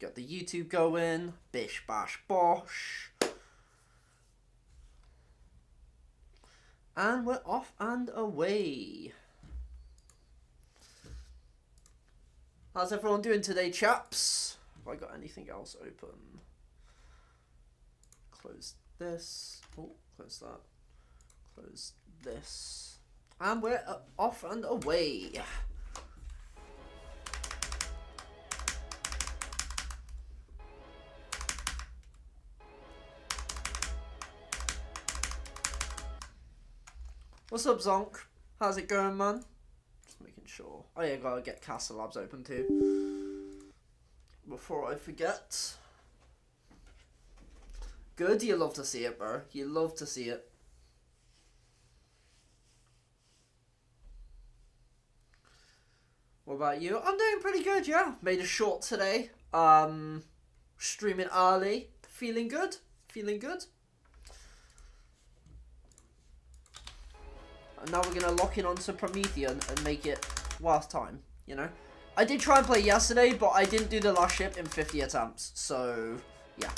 Got the YouTube going. Bish bash bosh. And we're off and away. How's everyone doing today, chaps? Have I got anything else open? Close this. Oh, close that. Close this. And we're off and away. What's up, Zonk? How's it going, man? Just making sure. Oh yeah, gotta get Castle Labs open too. Before I forget. Good, you love to see it, bro. You love to see it. What about you? I'm doing pretty good, yeah. Made a short today. Streaming early. Feeling good. Feeling good. And now we're going to lock in onto Prometheion and make it worth time, you know? I did try and play yesterday, but I didn't do the last ship in 50 attempts. So, yeah.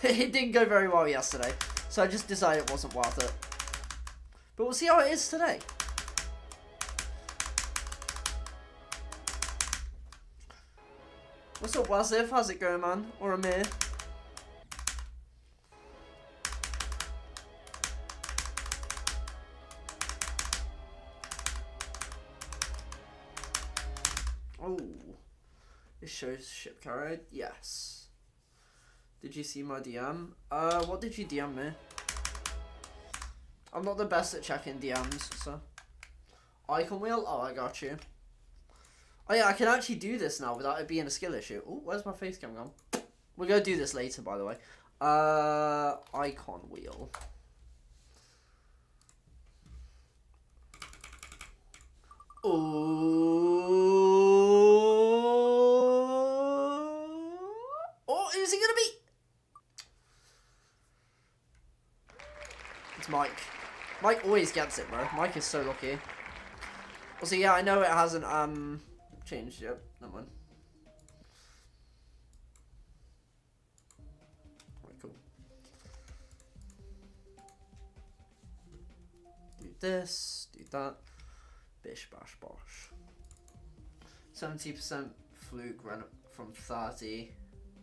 It didn't go very well yesterday. So I just decided it wasn't worth it. But we'll see how it is today. What's up, Wasif? How's it going, man? Or Amir? Oh, it shows ship carried. Yes. Did you see my DM? What did you DM me? I'm not the best at checking DMs, so. Icon wheel? Oh, I got you. Oh yeah, I can actually do this now without it being a skill issue. Oh, where's my face cam gone? We're gonna do this later, by the way. Icon wheel. Oh, who's it gonna be? It's Mike. Mike always gets it, bro. Mike is so lucky. Also, yeah, I know it hasn't changed yet. Never mind. Right, cool. Do this, do that. Bish bash bosh. 70% fluke ran from 30.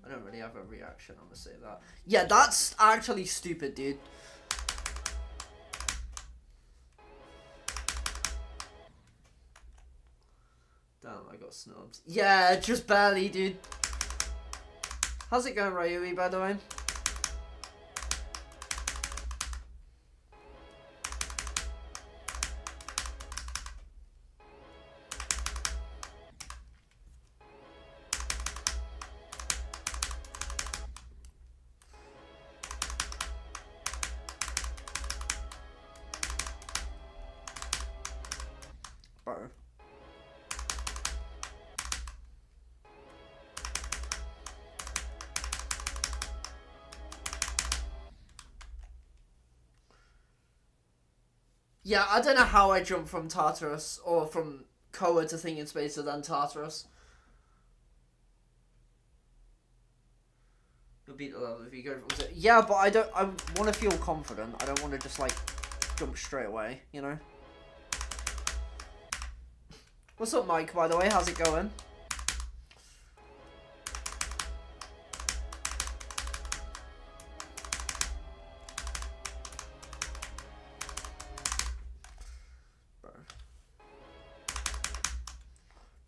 I don't really have a reaction, I'm gonna say that. Yeah, that's actually stupid, dude. Damn, I got snubbed. Yeah, just barely, dude. How's it going, Ryui, by the way? Bro. Yeah, I don't know how I jumped from Tartarus, or from Koa to Thinking Spacer, then Tartarus. You'll beat the level if you go from... Yeah, but I want to feel confident. I don't want to just, like, jump straight away, you know? What's up, Mike, by the way? How's it going?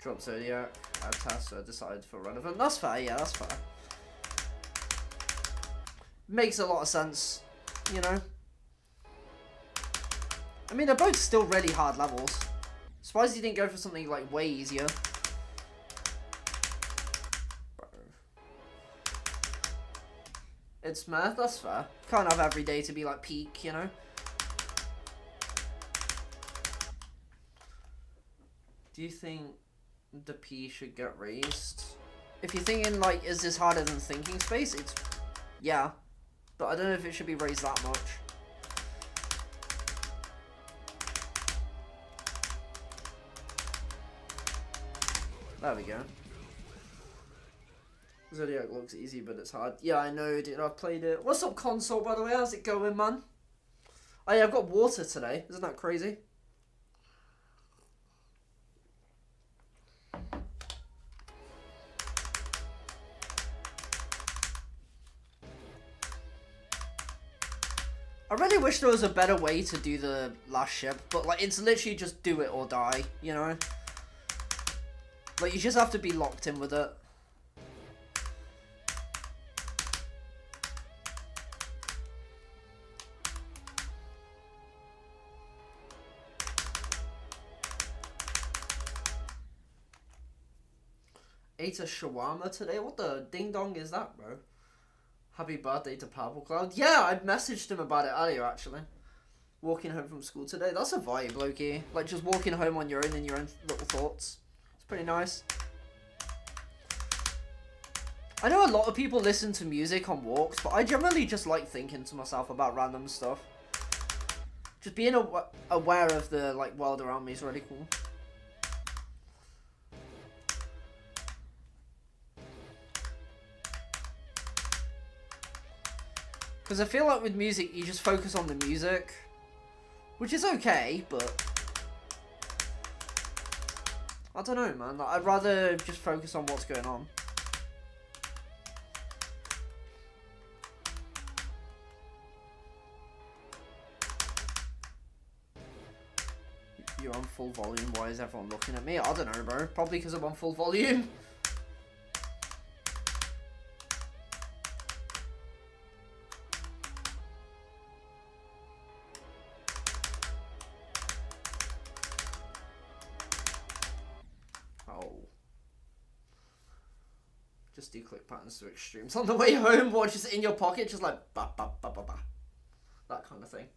Drop Zodiac, add Tessa, decided for relevant. That's fair, yeah, that's fair. Makes a lot of sense, you know? I mean, they're both still really hard levels. Surprised you didn't go for something, like, way easier. Bro. It's math, that's fair. Can't have every day to be, like, peak, you know? Do you think the P should get raised? If you're thinking, like, is this harder than Thinking Space? It's... yeah. But I don't know if it should be raised that much. There we go. Zodiac looks easy, but it's hard. Yeah, I know, dude. I've played it. What's up, console, by the way? How's it going, man? Oh, yeah, I've got water today. Isn't that crazy? I really wish there was a better way to do the last ship, but, like, it's literally just do it or die, you know? Like, you just have to be locked in with it. Ate a shawarma today? What the ding dong is that, bro? Happy birthday to Purple Cloud. Yeah, I messaged him about it earlier, actually. Walking home from school today. That's a vibe, Loki. Like, just walking home on your own and your own little thoughts. It's pretty nice. I know a lot of people listen to music on walks, but I generally just like thinking to myself about random stuff. Just being aware of the, like, world around me is really cool. Because I feel like with music, you just focus on the music. Which is okay, but... I don't know, man. Like, I'd rather just focus on what's going on. You're on full volume. Why is everyone looking at me? I don't know, bro. Probably because I'm on full volume. Just do click patterns to extremes on the way home, or just in your pocket, just like ba ba ba ba ba. That kind of thing.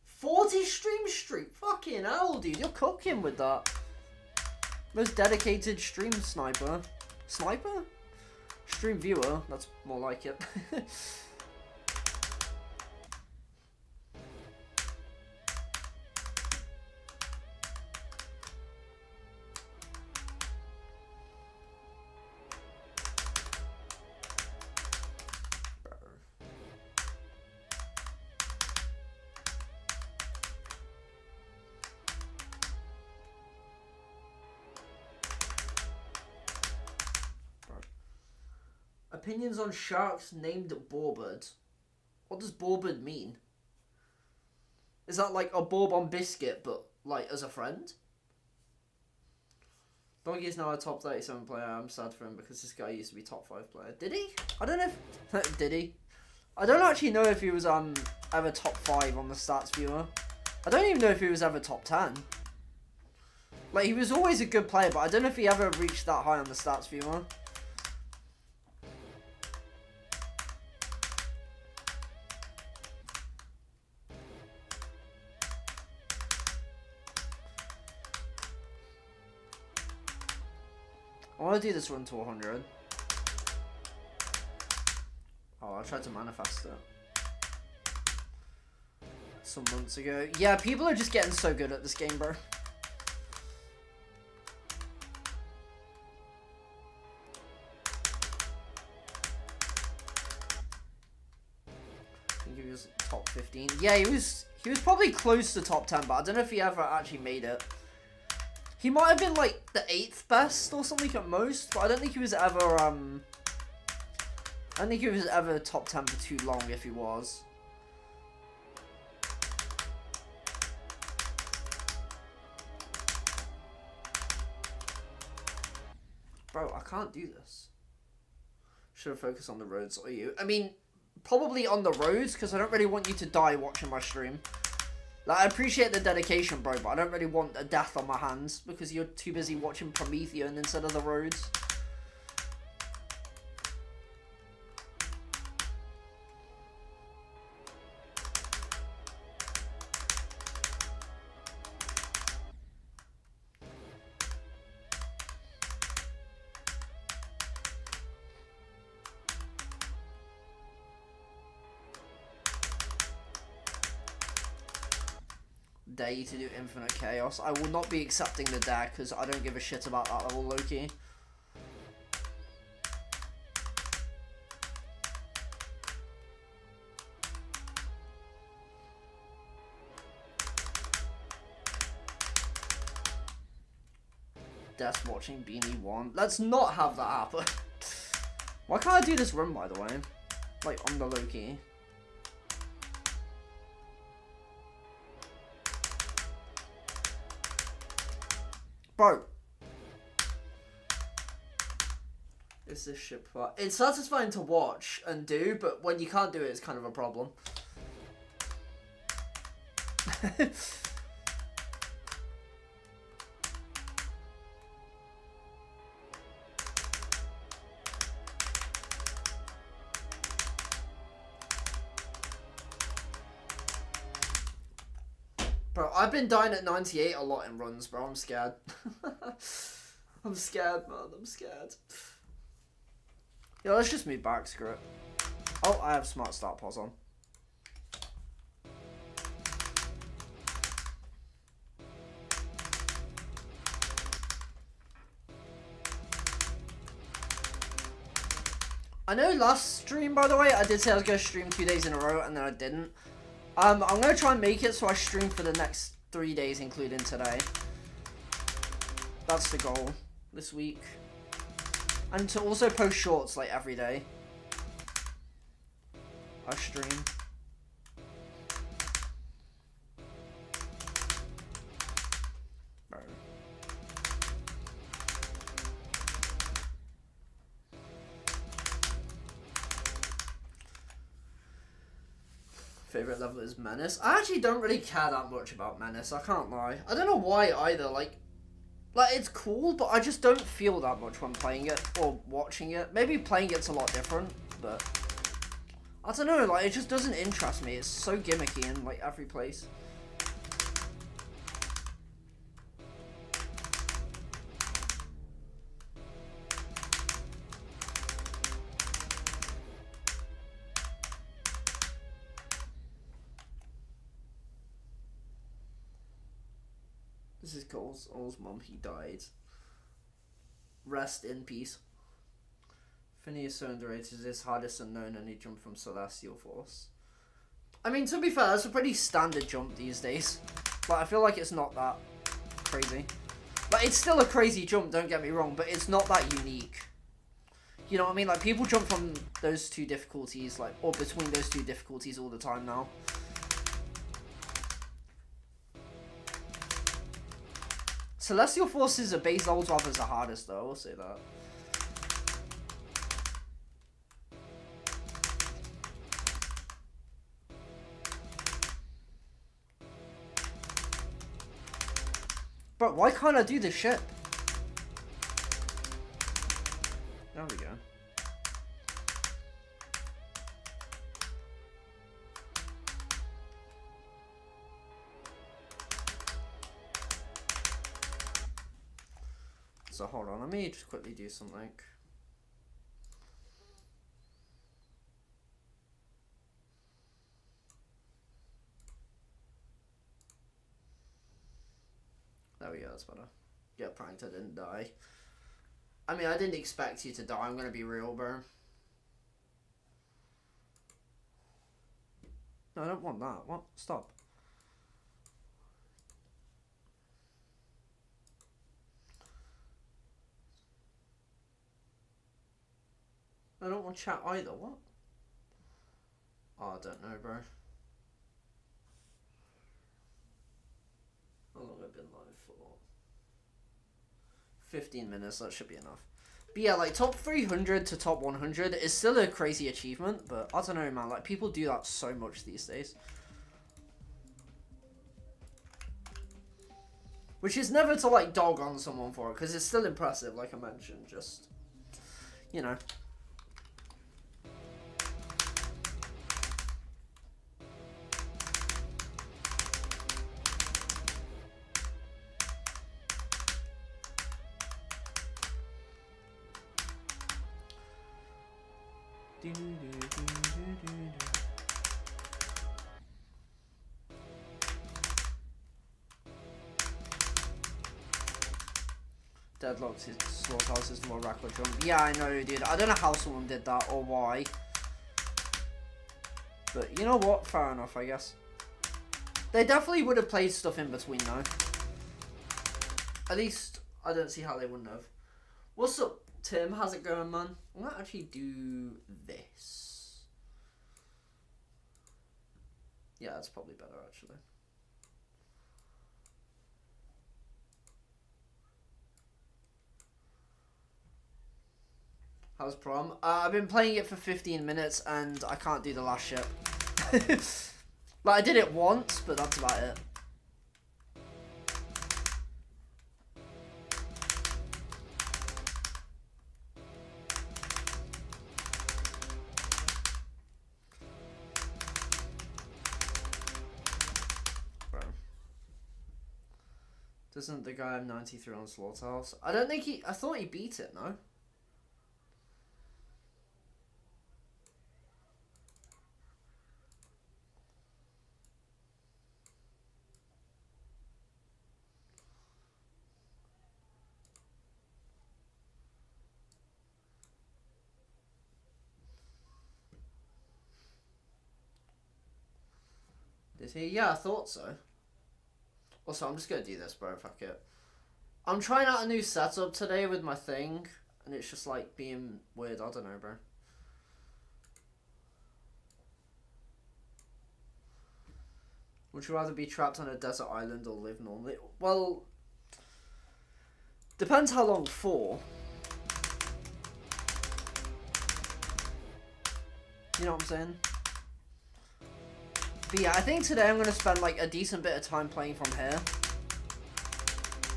40 stream streak? Fucking hell, dude. You're cooking with that. Most dedicated stream sniper. Sniper? Stream viewer. That's more like it. Opinions on sharks named Borbird. What does Borbird mean? Is that like a Bourbon biscuit, but like as a friend? Doggy is now a top 37 player. I'm sad for him because this guy used to be top 5 player. Did he? I don't know if... Did he? I don't actually know if he was ever top 5 on the stats viewer. I don't even know if he was ever top 10. Like, he was always a good player, but I don't know if he ever reached that high on the stats viewer. I want to do this run to 100. Oh, I tried to manifest it some months ago. Yeah, people are just getting so good at this game, bro. I think he was top 15. Yeah, he was probably close to top 10, but I don't know if he ever actually made it. He might have been like the 8th best or something at most, but I don't think he was ever I don't think he was ever top 10 for too long if he was. Bro, I can't do this. Should have focused on the roads, or you? I mean, probably on the roads, because I don't really want you to die watching my stream. Like, I appreciate the dedication, bro, but I don't really want a death on my hands because you're too busy watching Prometheion instead of the roads. Dare you to do infinite chaos. I will not be accepting the dare because I don't give a shit about that level, Loki. desk watching Beanie One. Let's not have that happen. Why can't I do this run, by the way? Like, on the low key. Bro. Is this shit part? It's satisfying to watch and do, but when you can't do it, it's kind of a problem. Bro, I've been dying at 98 a lot in runs, bro. I'm scared. I'm scared, man. I'm scared. Yeah, let's just move back, screw it. Oh, I have smart start pause on. I know last stream, by the way, I did say I was going to stream 2 days in a row, and then I didn't. I'm going to try and make it so I stream for the next 3 days, including today. That's the goal this week. And to also post shorts, like, every day. I stream. Bro. Favorite level is Menace. I actually don't really care that much about Menace, I can't lie. I don't know why either, like it's cool, but I just don't feel that much when playing it or watching it. Maybe playing it's a lot different, but I don't know, like, it just doesn't interest me. It's so gimmicky in, like, every place. This is Cole's mom, he died. Rest in peace. Finny is so underrated, it's hardest unknown, and he jumped from Celestial Force. I mean, to be fair, that's a pretty standard jump these days. But I feel like it's not that crazy. Like, it's still a crazy jump, don't get me wrong, but it's not that unique. You know what I mean? Like, people jump from those two difficulties, like, or between those two difficulties all the time now. Celestial Force is a base level 12 as the hardest, though, I'll say that. But why can't I do this shit? There we go. So hold on, let me just quickly do something. There we go, that's better. Get pranked, I didn't die. I mean, I didn't expect you to die, I'm gonna be real, bro. No, I don't want that. What? Stop. I don't want chat either, what? Oh, I don't know, bro. How long have I been live for? 15 minutes, that should be enough. But yeah, like, top 300 to top 100 is still a crazy achievement, but I don't know, man. Like, people do that so much these days. Which is never to, like, dog on someone for it, because it's still impressive, like I mentioned, just, you know. Deadlocks his slaughterhouse is the more record jump. Yeah, I know, dude. I don't know how someone did that or why. But you know what? Fair enough, I guess. They definitely would have played stuff in between, though. At least I don't see how they wouldn't have. What's up, Tim? How's it going, man? I might actually do this. Yeah, that's probably better, actually. How's prom? I've been playing it for 15 minutes and I can't do the last ship. Like, I did it once, but that's about it. Bro. Doesn't the guy have 93 on Slaughterhouse? I don't think he... I thought he beat it, no? Did he? Yeah, I thought so. Also, I'm just gonna do this, bro. Fuck it. I'm trying out a new setup today with my thing, and it's just like being weird. I don't know, bro. Would you rather be trapped on a desert island or live normally? Well, depends how long for. You know what I'm saying? But yeah, I think today I'm going to spend like a decent bit of time playing from here.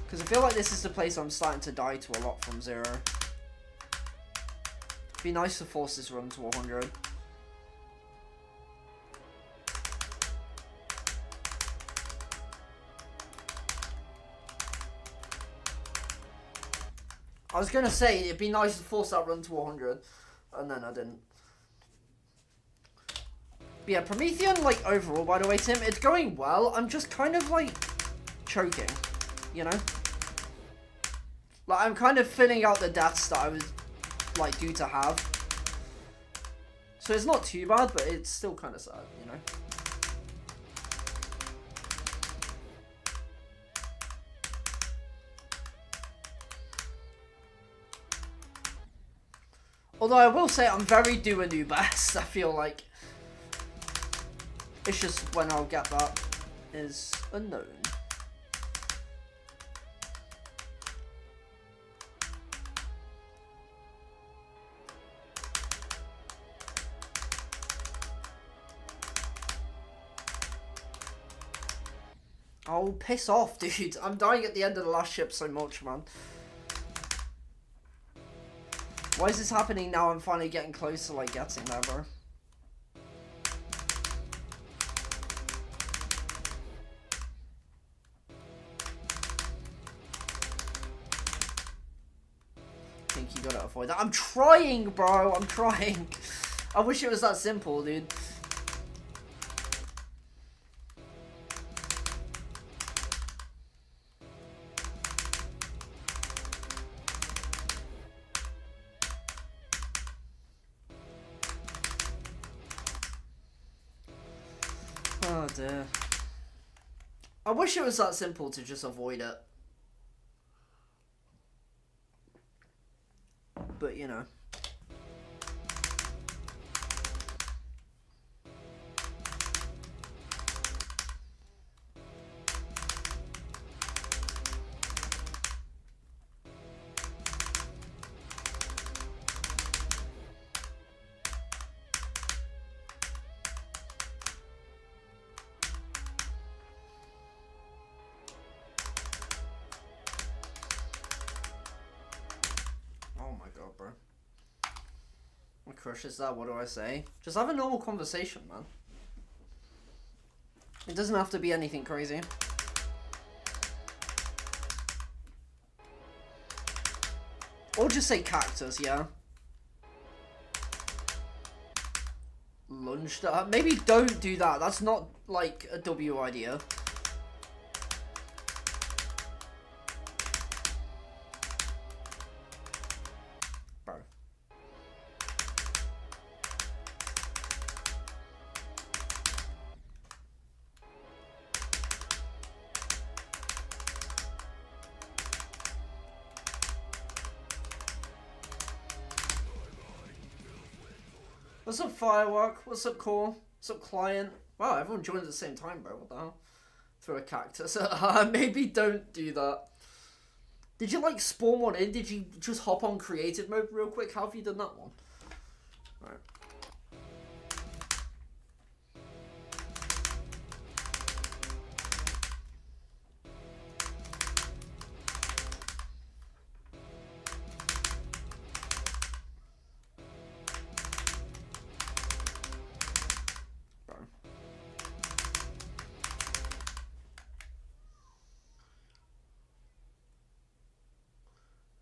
Because I feel like this is the place I'm starting to die to a lot from 0. It'd be nice to force this run to 100. I was going to say, it'd be nice to force that run to 100. And then I didn't. But yeah, Prometheion, like, overall, by the way, Tim, it's going well. I'm just kind of, like, choking, you know? Like, I'm kind of filling out the deaths that I was, like, due to have. So it's not too bad, but it's still kind of sad, you know? Although I will say I'm very due a new best, I feel like. It's just when I'll get that is unknown. Oh, piss off, dude. I'm dying at the end of the last ship so much, man. Why is this happening now? I'm finally getting close to, like, getting there, bro. You gotta avoid that. I'm trying, bro. I'm trying. I wish it was that simple, dude. Oh dear. I wish it was that simple to just avoid it. But, you know. Bro. My crush is that, what do I say? Just have a normal conversation, man. It doesn't have to be anything crazy. Or just say cactus, yeah? Lunge that. Maybe don't do that. That's not, like, a W idea. What's up, Firework? What's up, Core? What's up, Client? Wow, everyone joined at the same time, bro. What the hell? Throw a cactus. Maybe don't do that. Did you, like, spawn one in? Did you just hop on creative mode real quick? How have you done that one? Alright.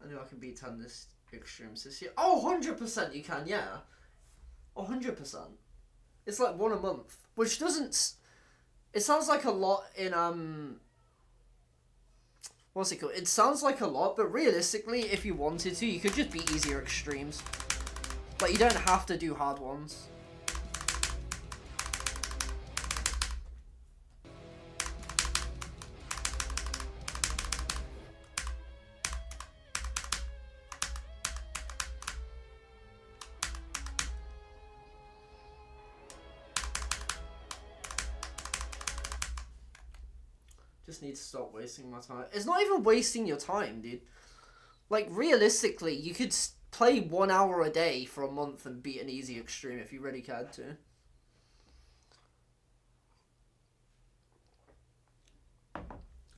I knew I could beat 10 this extremes this year. Oh, 100% you can, yeah. 100%. It's like one a month, which doesn't... It sounds like a lot in, what's it called? It sounds like a lot, but realistically, if you wanted to, you could just beat easier extremes. Like, you don't have to do hard ones. Just need to stop wasting my time. It's not even wasting your time, dude. Like, realistically, you could play 1 hour a day for a month and beat an easy extreme if you really cared to.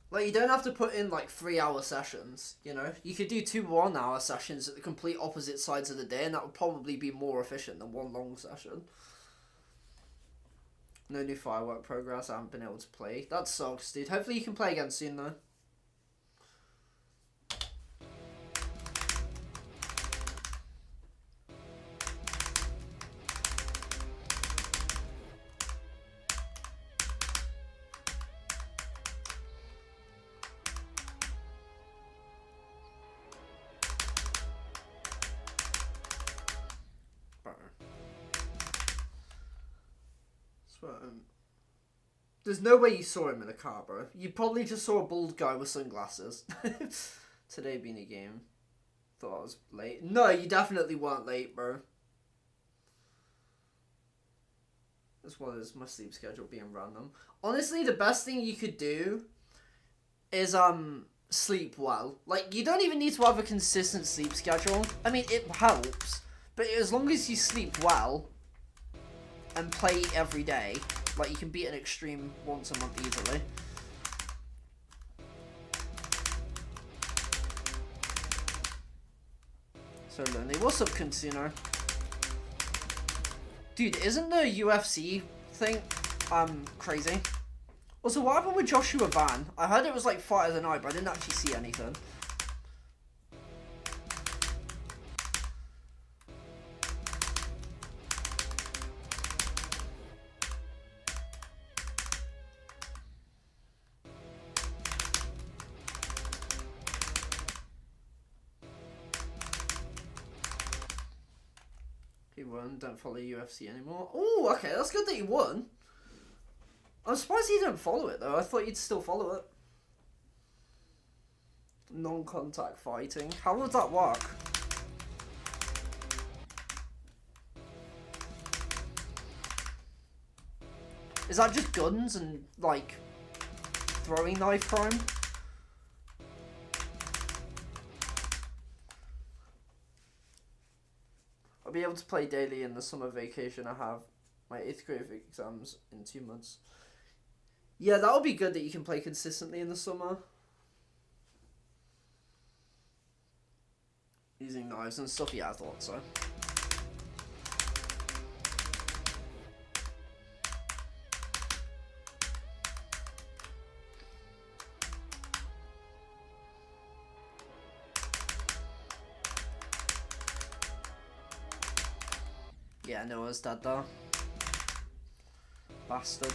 Like, you don't have to put in, like, 3-hour sessions, you know? You could do 2 1-hour sessions at the complete opposite sides of the day, and that would probably be more efficient than one long session. No new Firework progress, I haven't been able to play. That sucks, dude. Hopefully you can play again soon, though. There's no way you saw him in a car, bro. You probably just saw a bald guy with sunglasses. Today being a game. Thought I was late. No, you definitely weren't late, bro. As well as my sleep schedule being random. Honestly, the best thing you could do is, sleep well. Like, you don't even need to have a consistent sleep schedule. I mean, it helps. But as long as you sleep well and play every day... Like, you can beat an extreme once a month easily. So lonely. What's up, Consuno? Dude, isn't the UFC thing, crazy? Also, what happened with Joshua Van? I heard it was, like, Fight of the Night, but I didn't actually see anything. He won, don't follow UFC anymore. Oh, okay, that's good that he won. I'm surprised he didn't follow it, though. I thought you'd still follow it. Non-contact fighting. How would that work? Is that just guns and, like, throwing knife crime? I'll be able to play daily in the summer vacation. I have my 8th grade exams in 2 months. Yeah, that would be good that you can play consistently in the summer. Using knives and stuff, yeah, I thought so. Yeah, Noah's dead though. Bastard.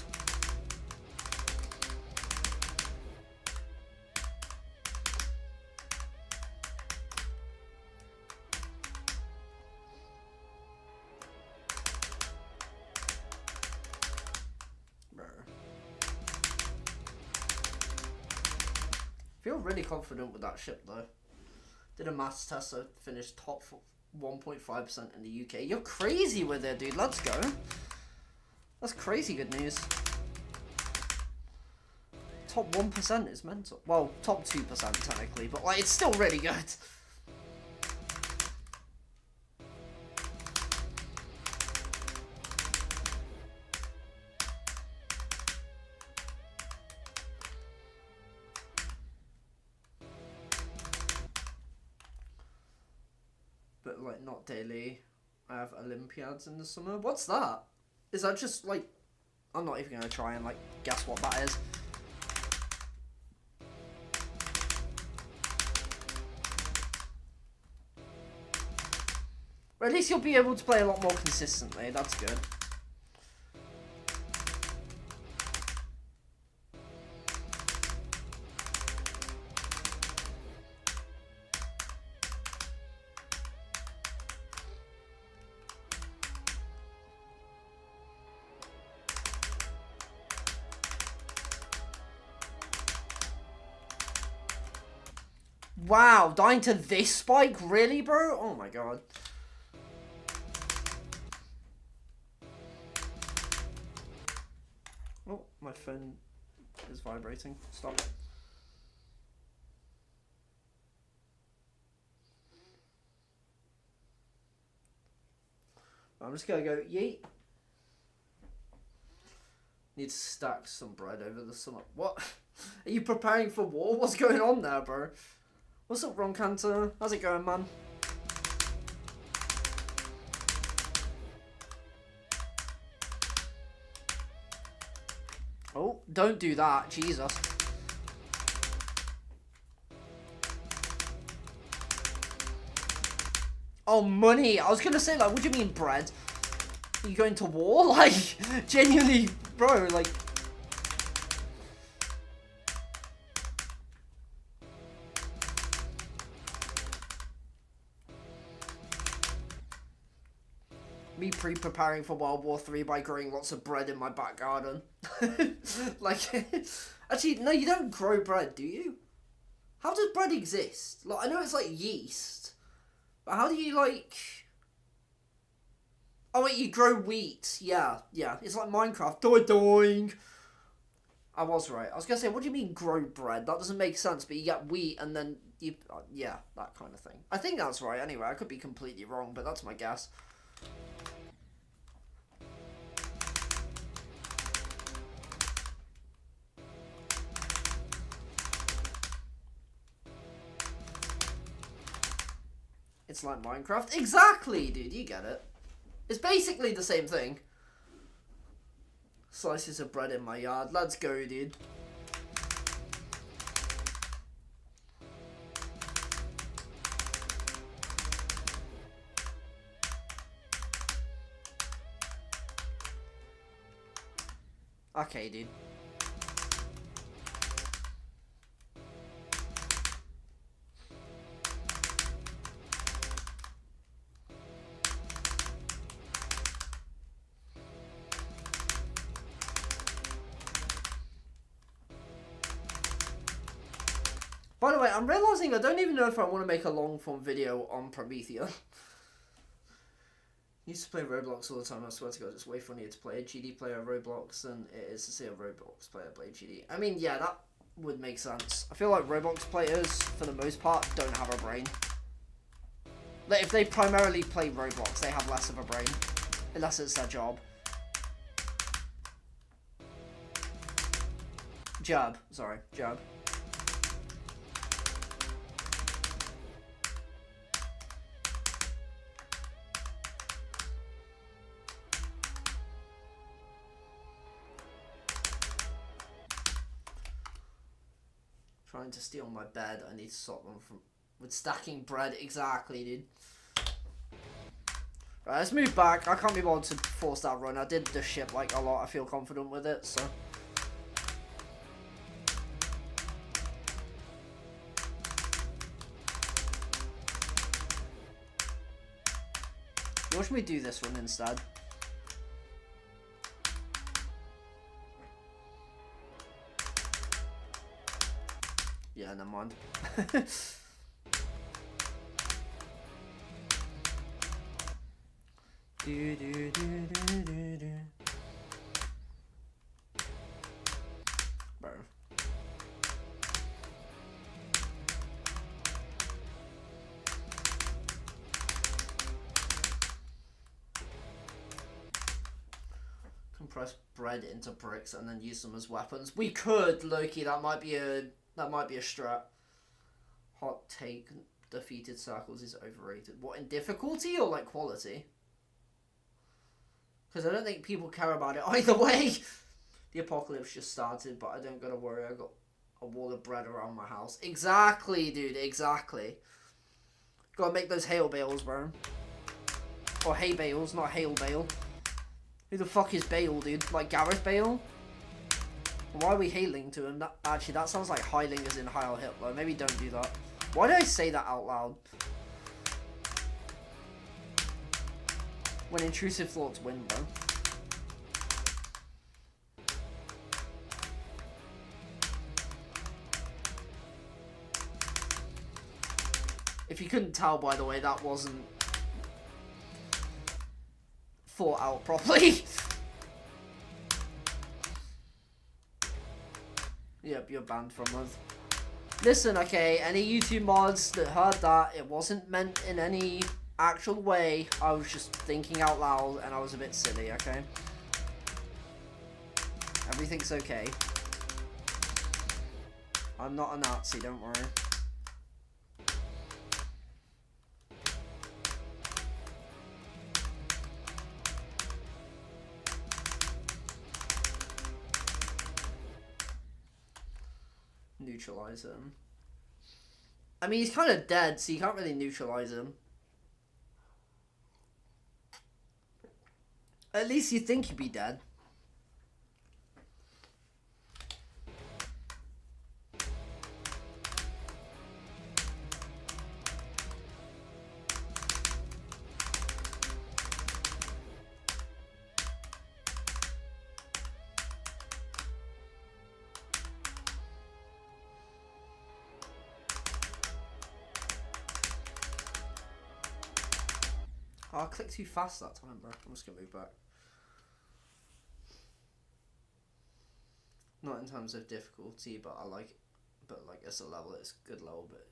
I feel really confident with that ship though. Did a maths test, I finished top 1.5% in the UK. You're crazy with it, dude. Let's go. That's crazy good news. Top 1% is mental. Well, top 2% technically, but like it's still really good. But like not daily. I have Olympiads in the summer. What's that? Is that just like... I'm not even going to try and like guess what that is. But at least you'll be able to play a lot more consistently. That's good. Wow, dying to this spike? Really, bro? Oh my god. Oh, my phone is vibrating. Stop it. I'm just gonna go yeet. Need to stack some bread over the summer. What? Are you preparing for war? What's going on there, bro? What's up, Ron Cantor? How's it going, man? Oh, don't do that. Jesus. Oh, money. I was going to say, like, what do you mean bread? Are you going to war? Like, genuinely, bro, like... Me pre-preparing for World War III by growing lots of bread in my back garden. Like, actually, no, you don't grow bread, do you? How does bread exist? Like, I know it's like yeast, but how do you, like... Oh, wait, you grow wheat. Yeah, yeah. It's like Minecraft. Doing. I was right. I was going to say, what do you mean grow bread? That doesn't make sense, but you get wheat and then you... yeah, that kind of thing. I think that's right anyway. I could be completely wrong, but that's my guess. It's like Minecraft. Exactly, dude. You get it. It's basically the same thing. Slices of bread in my yard. Let's go, dude. Okay, dude. By the way, I'm realising I don't even know if I want to make a long-form video on Prometheion. Used to play Roblox all the time, I swear to god, it's way funnier to play a GD player Roblox than it is to see a Roblox player play GD. I mean, yeah, that would make sense. I feel like Roblox players, for the most part, don't have a brain. Like, if they primarily play Roblox, they have less of a brain. Unless it's their job. Jab. Sorry, jab. Trying to steal my bed. I need to stop them from... with stacking bread. Exactly, dude. Right, let's move back. I can't be bothered to force that run. I did the ship like a lot. I feel confident with it, so... Watch me do this one instead. Yeah, never mind. Bro. Compress bread into bricks and then use them as weapons. We could, Loki. That might be a strat. Hot take: defeated circles is overrated. What, in difficulty or like quality? Because I don't think people care about it either way. The apocalypse just started, but I don't gotta worry. I got a wall of bread around my house. Exactly, dude. Exactly. Gotta make those hail bales, bro. Or hay bales, not hail bale. Who the fuck is Bale, dude? Like Gareth Bale? Why are we hailing to him? Actually, that sounds like Heiling as in Heil Hitler. Maybe don't do that. Why did I say that out loud? When intrusive thoughts win, bro. If you couldn't tell, by the way, that wasn't thought out properly. Yep, you're banned from us. Listen, okay, any YouTube mods that heard that, it wasn't meant in any actual way. I was just thinking out loud and I was a bit silly, okay? Everything's okay. I'm not a Nazi, don't worry. Neutralize him. I mean, he's kind of dead, so you can't really neutralize him. At least you think he'd be dead. Oh, I clicked too fast that time, bro. I'm just gonna move back. Not in terms of difficulty, but I like it. But like, it's a level. It's a good level, but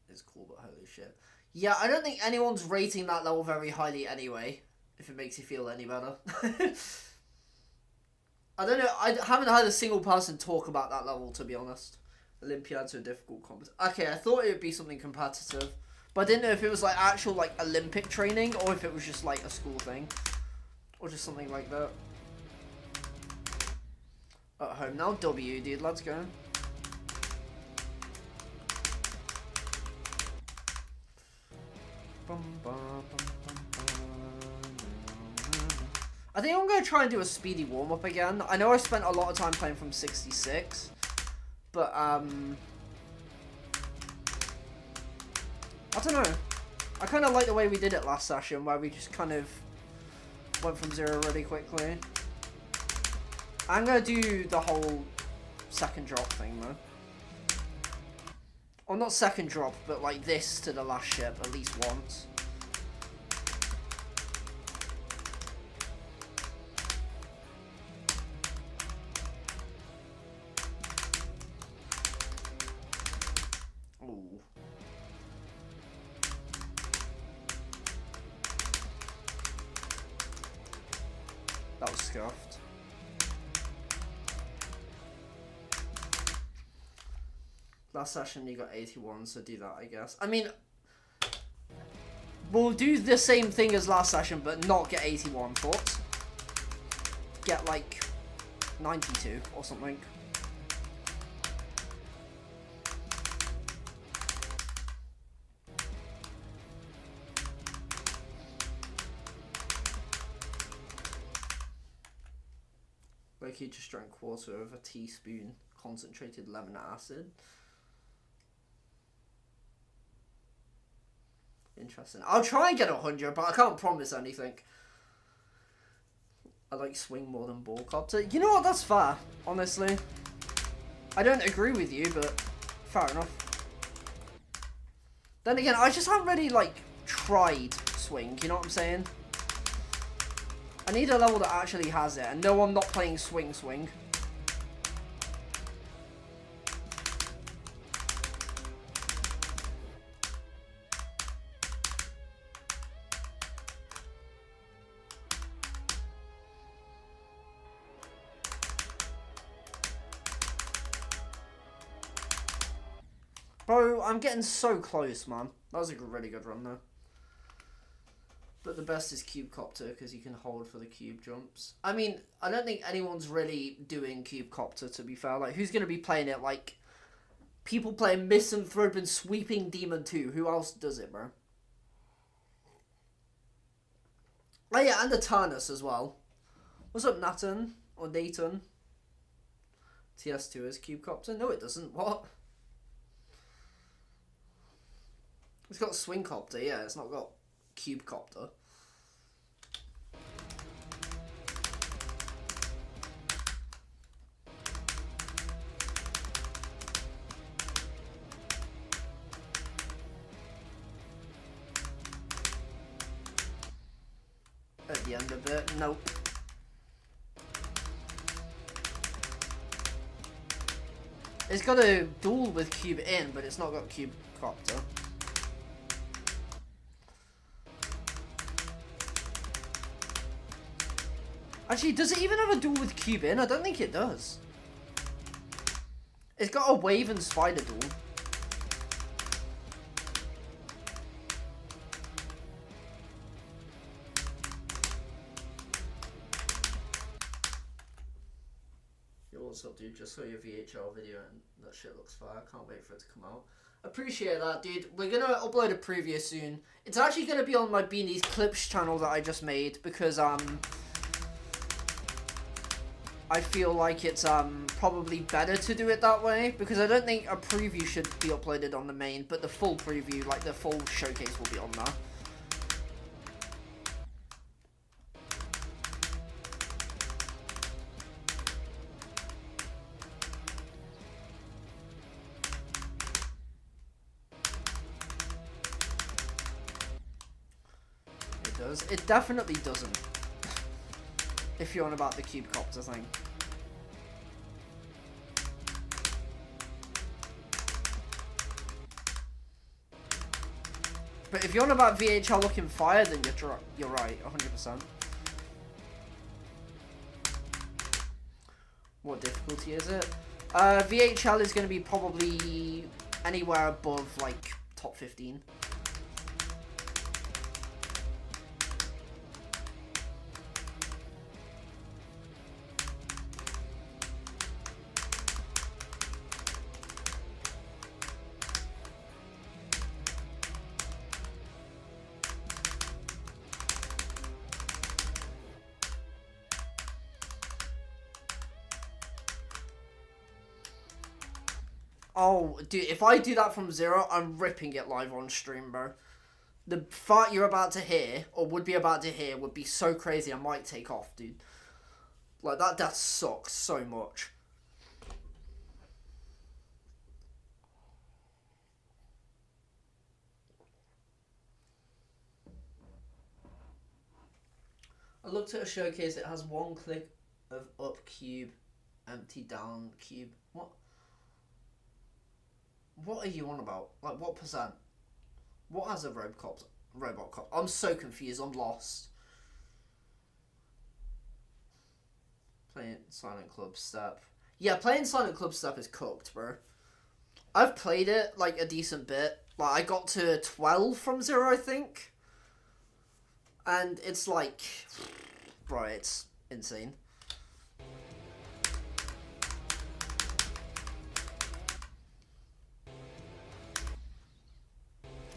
it's cool. But holy shit. Yeah, I don't think anyone's rating that level very highly anyway. If it makes you feel any better. I don't know. I haven't heard a single person talk about that level, to be honest. Olympiads are difficult competition. Okay, I thought it would be something competitive. But I didn't know if it was like actual like Olympic training or if it was just like a school thing. Or just something like that. At home now, W, dude, let's go. I think I'm going to try and do a speedy warm-up again. I know I spent a lot of time playing from 66. But, I don't know. I kind of like the way we did it last session, where we just kind of went from 0 really quickly. I'm going to do the whole second drop thing, though. Or not second drop, but like this to the last ship at least once. Ooh. That was scuffed. Last session you got 81, so do that, I guess. I mean, we'll do the same thing as last session, but not get 81 thoughts. Get like 92 or something. Like he just drank water of a teaspoon concentrated lemon acid. Interesting. I'll try and get 100, but I can't promise anything. I like swing more than ball copter. You know what? That's fair, honestly. I don't agree with you, but fair enough. Then again, I just haven't really, like, tried swing, you know what I'm saying? I need a level that actually has it, and no, I'm not playing swing. Bro, I'm getting so close, man. That was a really good run, though. But the best is Cube Copter, because you can hold for the cube jumps. I mean, I don't think anyone's really doing Cube Copter, to be fair. Like, who's going to be playing it? Like, people playing Misanthrope and Sweeping Demon 2. Who else does it, bro? Oh, yeah, and the Turnus as well. What's up, Nathan? Or Dayton? TS2 is Cube Copter? No, it doesn't. What? It's got Swing Copter, yeah. It's not got Cube Copter. At the end of it, nope. It's got a duel with Cube in, but it's not got Cube Copter. Actually, does it even have a duel with Cube in? I don't think it does. It's got a Wave and Spider duel. Yo, what's up, dude? Just saw your VHL video and that shit looks fire. Can't wait for it to come out. Appreciate that, dude. We're gonna upload a preview soon. It's actually gonna be on my Beanies Clips channel that I just made because I feel like it's probably better to do it that way because I don't think a preview should be uploaded on the main, but the full preview, like the full showcase, will be on there. It does. It definitely doesn't. If you're on about the Cube Copter thing. But if you're on about VHL looking fire, then you're right, 100%. What difficulty is it? VHL is going to be probably anywhere above, like, top 15. Oh, dude, if I do that from 0, I'm ripping it live on stream, bro. The fart you're about to hear, or would be about to hear, would be so crazy I might take off, dude. Like, that death sucks so much. I looked at a showcase, it has one click of up cube, empty down cube. What? What are you on about? Like, what percent? What has a robot cop? I'm so confused. I'm lost. Playing Silent Club Step. Yeah, playing Silent Club Step is cooked, bro. I've played it, like, a decent bit. Like, I got to 12 from 0, I think. And it's like... Bro, it's insane.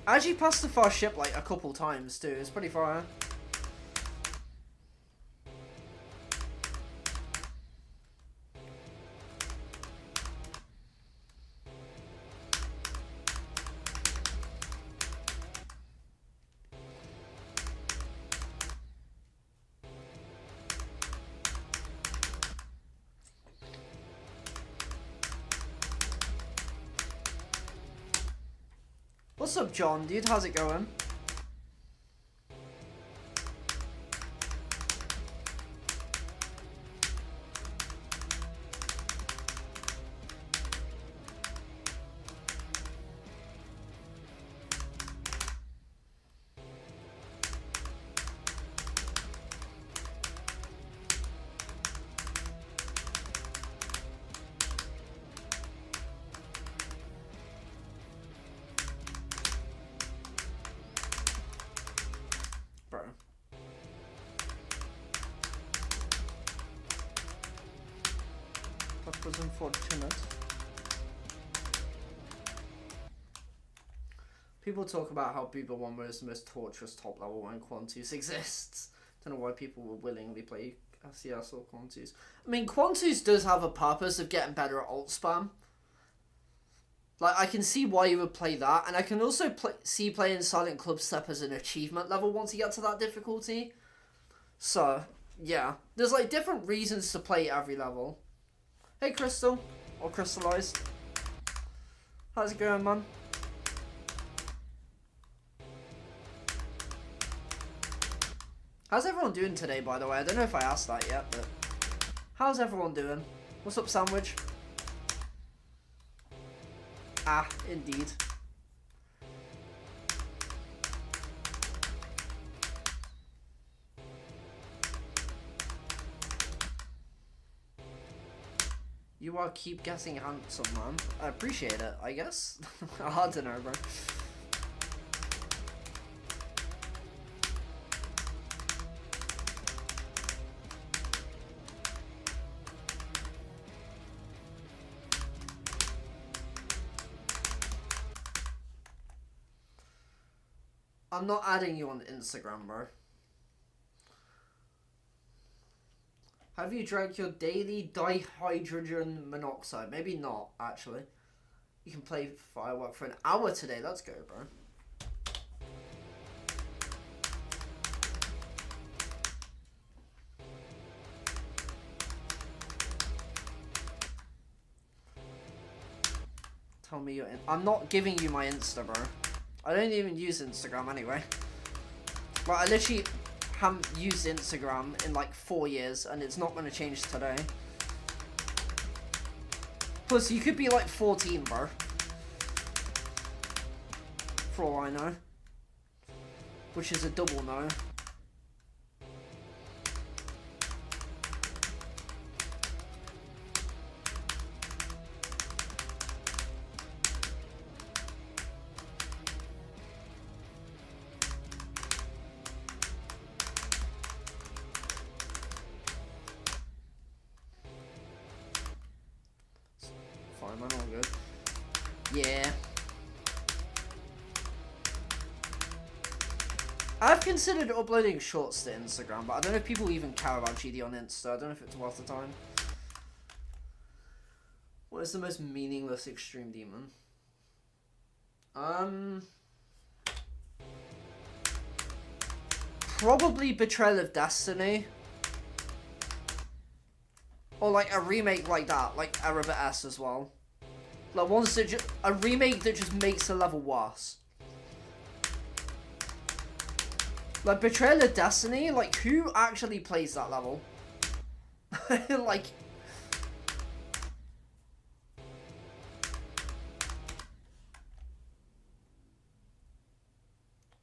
I actually passed the fast ship like a couple times too. It's pretty far. What's up, John, dude? How's it going? unfortunate. People talk about how Booba 1 was the most torturous top level when Quantus exists. Don't know why people will willingly play CS or Quantus. I mean, Quantus does have a purpose of getting better at ult spam. Like, I can see why you would play that, and I can also see playing Silent Club Step as an achievement level once you get to that difficulty. So, yeah. There's, like, different reasons to play every level. Hey, Crystal. Or Crystallized. How's it going, man? How's everyone doing today, by the way? I don't know if I asked that yet, but... How's everyone doing? What's up, Sandwich? Ah, indeed. You are keep guessing handsome, man. I appreciate it, I guess. I don't know, bro. I'm not adding you on Instagram, bro. Have you drank your daily dihydrogen monoxide? Maybe not, actually. You can play Firework for an hour today. Let's go, bro. Tell me your... I'm not giving you my Insta, bro. I don't even use Instagram anyway. Like, I literally haven't used Instagram in like 4 years, and it's not going to change today. Plus, you could be like 14, bro. For all I know. Which is a double no. Fine, man, all good. Yeah. I've considered uploading shorts to Instagram, but I don't know if people even care about GD on Insta. I don't know if it's worth the time. What is the most meaningless extreme demon? Probably Betrayal of Destiny. Or like a remake like that, like Erebit S as well. Like ones that a remake that just makes the level worse. Like Betrayal of Destiny, like who actually plays that level? Like...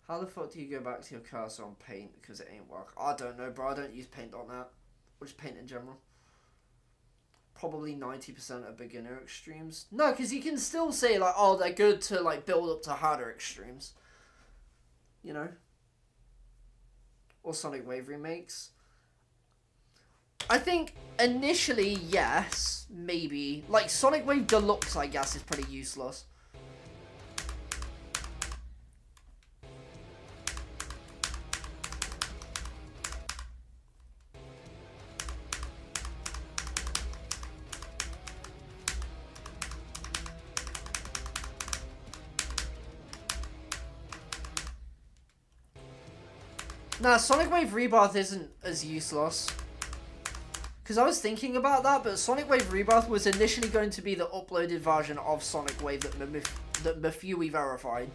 How the fuck do you go back to your cursor on Paint because it ain't work? I don't know, bro. I don't use Paint.net. Or just Paint in general. Probably 90% of beginner extremes. No, because you can still say, like, oh, they're good to, like, build up to harder extremes. You know? Or Sonic Wave remakes. I think, initially, yes, maybe. Like, Sonic Wave Deluxe, I guess, is pretty useless. Nah, Sonic Wave Rebirth isn't as useless. Because I was thinking about that, but Sonic Wave Rebirth was initially going to be the uploaded version of Sonic Wave that Mafui verified.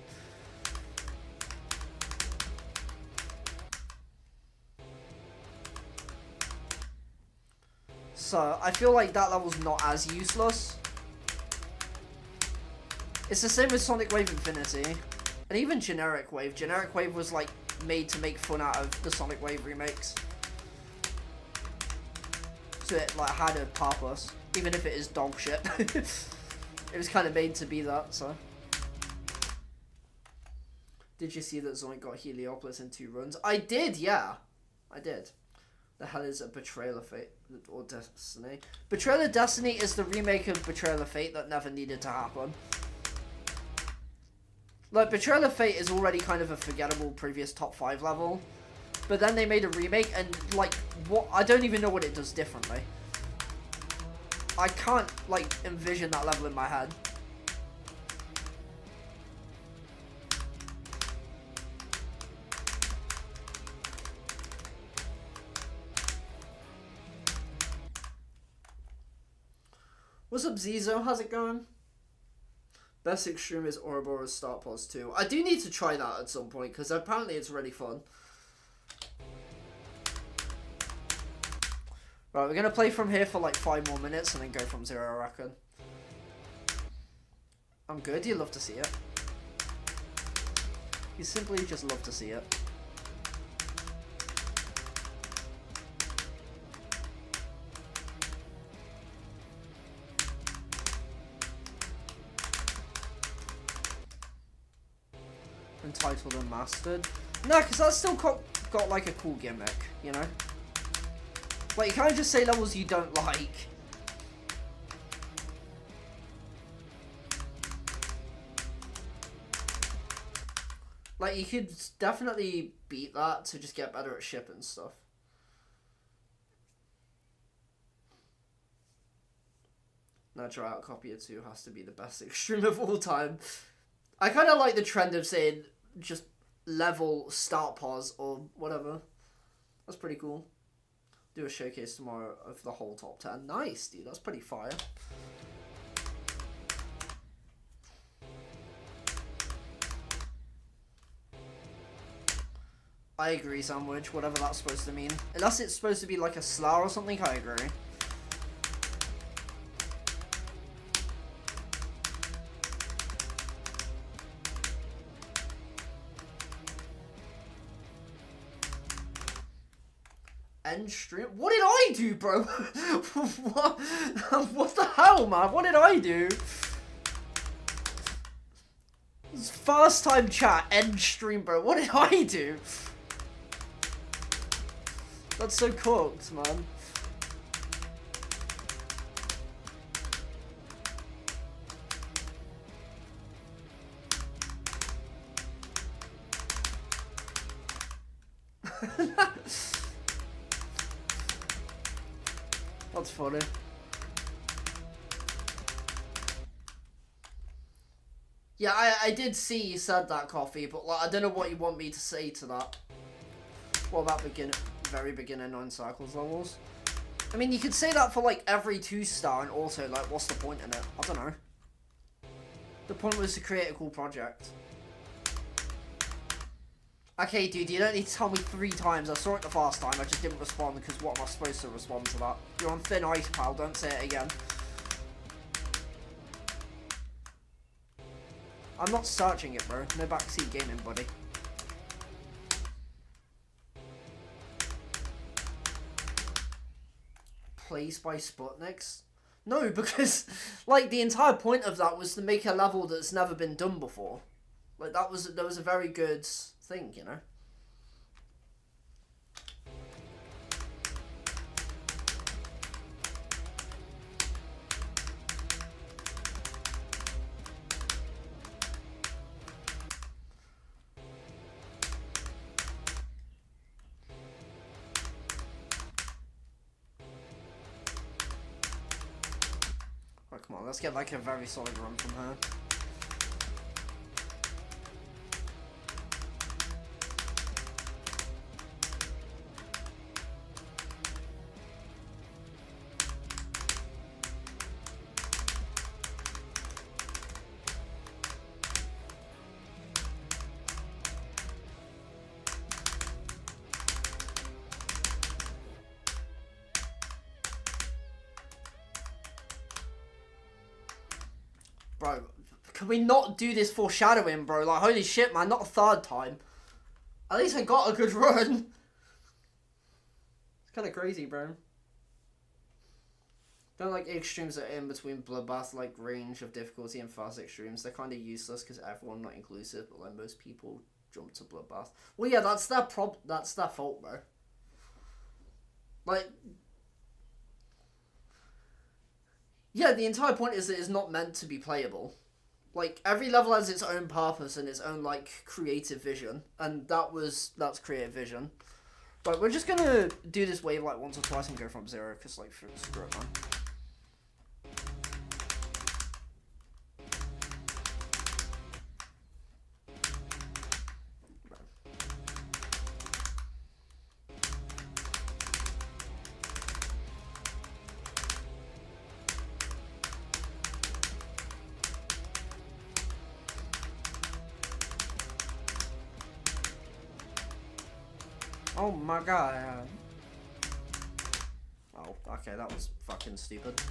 So, I feel like that level's not as useless. It's the same with Sonic Wave Infinity. And even Generic Wave. Generic Wave was like made to make fun out of the Sonic Wave remakes. So it like had a purpose, even if it is dog shit. It was kind of made to be that, so. Did you see that Zoink got Heliopolis in 2 runs? I did, yeah. I did. The hell is a Betrayal of Fate or Destiny? Betrayal of Destiny is the remake of Betrayal of Fate that never needed to happen. Like, Betrayal of Fate is already kind of a forgettable previous top 5 level. But then they made a remake and, like, what? I don't even know what it does differently. I can't, like, envision that level in my head. What's up, Zizo? How's it going? Best extreme is Ouroboros Start Pause 2. I do need to try that at some point, because apparently it's really fun. Right, we're going to play from here for like 5 more minutes and then go from 0, I reckon. I'm good, you love to see it. You simply just love to see it. Entitled and Mastered. No, because that's still got like a cool gimmick, you know? Like, you can't just say levels you don't like. Like, you could definitely beat that to just get better at shipping stuff. Now, try out Copier 2 has to be the best extreme of all time. I kind of like the trend of saying just level start pause or whatever. That's pretty cool. Do a showcase tomorrow of the whole top 10. Nice, dude. That's pretty fire. I agree, Sandwich. Whatever that's supposed to mean. Unless it's supposed to be like a slough or something, I agree. End stream? What did I do, bro? What the hell, man? What did I do? First time chat, end stream, bro. What did I do? That's so cooked, man. That's funny. Yeah, I did see you said that, Coffee, but like, I don't know what you want me to say to that. What about very beginner 9 cycles levels? I mean, you could say that for like every 2-star and also like, what's the point in it? I don't know. The point was to create a cool project. Okay, dude, you don't need to tell me 3 times. I saw it the first time, I just didn't respond because what am I supposed to respond to that? You're on thin ice, pal, don't say it again. I'm not searching it, bro. No backseat gaming, buddy. Place by Sputniks? No, because, like, the entire point of that was to make a level that's never been done before. Like, that was a very good thing, you know? Oh, come on, let's get, like, a very solid run from her. Bro, can we not do this foreshadowing, bro? Like, holy shit, man, not a 3rd time. At least I got a good run. It's kind of crazy, bro. Don't like extremes that are in between Bloodbath, like range of difficulty and fast extremes. They're kind of useless because everyone, not inclusive, but like most people jump to Bloodbath. Well, yeah, that's their fault, bro. Like, yeah, the entire point is that it's not meant to be playable. Like, every level has its own purpose and its own, like, creative vision. And that's creative vision. But we're just gonna do this wave, like, once or twice and go from 0, because, like, screw it, man. Oh my god. Oh, okay, that was fucking stupid.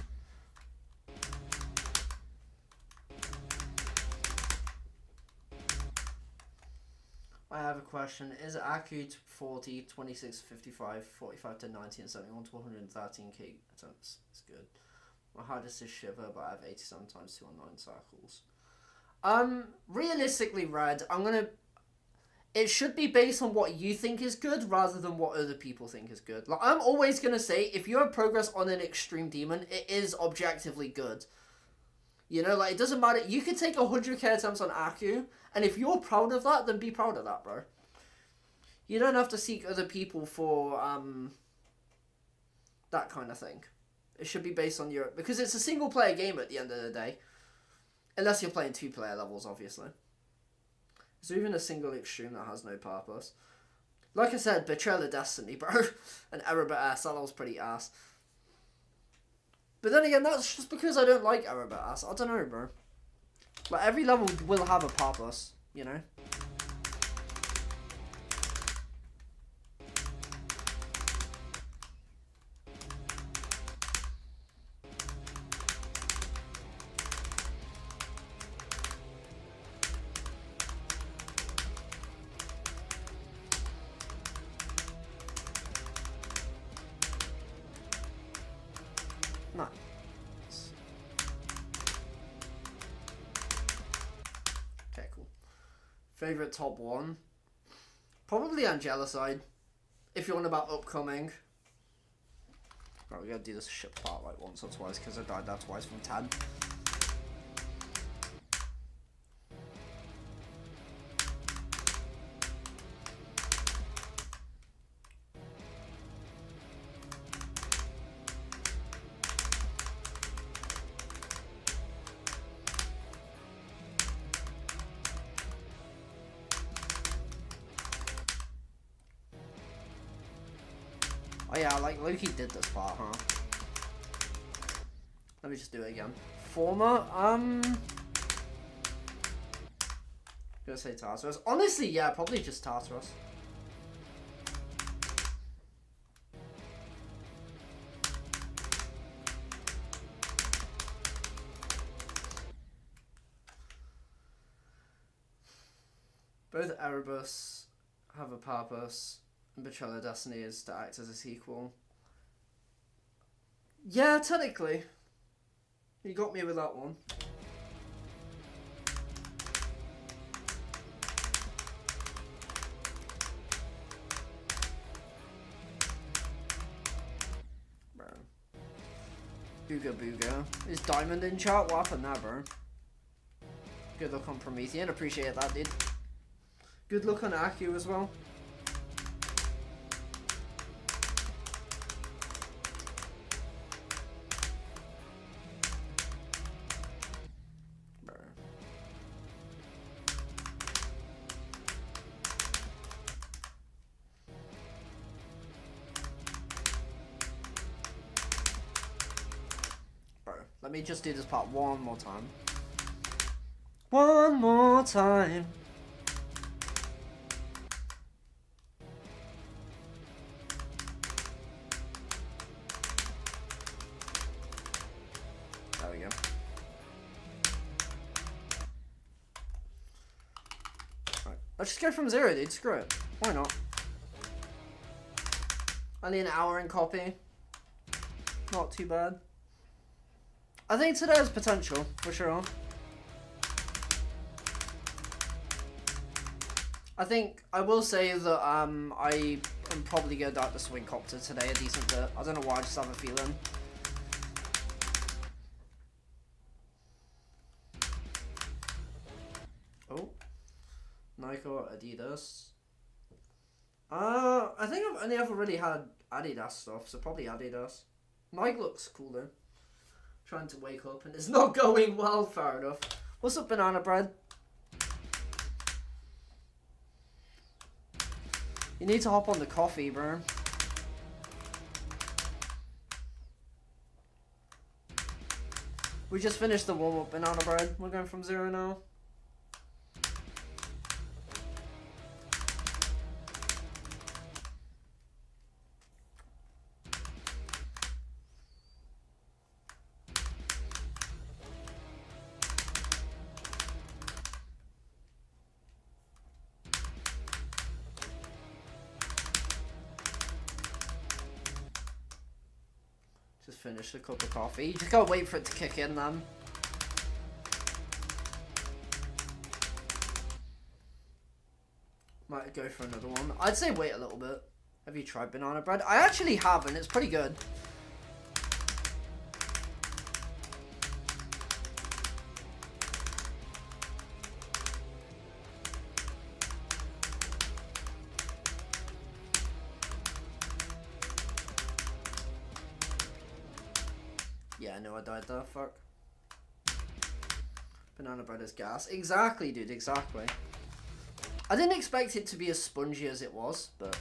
I have a question. Is Aku 40, 26, 55, 45 to 90 and 71 to 113k? It's good. My hardest is Shiver, but I have 87 times 2 on 9 circles. Realistically, Red, it should be based on what you think is good rather than what other people think is good. Like, I'm always going to say, if you have progress on an extreme demon, it is objectively good. You know, like, it doesn't matter. You could take 100k attempts on Aku, and if you're proud of that, then be proud of that, bro. You don't have to seek other people for, that kind of thing. It should be based on your... Because it's a single-player game at the end of the day. Unless you're playing 2-player levels, obviously. Is there even a single extreme that has no purpose? Like I said, Betrayal of Destiny, bro. And Erebit S, that was pretty ass. But then again, that's just because I don't like Erebit S. I don't know, bro. Like, every level will have a purpose, you know? Nice. Okay, cool. Favorite top 1? Probably Angelicide. If you're on about upcoming. Right, we gotta do this ship part like once or twice because I died that twice from 10. Oh yeah, like Loki did this part, huh? Let me just do it again. Former, I'm gonna say Tartarus. Honestly, yeah, probably just Tartarus. Both Erebus have a purpose, and Betrayal of Destiny is to act as a sequel. Yeah, technically. You got me with that one. Bro. Booga booga. Is Diamond in chat? What happened there, bro? Good luck on Prometheian. Appreciate that, dude. Good luck on Aku as well. Let me just do this part one more time. One more time. There we go. Right. Let's just go from 0, dude. Screw it. Why not? Only an hour in copy. Not too bad. I think today has potential, for sure. I think I will say that I am probably going to die at the swing copter today a decent bit. I don't know why, I just have a feeling. Oh, Nike or Adidas. I think I've only ever really had Adidas stuff, so probably Adidas. Nike looks cool though. Trying to wake up and it's not going well, fair enough. What's up, banana bread? You need to hop on the coffee, bro. We just finished the warm-up, banana bread. We're going from 0 now. Just finished a cup of coffee. You just gotta wait for it to kick in, then. Might go for another one. I'd say wait a little bit. Have you tried banana bread? I actually haven't. It's pretty good. Yeah, I know I died there. Fuck. Banana bread is gas. Exactly, dude. Exactly. I didn't expect it to be as spongy as it was, but...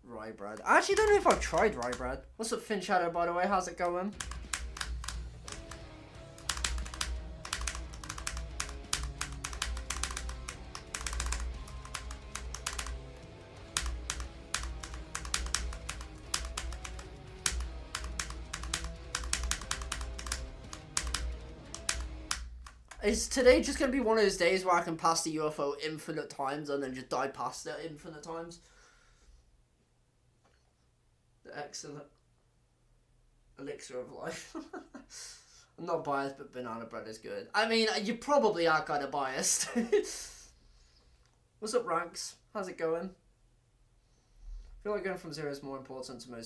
Rye bread. I actually don't know if I've tried rye bread. What's up, Finn Shadow, by the way? How's it going? Is today just going to be one of those days where I can pass the UFO infinite times and then just die past it infinite times? The excellent elixir of life. I'm not biased, but banana bread is good. I mean, you probably are kind of biased. What's up, Ranks? How's it going? I feel like going from 0 is more important to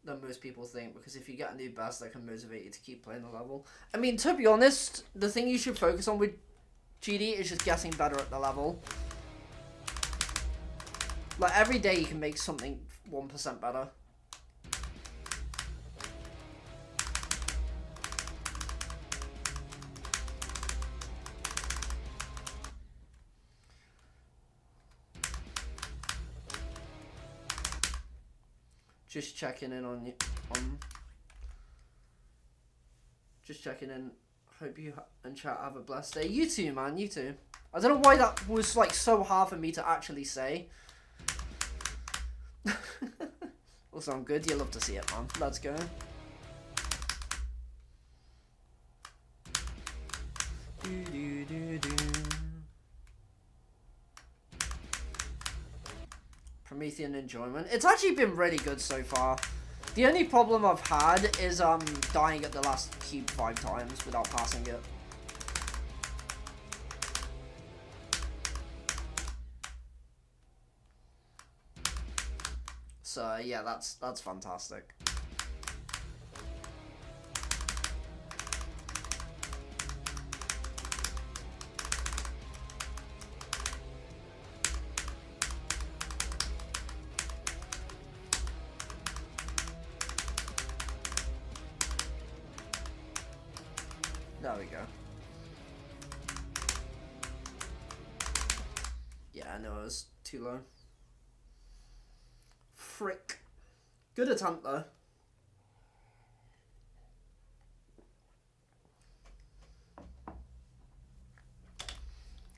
than most people think, because if you get a new best, that can motivate you to keep playing the level. I mean, to be honest, the thing you should focus on with GD is just getting better at the level. Like, every day you can make something 1% better. Just checking in on you. Just checking in. Hope you and chat have a blessed day. You too, man. You too. I don't know why that was like so hard for me to actually say. Also, I'm good. You love to see it, man. Let's go. Promethean enjoyment. It's actually been really good so far. The only problem I've had is dying at the last cube 5 times without passing it. So yeah, that's fantastic. There we go. Yeah, I know it was too low. Frick. Good attempt though.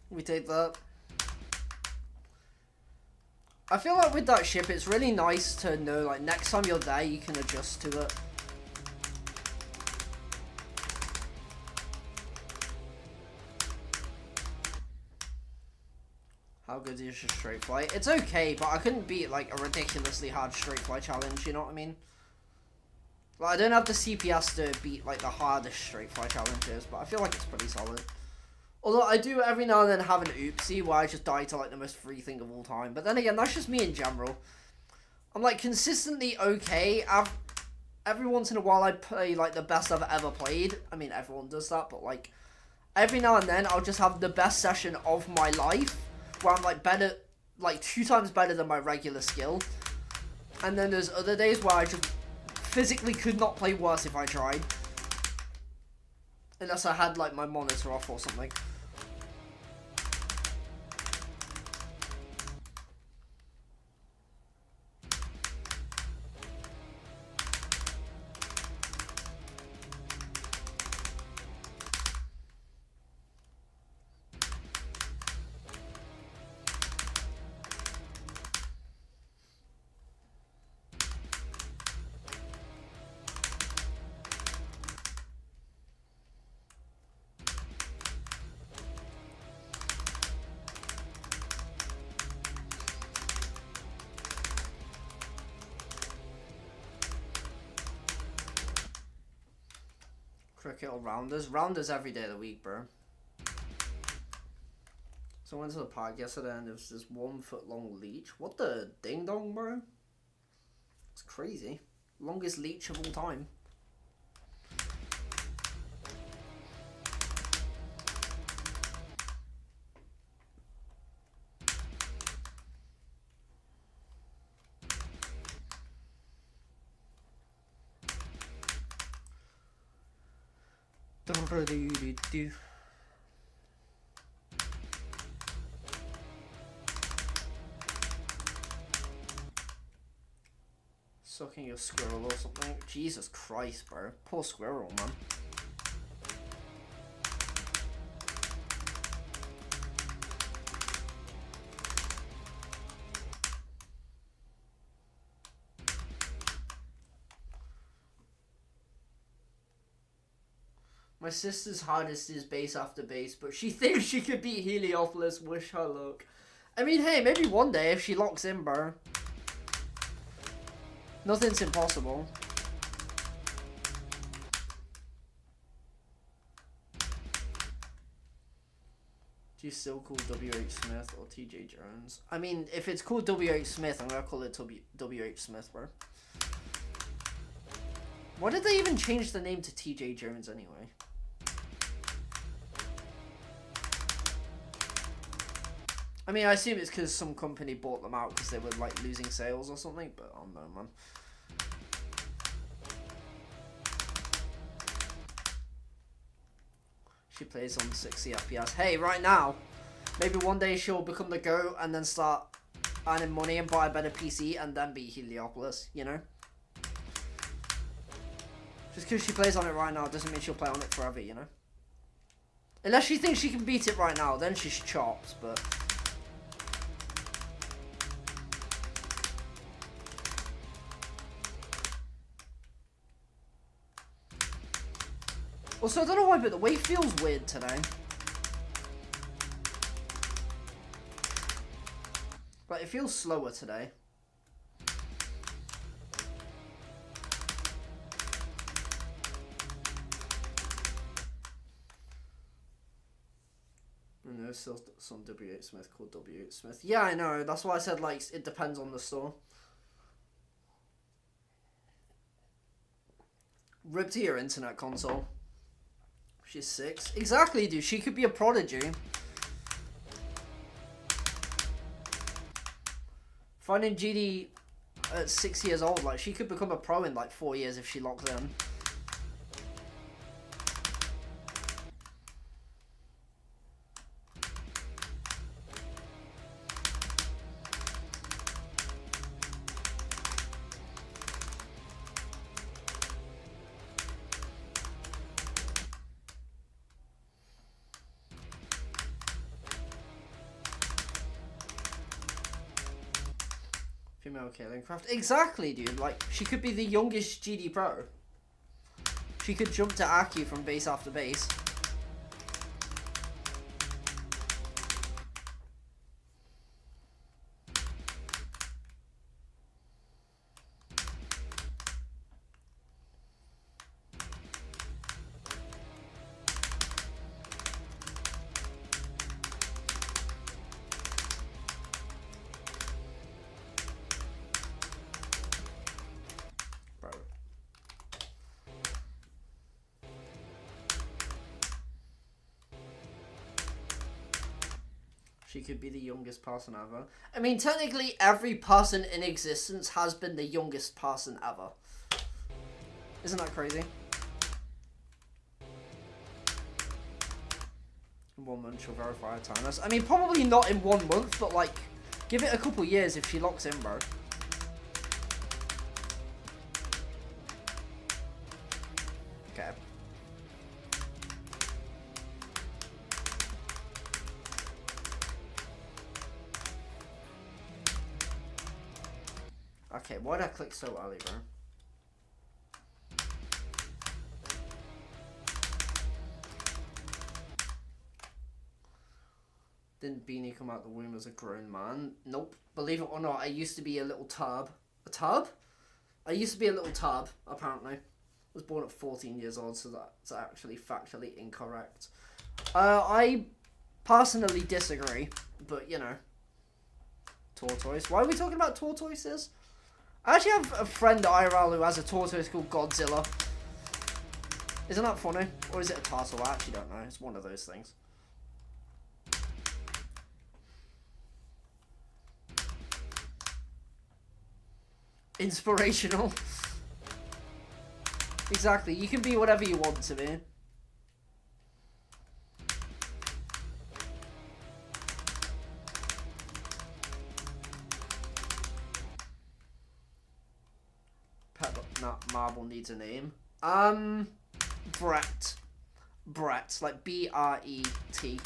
We take that. I feel like with that ship, it's really nice to know, like, next time you're there, you can adjust to it. How good is your straight fly? It's okay, but I couldn't beat, like, a ridiculously hard straight fly challenge, you know what I mean? Like, I don't have the CPS to beat, like, the hardest straight fly challenges, but I feel like it's pretty solid. Although I do every now and then have an oopsie where I just die to like the most free thing of all time. But then again, that's just me in general. I'm like consistently okay. Every once in a while I play like the best I've ever played. I mean, everyone does that, but like every now and then I'll just have the best session of my life where I'm like better, like 2 times better than my regular skill. And then there's other days where I just physically could not play worse if I tried. Unless I had like my monitor off or something. Cricket or rounders? Rounders every day of the week, bro. So I went to the park yesterday and there was this 1 foot long leech. What the ding dong, bro? It's crazy. Longest leech of all time. Sucking a squirrel or something. Jesus Christ, bro. Poor squirrel, man. My sister's hardest is base after base, but she thinks she could beat Heliopolis. Wish her luck. I mean, hey, maybe one day if she locks in, bro. Nothing's impossible. Do you still call W.H. Smith or T.J. Jones? I mean, if it's called W.H. Smith, I'm gonna call it W.H. Smith, bro. Why did they even change the name to T.J. Jones anyway? I mean, I assume it's because some company bought them out because they were like losing sales or something, but I don't know, man. She plays on 60 FPS. Hey, right now, maybe one day she'll become the GOAT and then start earning money and buy a better PC and then beat Heliopolis, you know? Just because she plays on it right now doesn't mean she'll play on it forever, you know? Unless she thinks she can beat it right now, then she's chopped, but... Also, I don't know why, but the weight feels weird today. Like, it feels slower today. And there's still some W.H. Smith called W.H. Smith. Yeah, I know. That's why I said, like, it depends on the store. Rip to your internet console. She's 6. Exactly, dude. She could be a prodigy. Finding GD at 6 years old, like, she could become a pro in, like, 4 years if she locks in. Female Kaylin Craft. Exactly, dude. Like, she could be the youngest GD pro. She could jump to Aki from base after base. She could be the youngest person ever. I mean, technically, every person in existence has been the youngest person ever. Isn't that crazy? In 1 month, she'll verify her timeless. I mean, probably not in 1 month, but, like, give it a couple years if she locks in, bro. Okay. Okay, why did I click so early, bro? Didn't Beanie come out the womb as a grown man? Nope. Believe it or not, I used to be a little tub. A tub? I used to be a little tub, apparently. I was born at 14 years old, so that's actually factually incorrect. I personally disagree, but, you know. Tortoise. Why are we talking about tortoises? I actually have a friend IRL who has a tortoise called Godzilla. Isn't that funny? Or is it a turtle? I actually don't know. It's one of those things. Inspirational. Exactly. You can be whatever you want to be. Marble needs a name. Brett. Brett. Like B-R-E-T.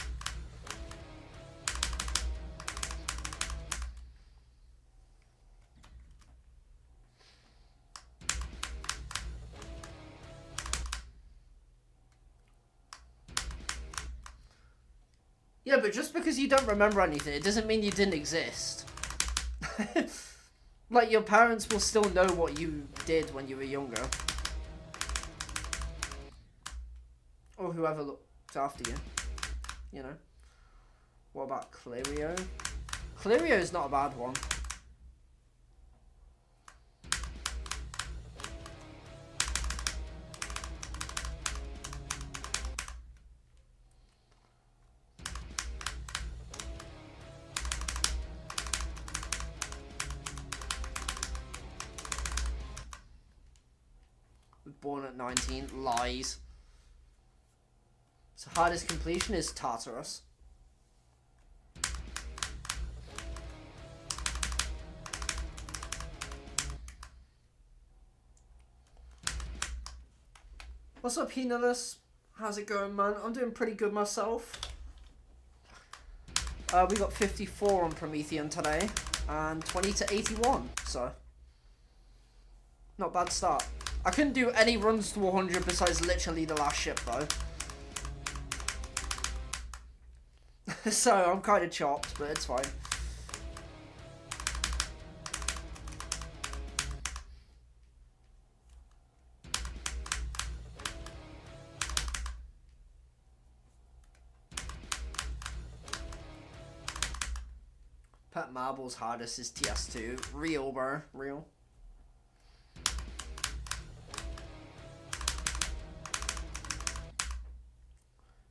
Yeah, but just because you don't remember anything, it doesn't mean you didn't exist. Like, your parents will still know what you did when you were younger. Or whoever looked after you. You know? What about Clirio? Clirio's not a bad one. Born at 19. Lies. So hardest completion is Tartarus. What's up, Henalus? How's it going, man? I'm doing pretty good myself. We got 54 on Prometheion today, and 20 to 81, so not bad start. I couldn't do any runs to 100 besides literally the last ship, though. So, I'm kind of chopped, but it's fine. Pet Marble's hardest is TS2. Real, bro. Real.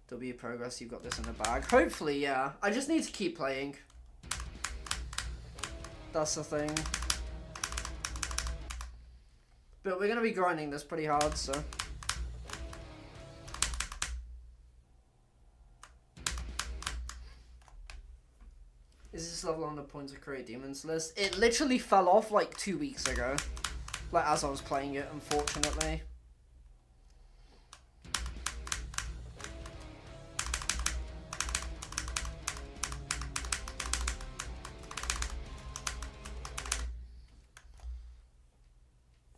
W progress, you've got this in the bag. Hopefully, yeah. I just need to keep playing. That's the thing. But we're going to be grinding this pretty hard, so. Is this level on the Points of Create Demons list? It literally fell off like 2 weeks ago. Like, as I was playing it, unfortunately.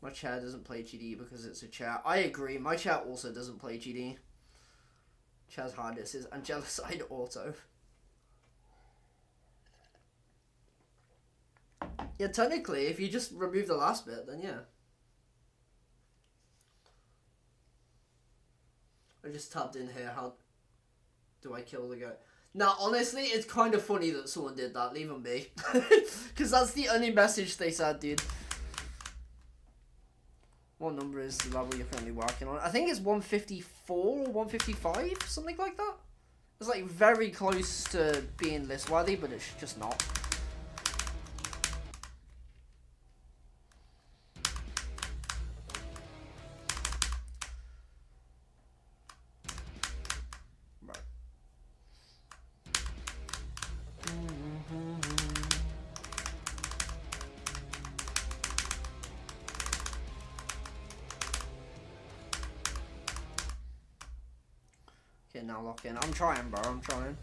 My chair doesn't play GD because it's a chair. I agree. My chair also doesn't play GD. Chair's hardest is Angelicide Auto. Yeah, technically, if you just remove the last bit, then yeah. I just tabbed in here. How do I kill the goat? Now, honestly, it's kind of funny that someone did that. Leave them be. Because that's the only message they said, dude. What number is the level you're currently working on? I think it's 154 or 155, something like that. It's like very close to being list worthy, but it's just not. Right. Okay, now lock in. I'm trying, bro. I'm trying.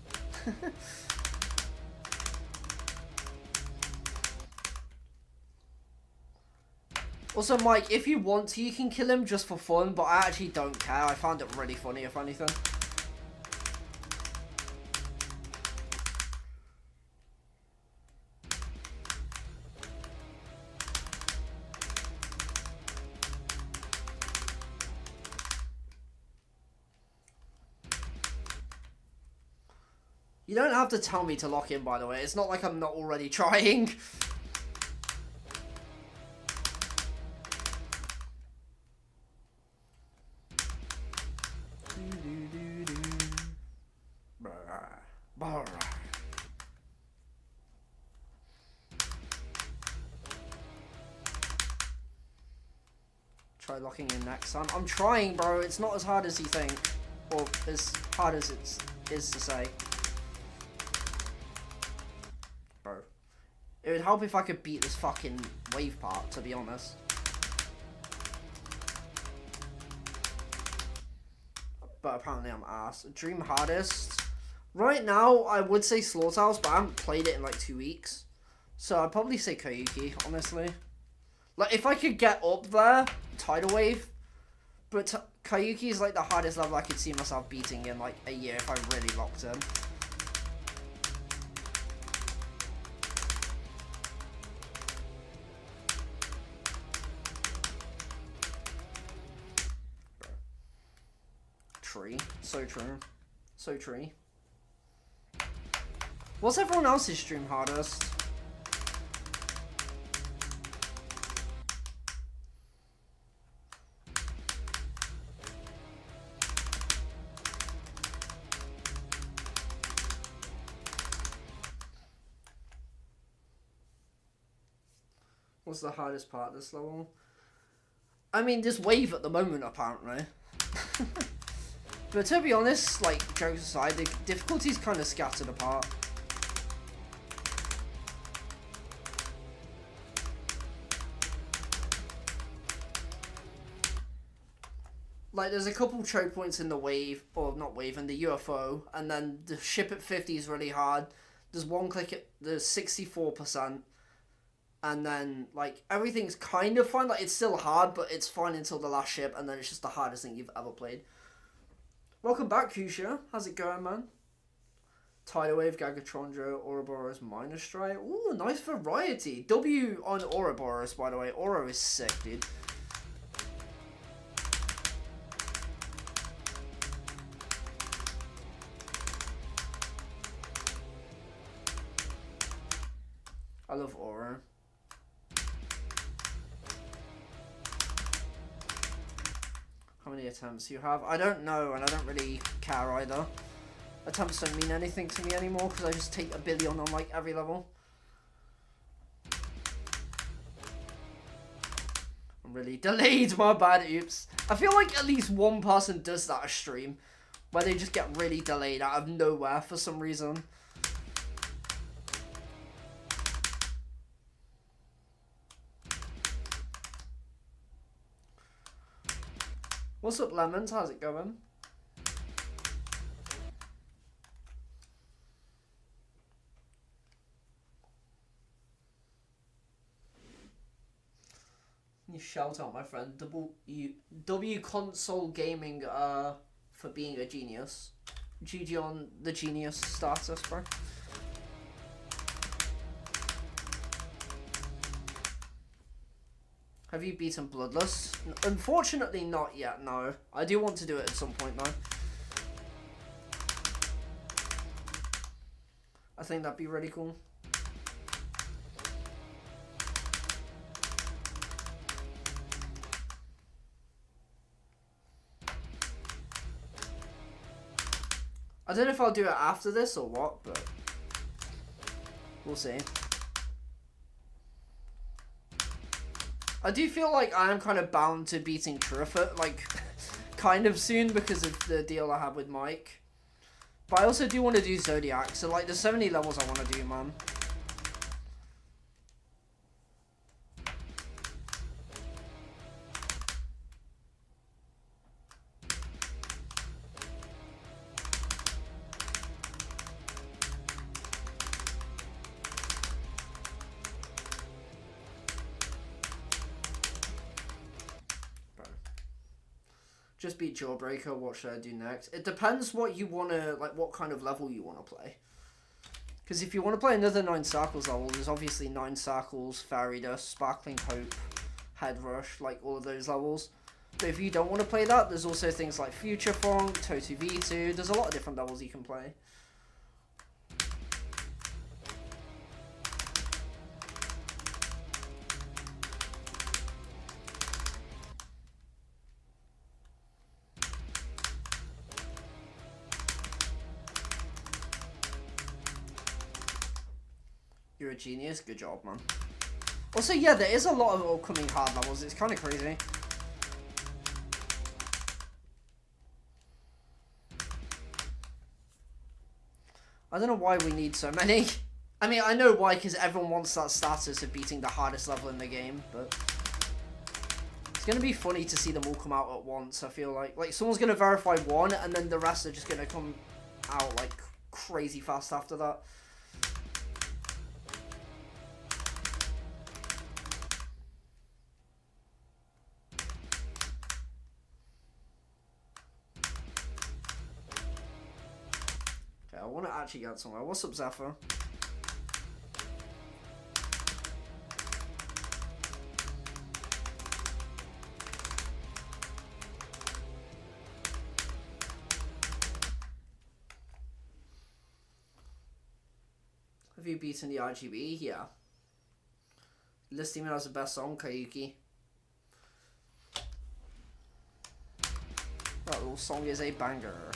Also, Mike, if you want to, you can kill him just for fun, but I actually don't care. I found it really funny, if anything. You don't have to tell me to lock in, by the way. It's not like I'm not already trying. Try locking in next time. I'm trying, bro. It's not as hard as you think. Or as hard as it is to say. Bro. It would help if I could beat this fucking wave part, to be honest. But apparently I'm ass. Dream hardest. Right now, I would say Slaughterhouse, but I haven't played it in like 2 weeks. So I'd probably say Koyuki, honestly. Like, if I could get up there, Tidal Wave. But Koyuki is like the hardest level I could see myself beating in like a year if I really locked in. Tree. So true. So tree. What's everyone else's stream hardest? What's the hardest part of this level? I mean, this wave at the moment, apparently. But to be honest, like, jokes aside, the difficulty's kind of scattered apart. Like, there's a couple choke points in the wave, or not wave, in the UFO, and then the ship at 50 is really hard. There's one click at the 64%. And then, like, everything's kind of fine. Like, it's still hard, but it's fine until the last ship, and then it's just the hardest thing you've ever played. Welcome back, Kusha. How's it going, man? Tidal Wave, Gagatrondro, Ouroboros, Minor Strike. Ooh, nice variety. W on Ouroboros, by the way. Oro is sick, dude. I love Oro. How many attempts you have? I don't know, and I don't really care either. Attempts don't mean anything to me anymore, because I just take 1 billion on, like, every level. I'm really delayed, my bad, oops. I feel like at least one person does that a stream, where they just get really delayed out of nowhere for some reason. What's up, Lemons? How's it going? You shout out my friend W Console Gaming for being a genius. GG on the genius status, bro. Have you beaten Bloodless? Unfortunately not yet, no. I do want to do it at some point though. I think that'd be really cool. I don't know if I'll do it after this or what, but we'll see. I do feel like I am kind of bound to beating Truffet, like, kind of soon because of the deal I have with Mike. But I also do want to do Zodiac, so, like, there's so many levels I want to do, man. Just beat Jawbreaker, what should I do next? It depends what you want to, like, what kind of level you want to play. Because if you want to play another 9 Circles level, there's obviously 9 Circles, Fairy Dust, Sparkling Hope, Head Rush, like, all of those levels. But if you don't want to play that, there's also things like Future Funk, Totu V2, there's a lot of different levels you can play. You're a genius. Good job, man. Also, yeah, there is a lot of upcoming hard levels. It's kind of crazy. I don't know why we need so many. I mean, I know why, because everyone wants that status of beating the hardest level in the game, but it's going to be funny to see them all come out at once, I feel like. Like, someone's going to verify one, and then the rest are just going to come out, like, crazy fast after that. I want to actually get somewhere. What's up, Zephyr? Have you beaten the RGB? Yeah. Listing me as the best song, Kayuki. That little song is a banger.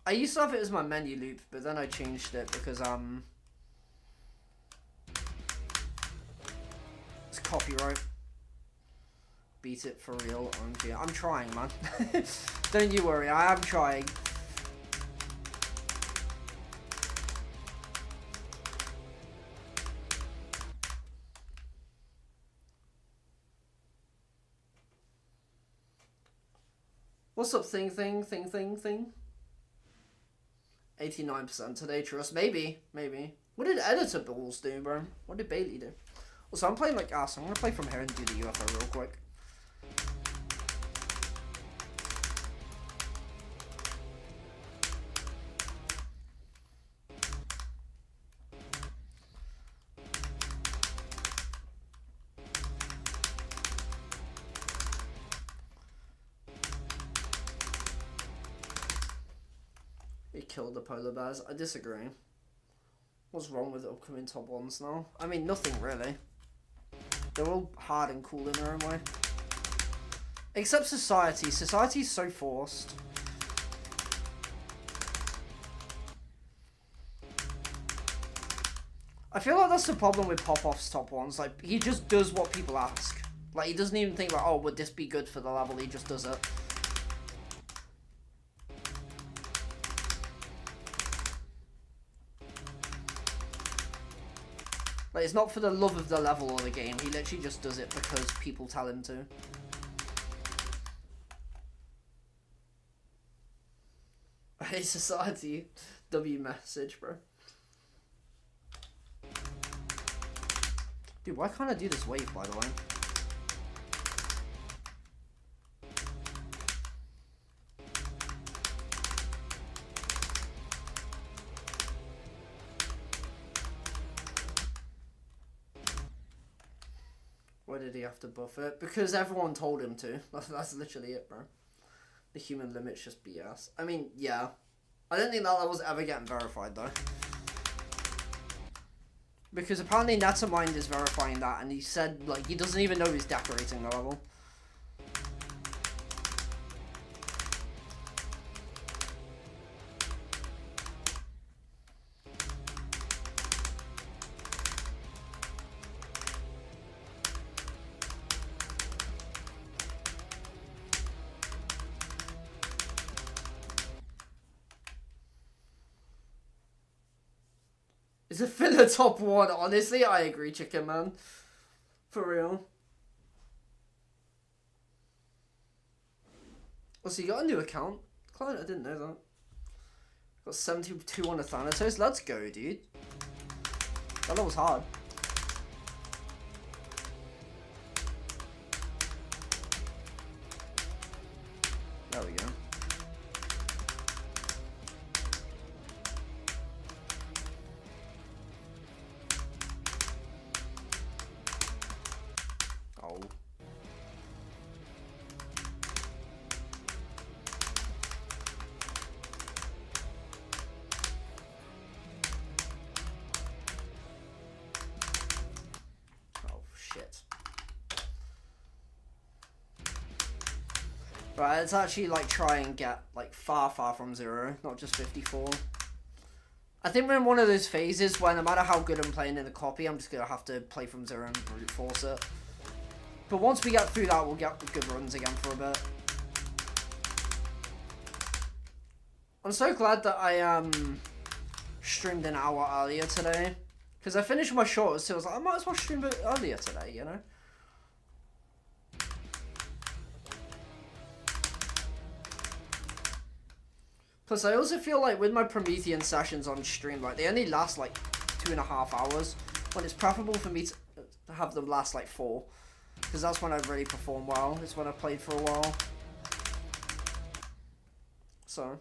I used to have it as my menu loop, but then I changed it because, it's copyright. Beat it for real, OMG. I'm trying, man. Don't you worry, I am trying. What's up, thing? 89% today, trust. Maybe. What did Editor Balls do, bro? What did Bailey do? Also, I'm playing like ass. I'm gonna play from here and do the UFO real quick. He killed the polar bears. I disagree. What's wrong with upcoming top ones now? I mean, nothing really. They're all hard and cool in their own way. Except Society. Society's so forced. I feel like that's the problem with Popoff's top ones. Like, he just does what people ask. Like, he doesn't even think like, oh, would this be good for the level? He just does it. Like, it's not for the love of the level or the game. He literally just does it because people tell him to. Hey, Society. W message, bro. Dude, why can't I do this wave, by the way? Why did he have to buff it? Because everyone told him to. That's literally it, bro. The human limit's just BS. I mean, yeah. I don't think that level's ever getting verified, though. Because apparently Netamind is verifying that, and he said, like, he doesn't even know he's decorating the level. He's a filler top 1. Honestly, I agree, Chicken Man. For real. Oh, so you got a new account? Client, I didn't know that. Got 72 on the Thanatos. Let's go, dude. That was hard. There we go. Oh. Oh, shit. Right, let's actually, like, try and get, like, far from 0, not just 54. I think we're in one of those phases where no matter how good I'm playing in the copy, I'm just going to have to play from 0 and brute force it. But once we get through that, we'll get good runs again for a bit. I'm so glad that I streamed an hour earlier today. Because I finished my shorts, so I was like, I might as well stream it earlier today, you know? Plus, I also feel like with my Prometheian sessions on stream, like, they only last, like, 2.5 hours. When it's preferable for me to have them last, like, 4. Because that's when I really perform well. It's when I've played for a while. So.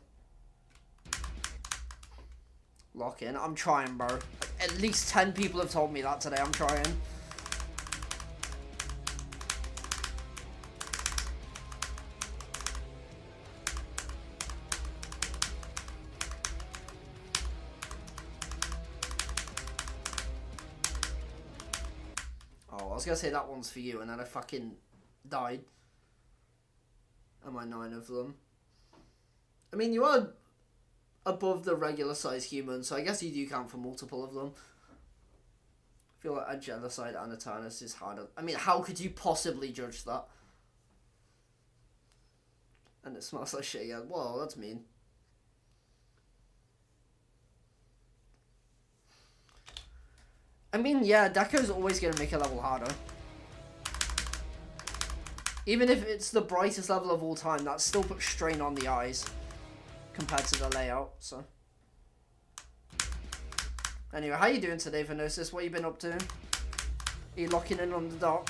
Lock in. I'm trying, bro. At least 10 people have told me that today. I'm trying. I was gonna say that one's for you, and then I fucking died. Am I 9 of them? I mean, you are above the regular size human, so I guess you do count for multiple of them. I feel like a genocide and a Tyrannus is harder. I mean, how could you possibly judge that? And it smells like shit again. Whoa, that's mean. I mean, yeah, Deco's always going to make a level harder. Even if it's the brightest level of all time, that still puts strain on the eyes compared to the layout, so. Anyway, how you doing today, Venosis? What you been up to? Are you locking in on the dock?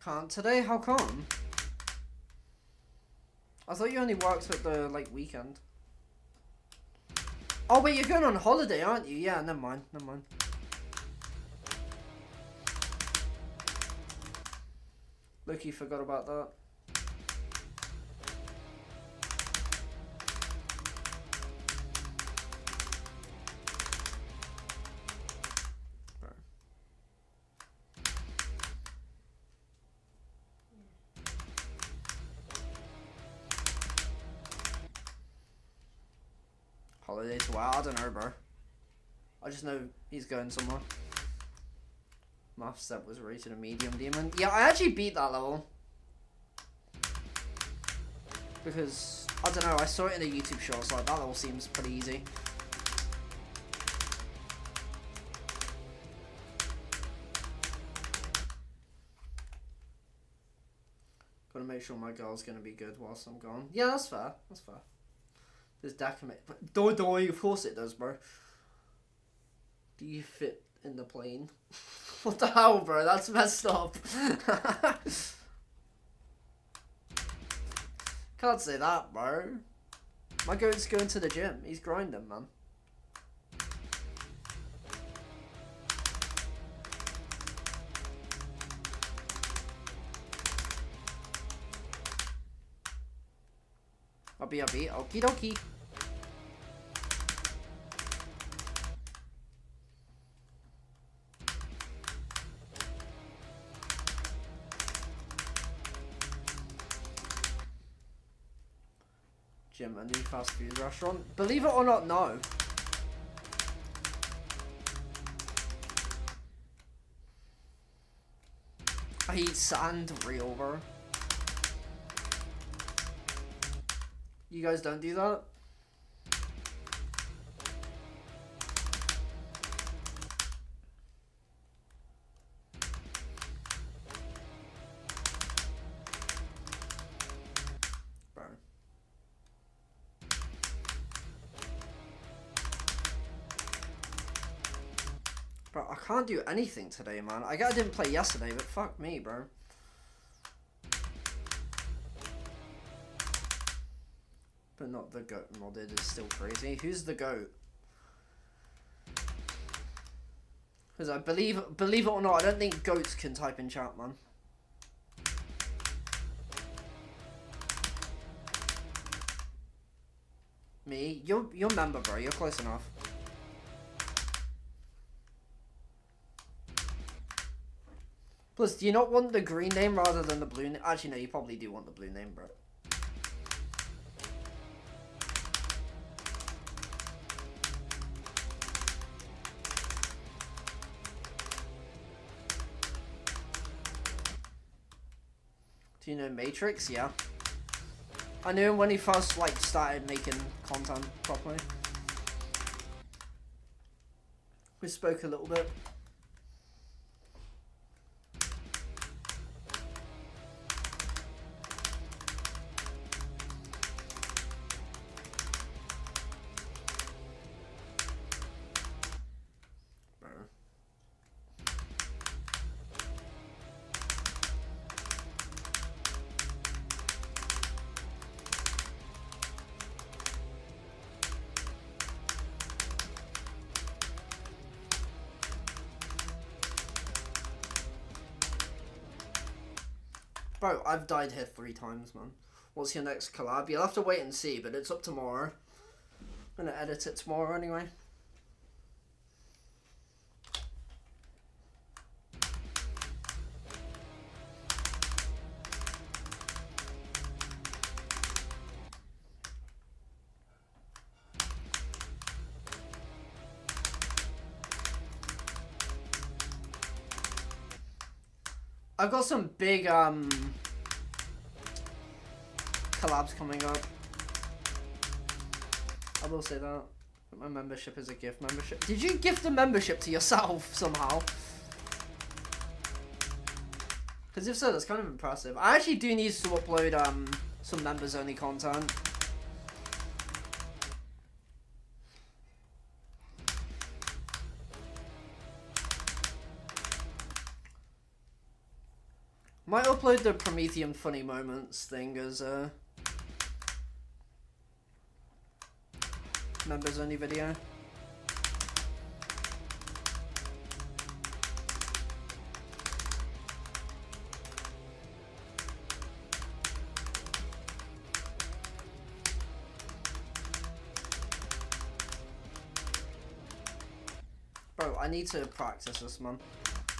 Can't today? How come? I thought you only worked at the, like, weekend. Oh, but you're going on holiday, aren't you? Yeah, never mind, never mind. Look, you forgot about that. Holiday to where? I don't know, bro. I just know he's going somewhere. Math step was rated a medium demon. Yeah, I actually beat that level. Because, I don't know, I saw it in a YouTube short, so like, that level seems pretty easy. Gotta make sure my girl's gonna be good whilst I'm gone. Yeah, that's fair. That's fair. This deck can make... Doi, of course it does, bro. Do you fit in the plane? What the hell, bro? That's messed up. Can't say that, bro. My goat's going to the gym. He's grinding, man. I'll be. Okie dokie. Gym, a new fast food restaurant? Believe it or not, no. I eat sand real, bro. You guys don't do that? Bro. Bro, I can't do anything today, man. I didn't play yesterday, but fuck me, bro. But not the goat modded is still crazy. Who's the goat? Because I believe it or not, I don't think goats can type in chat, man. Me? You're member, bro. You're close enough. Plus, do you not want the green name rather than the blue name? Actually, no, you probably do want the blue name, bro. Do you know Matrix? Yeah. I knew him when he first like started making content properly. We spoke a little bit. Bro, I've died here 3 times, man. What's your next collab? You'll have to wait and see, but it's up tomorrow. I'm gonna edit it tomorrow anyway. I've got some big collabs coming up. I will say that. My membership is a gift membership. Did you gift a membership to yourself somehow? Because if so, that's kind of impressive. I actually do need to upload some members only content. Might upload the Prometheion funny moments thing as a members only video. Bro, I need to practice this, man.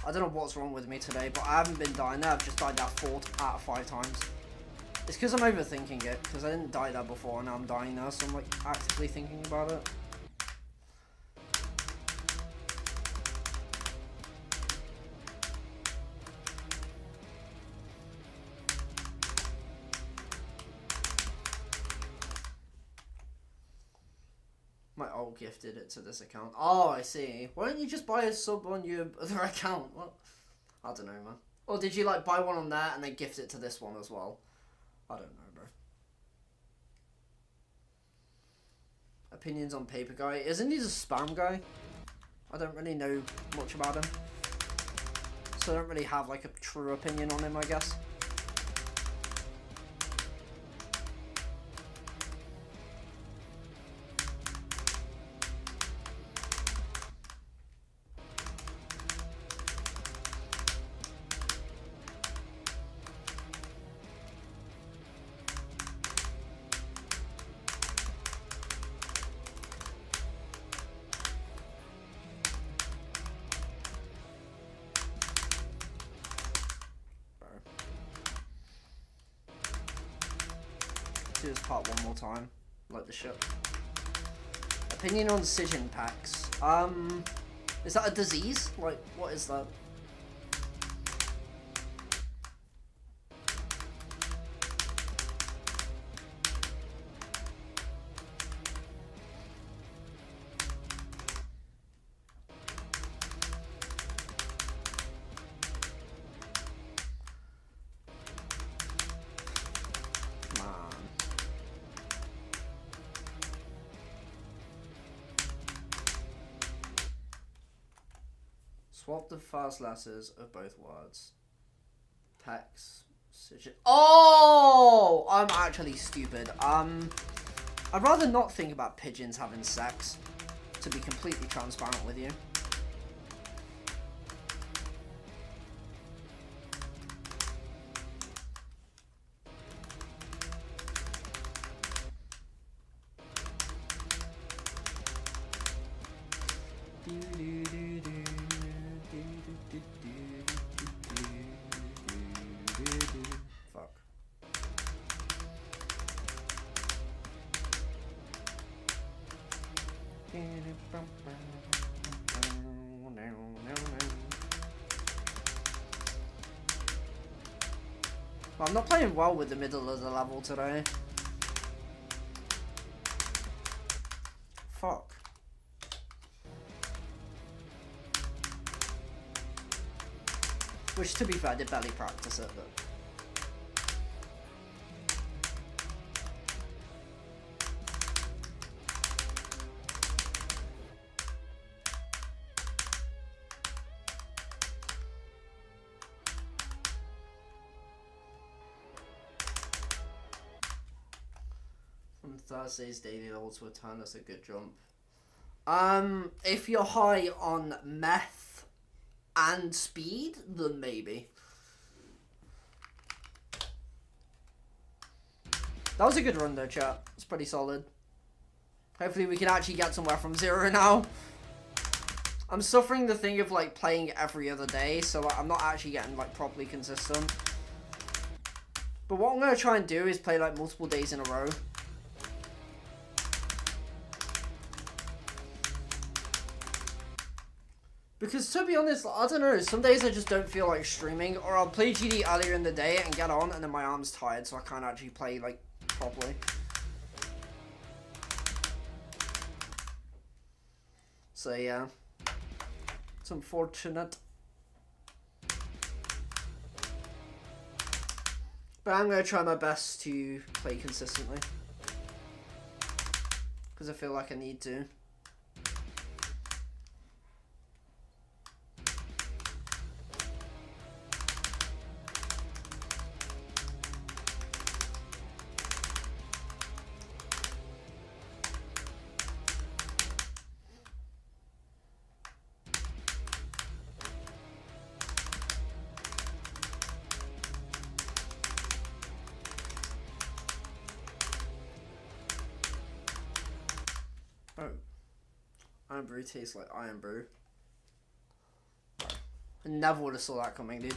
I don't know what's wrong with me today, but I haven't been dying there. I've just died that 4 out of 5 times. It's because I'm overthinking it, because I didn't die there before and now I'm dying now, so I'm like actively thinking about it. My alt gifted it to this account. Oh, I see. Why don't you just buy a sub on your other account? What? I don't know, man. Or did you like buy one on that and then gift it to this one as well? I don't know, bro. Opinions on Paper Guy. Isn't he a spam guy? I don't really know much about him. So I don't really have like a true opinion on him, I guess. Do this part one more time. like the ship. Opinion on Sijin packs. Is that a disease? Like, what is that? Swap the first letters of both words. Text. Oh! I'm actually stupid. I'd rather not think about pigeons having sex, to be completely transparent with you. Fuck. Well, I'm not playing well with the middle of the level today. Fuck. Which, to be fair, I did barely practice it, but... From Thursday's daily level to a ton, that's a good jump. If you're high on meth and speed, then maybe. That was a good run though, chat. It's pretty solid. Hopefully we can actually get somewhere from 0 now. I'm suffering the thing of like playing every other day, so like, I'm not actually getting like properly consistent. But what I'm going to try and do is play like multiple days in a row. Because to be honest, I don't know, some days I just don't feel like streaming, or I'll play GD earlier in the day and get on, and then my arm's tired, so I can't actually play, like, properly. So, yeah. It's unfortunate. But I'm going to try my best to play consistently. Because I feel like I need to. Oh. Iron Brew tastes like Iron Brew. I never would have saw that coming, dude.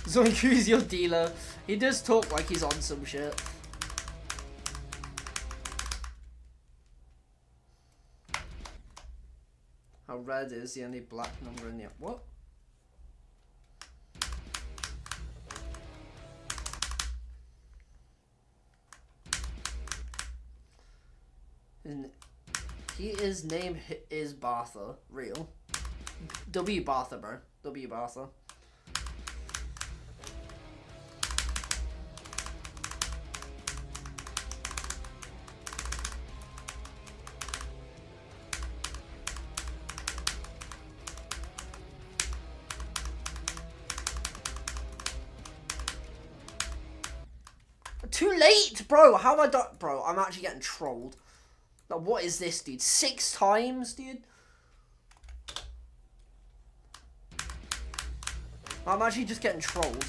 Zoinku's your dealer. He does talk like he's on some shit. How red is the only black number in the... What? His name is Bartha. Real. W Bartha, bro. W Bartha. Too late, bro. How am I done? Bro, I'm actually getting trolled. Like, what is this, dude? 6 times, dude? I'm actually just getting trolled.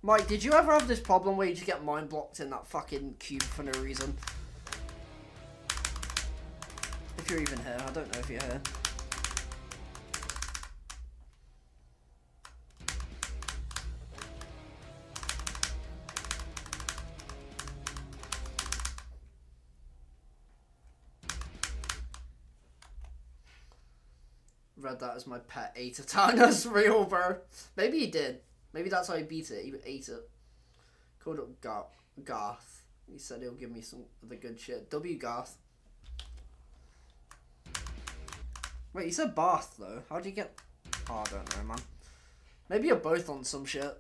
Mike, did you ever have this problem where you just get mind blocked in that fucking cube for no reason? If you're even here. I don't know if you're here. read that as my pet ate a town. That's real, bro. Maybe he did. Maybe that's how he beat it. He ate it. Called up Garth. He said he'll give me some of the good shit. W Garth. Wait, you said Bath though. How do you get? Oh, I don't know, man. Maybe you're both on some shit.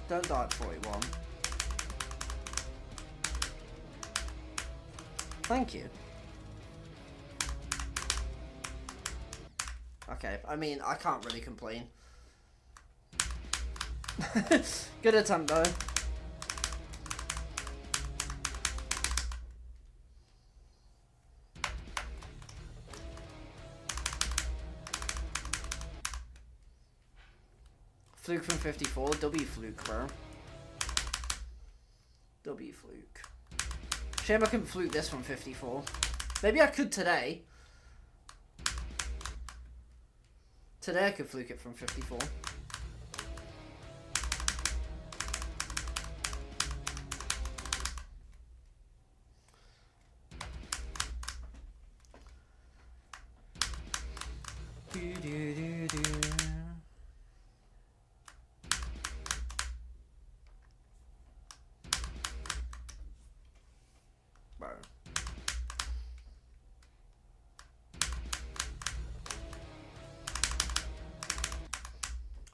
Don't die at 41. Thank you. Okay, I mean, I can't really complain. Good attempt, though. Fluke from 54. W fluke, bro. W fluke. Shame I couldn't fluke this from 54. Maybe I could today. Today I could fluke it from 54.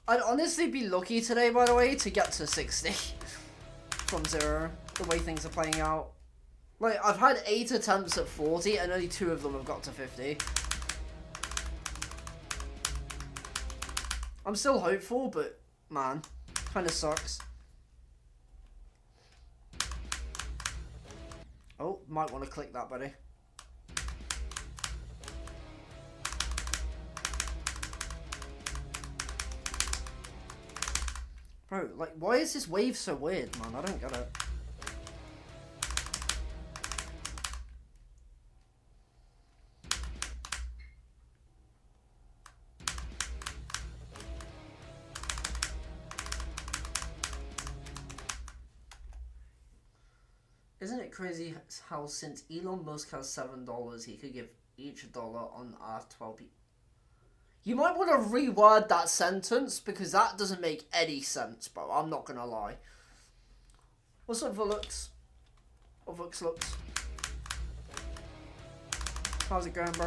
I'd honestly be lucky today, by the way, to get to 60 from 0, the way things are playing out. Like, I've had 8 attempts at 40, and only 2 of them have got to 50. I'm still hopeful, but, man, kind of sucks. Oh, might want to click that, buddy. Bro, like, why is this wave so weird, man? I don't get it. Isn't it crazy how since Elon Musk has $7, he could give each dollar on Earth 12 people? You might want to reword that sentence because that doesn't make any sense, bro. I'm not gonna lie. What's up, Volux? Or Vuxlux? How's it going, bro?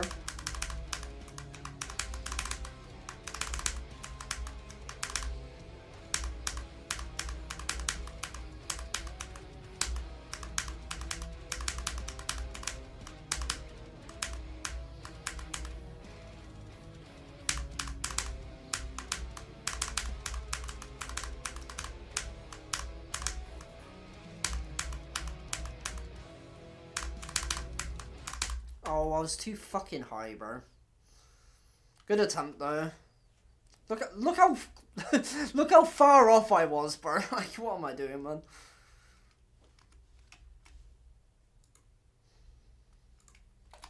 Oh, I was too fucking high, bro. Good attempt, though. Look how look how far off I was, bro. Like, what am I doing, man?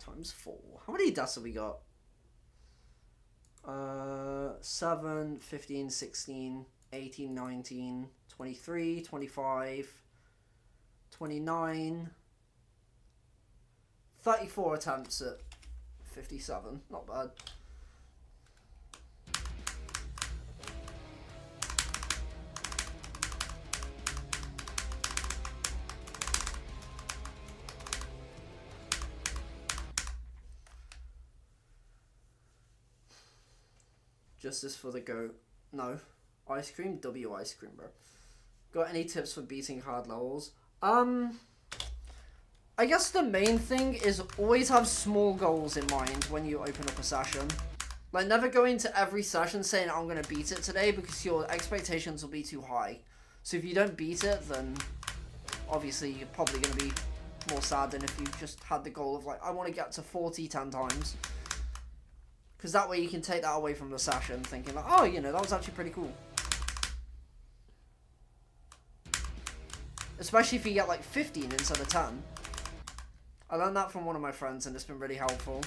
Times 4. How many deaths have we got? 7, 15, 16, 18, 19, 23, 25, 29... 34 attempts at 57. Not bad. Justice for the goat. No. Ice cream? W ice cream, bro. Got any tips for beating hard levels? I guess the main thing is always have small goals in mind when you open up a session. Like, never go into every session saying, I'm going to beat it today, because your expectations will be too high. So if you don't beat it, then obviously you're probably going to be more sad than if you just had the goal of, like, I want to get to 40 10 times. Because that way you can take that away from the session, thinking like, oh, you know, that was actually pretty cool. Especially if you get like 15 instead of 10. I learned that from one of my friends and it's been really helpful.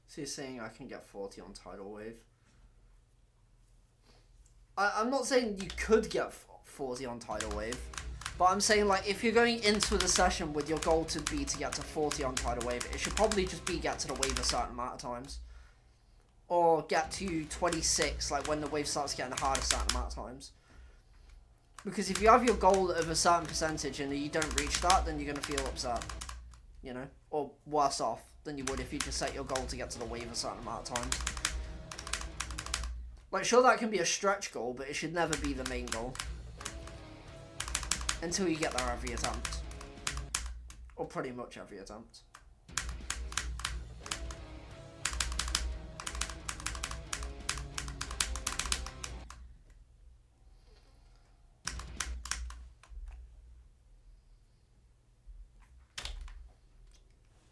So you're saying I can get 40 on Tidal Wave? I'm not saying you could get 40 on Tidal Wave, but I'm saying like if you're going into the session with your goal to be to get to 40 on Tidal Wave, it should probably just be get to the wave a certain amount of times. Or get to 26, like when the wave starts getting hard a certain amount of times. Because if you have your goal of a certain percentage and you don't reach that, then you're going to feel upset. You know? Or worse off than you would if you just set your goal to get to the wave a certain amount of times. Like, sure, that can be a stretch goal, but it should never be the main goal. Until you get there every attempt. Or pretty much every attempt.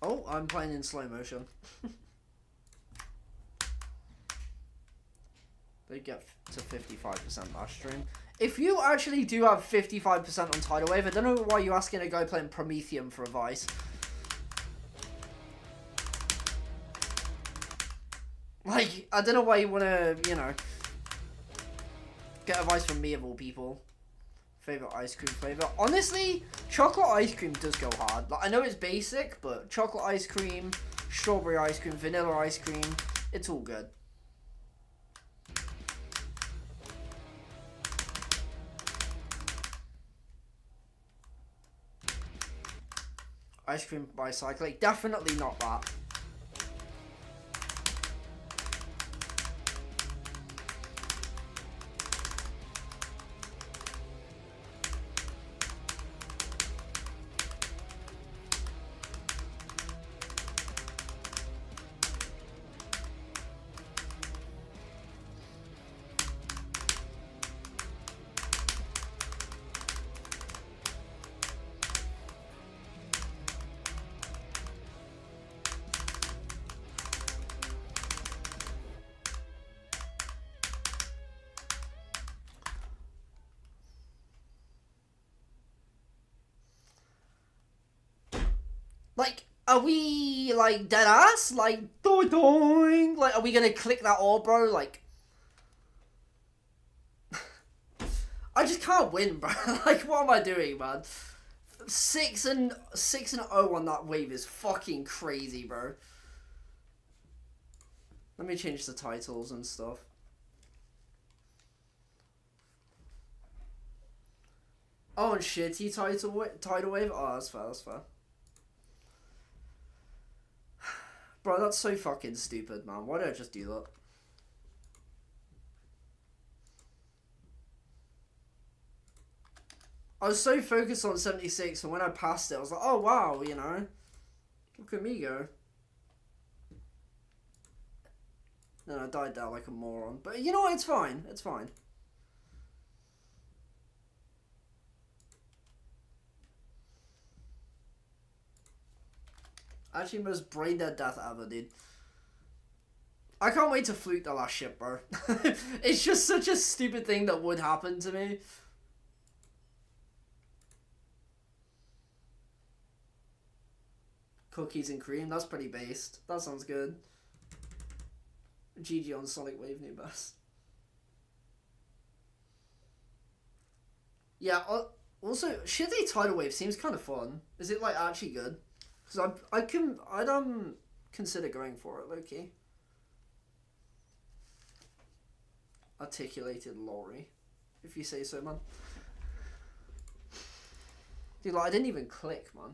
Oh, I'm playing in slow motion. They get to 55% last stream. If you actually do have 55% on Tidal Wave, I don't know why you're asking a guy playing Prometheion for advice. Like, I don't know why you want to, you know, get advice from me of all people. Favorite ice cream flavor? Honestly, chocolate ice cream does go hard. Like, I know it's basic, but chocolate ice cream, strawberry ice cream, vanilla ice cream, it's all good. Ice cream bicycling, definitely not that. Like, are we, like, dead ass? Like, doing? Like, are we gonna click that all, bro? Like, I just can't win, bro. Like, what am I doing, man? 6-0 on that wave is fucking crazy, bro. Let me change the titles and stuff. Oh, and shitty tidal wave? Oh, that's fair, that's fair. Bro, that's so fucking stupid, man. Why did I just do that? I was so focused on 76, and when I passed it, I was like, oh, wow, you know. Look at me go. Then I died there like a moron. But you know what? It's fine. It's fine. Actually, most brain dead death ever, dude. I can't wait to fluke the last ship, bro. It's just such a stupid thing that would happen to me. Cookies and cream, that's pretty based. That sounds good. GG on Sonic Wave new best. Yeah, also, shitty tidal wave seems kind of fun. Is it, like, actually good? Because I'd consider going for it, low-key. Articulated lorry, if you say so, man. Dude, like, I didn't even click, man.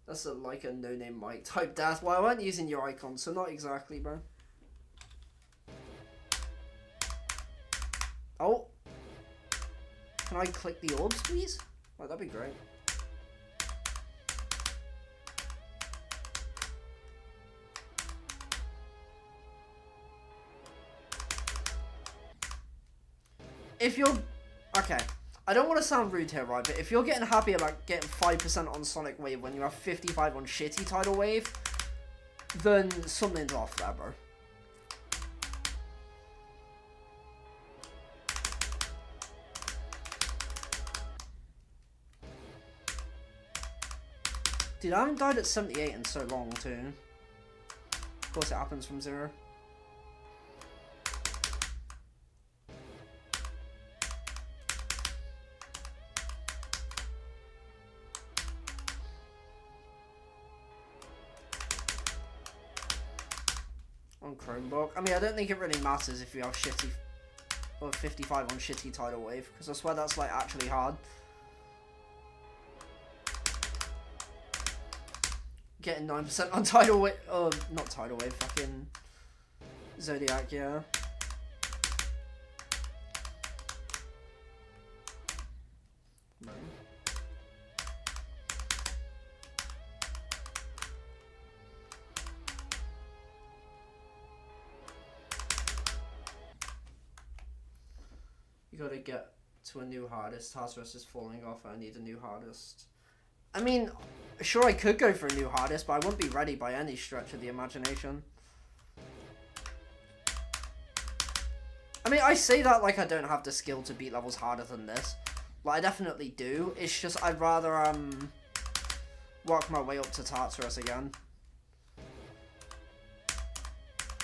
That's like a no-name mic type death. Well, I weren't using your icon, so not exactly, bro. Oh. Can I click the orbs, please? Oh, that'd be great. if you're... Okay, I don't want to sound rude here, right? But if you're getting happy about getting 5% on Sonic Wave when you have 55 on shitty Tidal Wave, then something's off there, bro. Dude, I haven't died at 78 in so long, too. Of course it happens from 0. On Chromebook. I mean, I don't think it really matters if you have shitty... or 55 on shitty Tidal Wave, because I swear that's, like, actually hard. Getting 9% on Tidal Wave, not Tidal Wave, fucking Zodiac, yeah. No. You gotta get to a new hardest. Tartarus is falling off, I need a new hardest. I mean, sure I could go for a new hardest, but I wouldn't be ready by any stretch of the imagination. I mean, I say that like I don't have the skill to beat levels harder than this. Like, I definitely do. It's just I'd rather, work my way up to Tartarus again.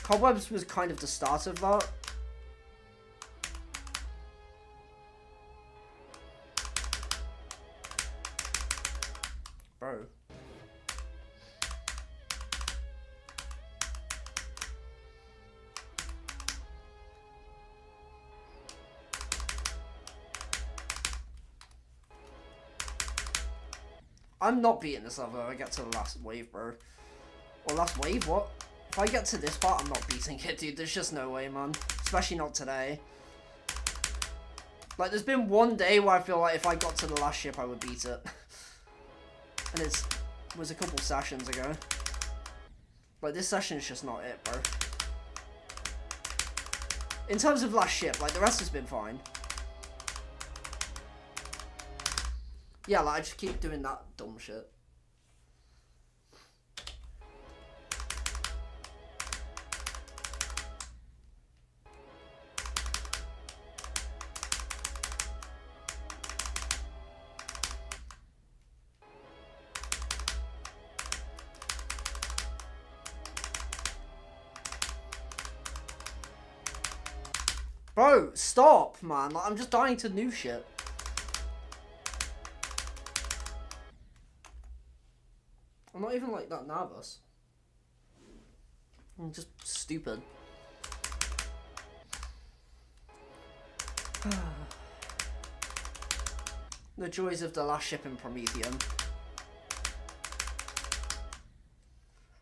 Cobwebs was kind of the start of that. Bro. I'm not beating this level if I get to the last wave, bro. Or last wave? What? If I get to this part, I'm not beating it, dude. There's just no way, man. Especially not today. Like, there's been one day where I feel like if I got to the last ship, I would beat it. And it was a couple sessions ago. Like, this session is just not it, bro. In terms of last ship, like, the rest has been fine. Yeah, like, I just keep doing that dumb shit. Bro, stop, man. Like, I'm just dying to new shit. I'm not even, like, that nervous. I'm just stupid. The joys of the last ship in Prometheion.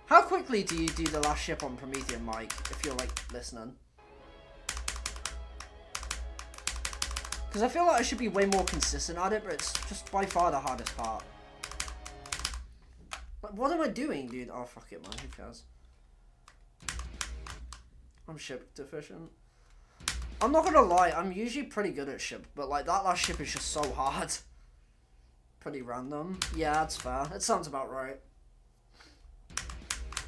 How quickly do you do the last ship on Prometheion, Mike, if you're, like, listening? Because I feel like I should be way more consistent at it, but it's just by far the hardest part. Like, what am I doing, dude? Oh, fuck it, man. Who cares? I'm ship deficient. I'm not gonna lie, I'm usually pretty good at ship, but, like, that last ship is just so hard. Pretty random. Yeah, that's fair. That sounds about right.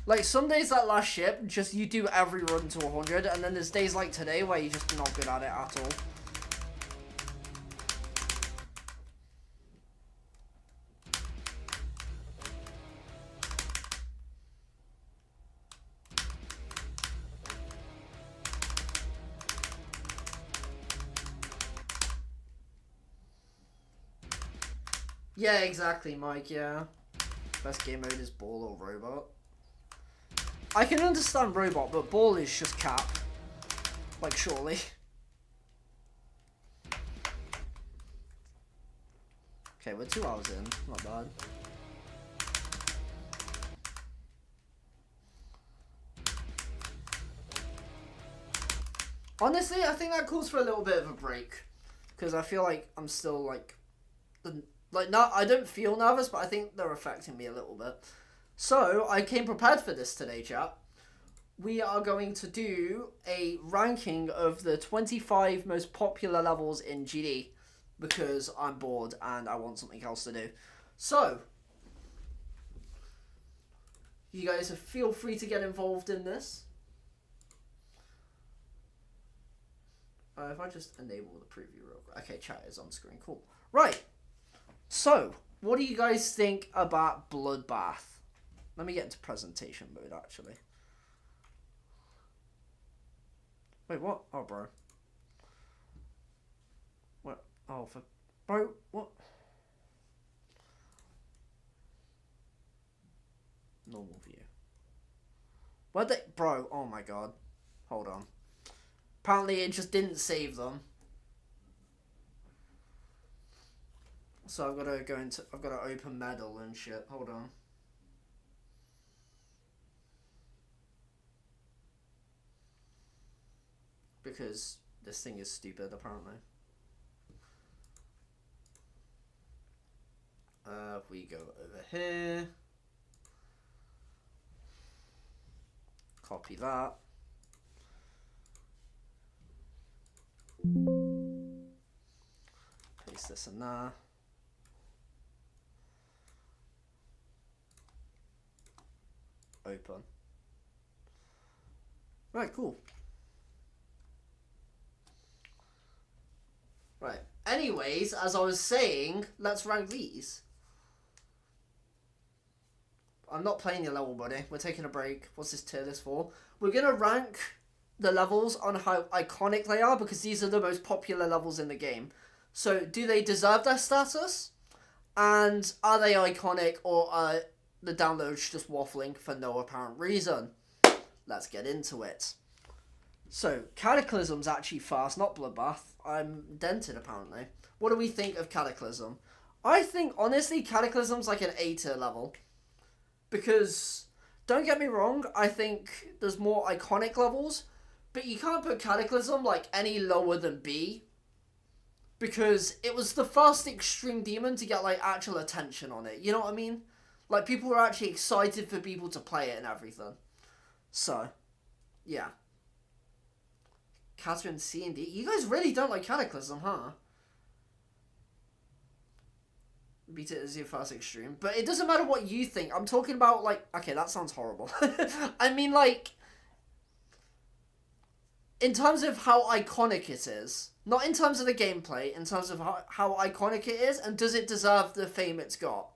Like, some days that last ship, just you do every run to 100, and then there's days like today where you're just not good at it at all. Yeah, exactly, Mike, yeah. Best game mode is ball or robot. I can understand robot, but ball is just cap. Like, surely. Okay, we're 2 hours in. Not bad. Honestly, I think that calls for a little bit of a break. Because I feel like I'm still, like... no, I don't feel nervous, but I think they're affecting me a little bit. So, I came prepared for this today, chat. we are going to do a ranking of the 25 most popular levels in GD because I'm bored and I want something else to do. So, you guys feel free to get involved in this. If I just enable the preview real quick. Okay, chat is on screen. Cool. Right. So, what do you guys think about Bloodbath? Let me get into presentation mode, actually. Wait, what? Oh, bro. What? Oh, for... Bro, what? Normal view. Where'd they... Bro, oh my god. Hold on. Apparently it just didn't save them. So I've got to go into... I've got to open medal and shit. Hold on. Because this thing is stupid, apparently. We go over here. Copy that. Paste this in there. Open. Right, cool. Right. Anyways, as I was saying, let's rank these. I'm not playing your level, buddy. We're taking a break. What's this tier list for? We're going to rank the levels on how iconic they are because these are the most popular levels in the game. So, do they deserve their status? And are they iconic or are the downloads just waffling for no apparent reason? Let's get into it. So, Cataclysm's actually fast, not Bloodbath. I'm dented, apparently. What do we think of Cataclysm? I think, honestly, Cataclysm's like an A tier level. Because, don't get me wrong, I think there's more iconic levels. But you can't put Cataclysm, like, any lower than B. Because it was the first extreme demon to get, like, actual attention on it. You know what I mean? Like, people were actually excited for people to play it and everything. So, yeah. Catherine C and D. You guys really don't like Cataclysm, huh? Beat it as your first extreme. But it doesn't matter what you think. I'm talking about, like... Okay, that sounds horrible. I mean, like... In terms of how iconic it is. Not in terms of the gameplay. In terms of how iconic it is. And does it deserve the fame it's got?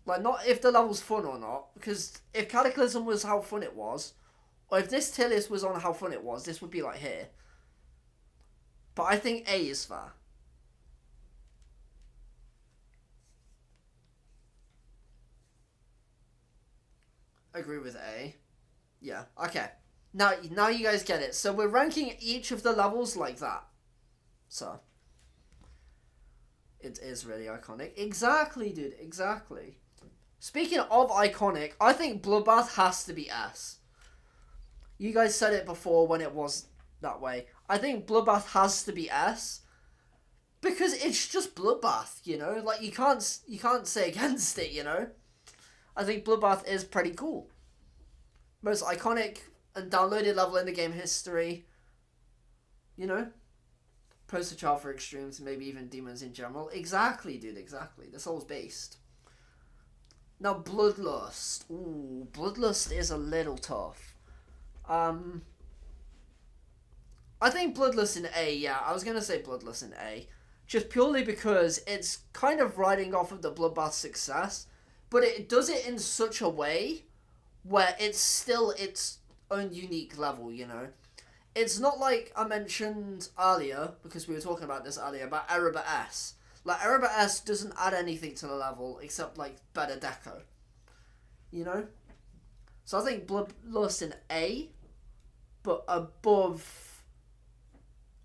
Like, not if the level's fun or not. Because if Cataclysm was how fun it was... Or if this tier list was on how fun it was, this would be like here. But I think A is fair. Agree with A. Yeah, okay. Now you guys get it. So we're ranking each of the levels like that. So. It is really iconic. Exactly, dude. Exactly. Speaking of iconic, I think Bloodbath has to be S. You guys said it before when it was that way. I think Bloodbath has to be S. Because it's just Bloodbath, you know? Like, you can't say against it, you know? I think Bloodbath is pretty cool. Most iconic and downloaded level in the game history. You know? Poster child for extremes, maybe even demons in general. Exactly, dude, exactly. That's all based. Now, Bloodlust. Ooh, Bloodlust is a little tough. I think Bloodlust in A, yeah. I was going to say Bloodlust in A. Just purely because it's kind of riding off of the Bloodbath success. But it does it in such a way where it's still its own unique level, you know. It's not like I mentioned earlier, because we were talking about this earlier, about Erebor S. Like, Erebor S doesn't add anything to the level except, like, better deco. You know? So I think Bloodlust in A, but above...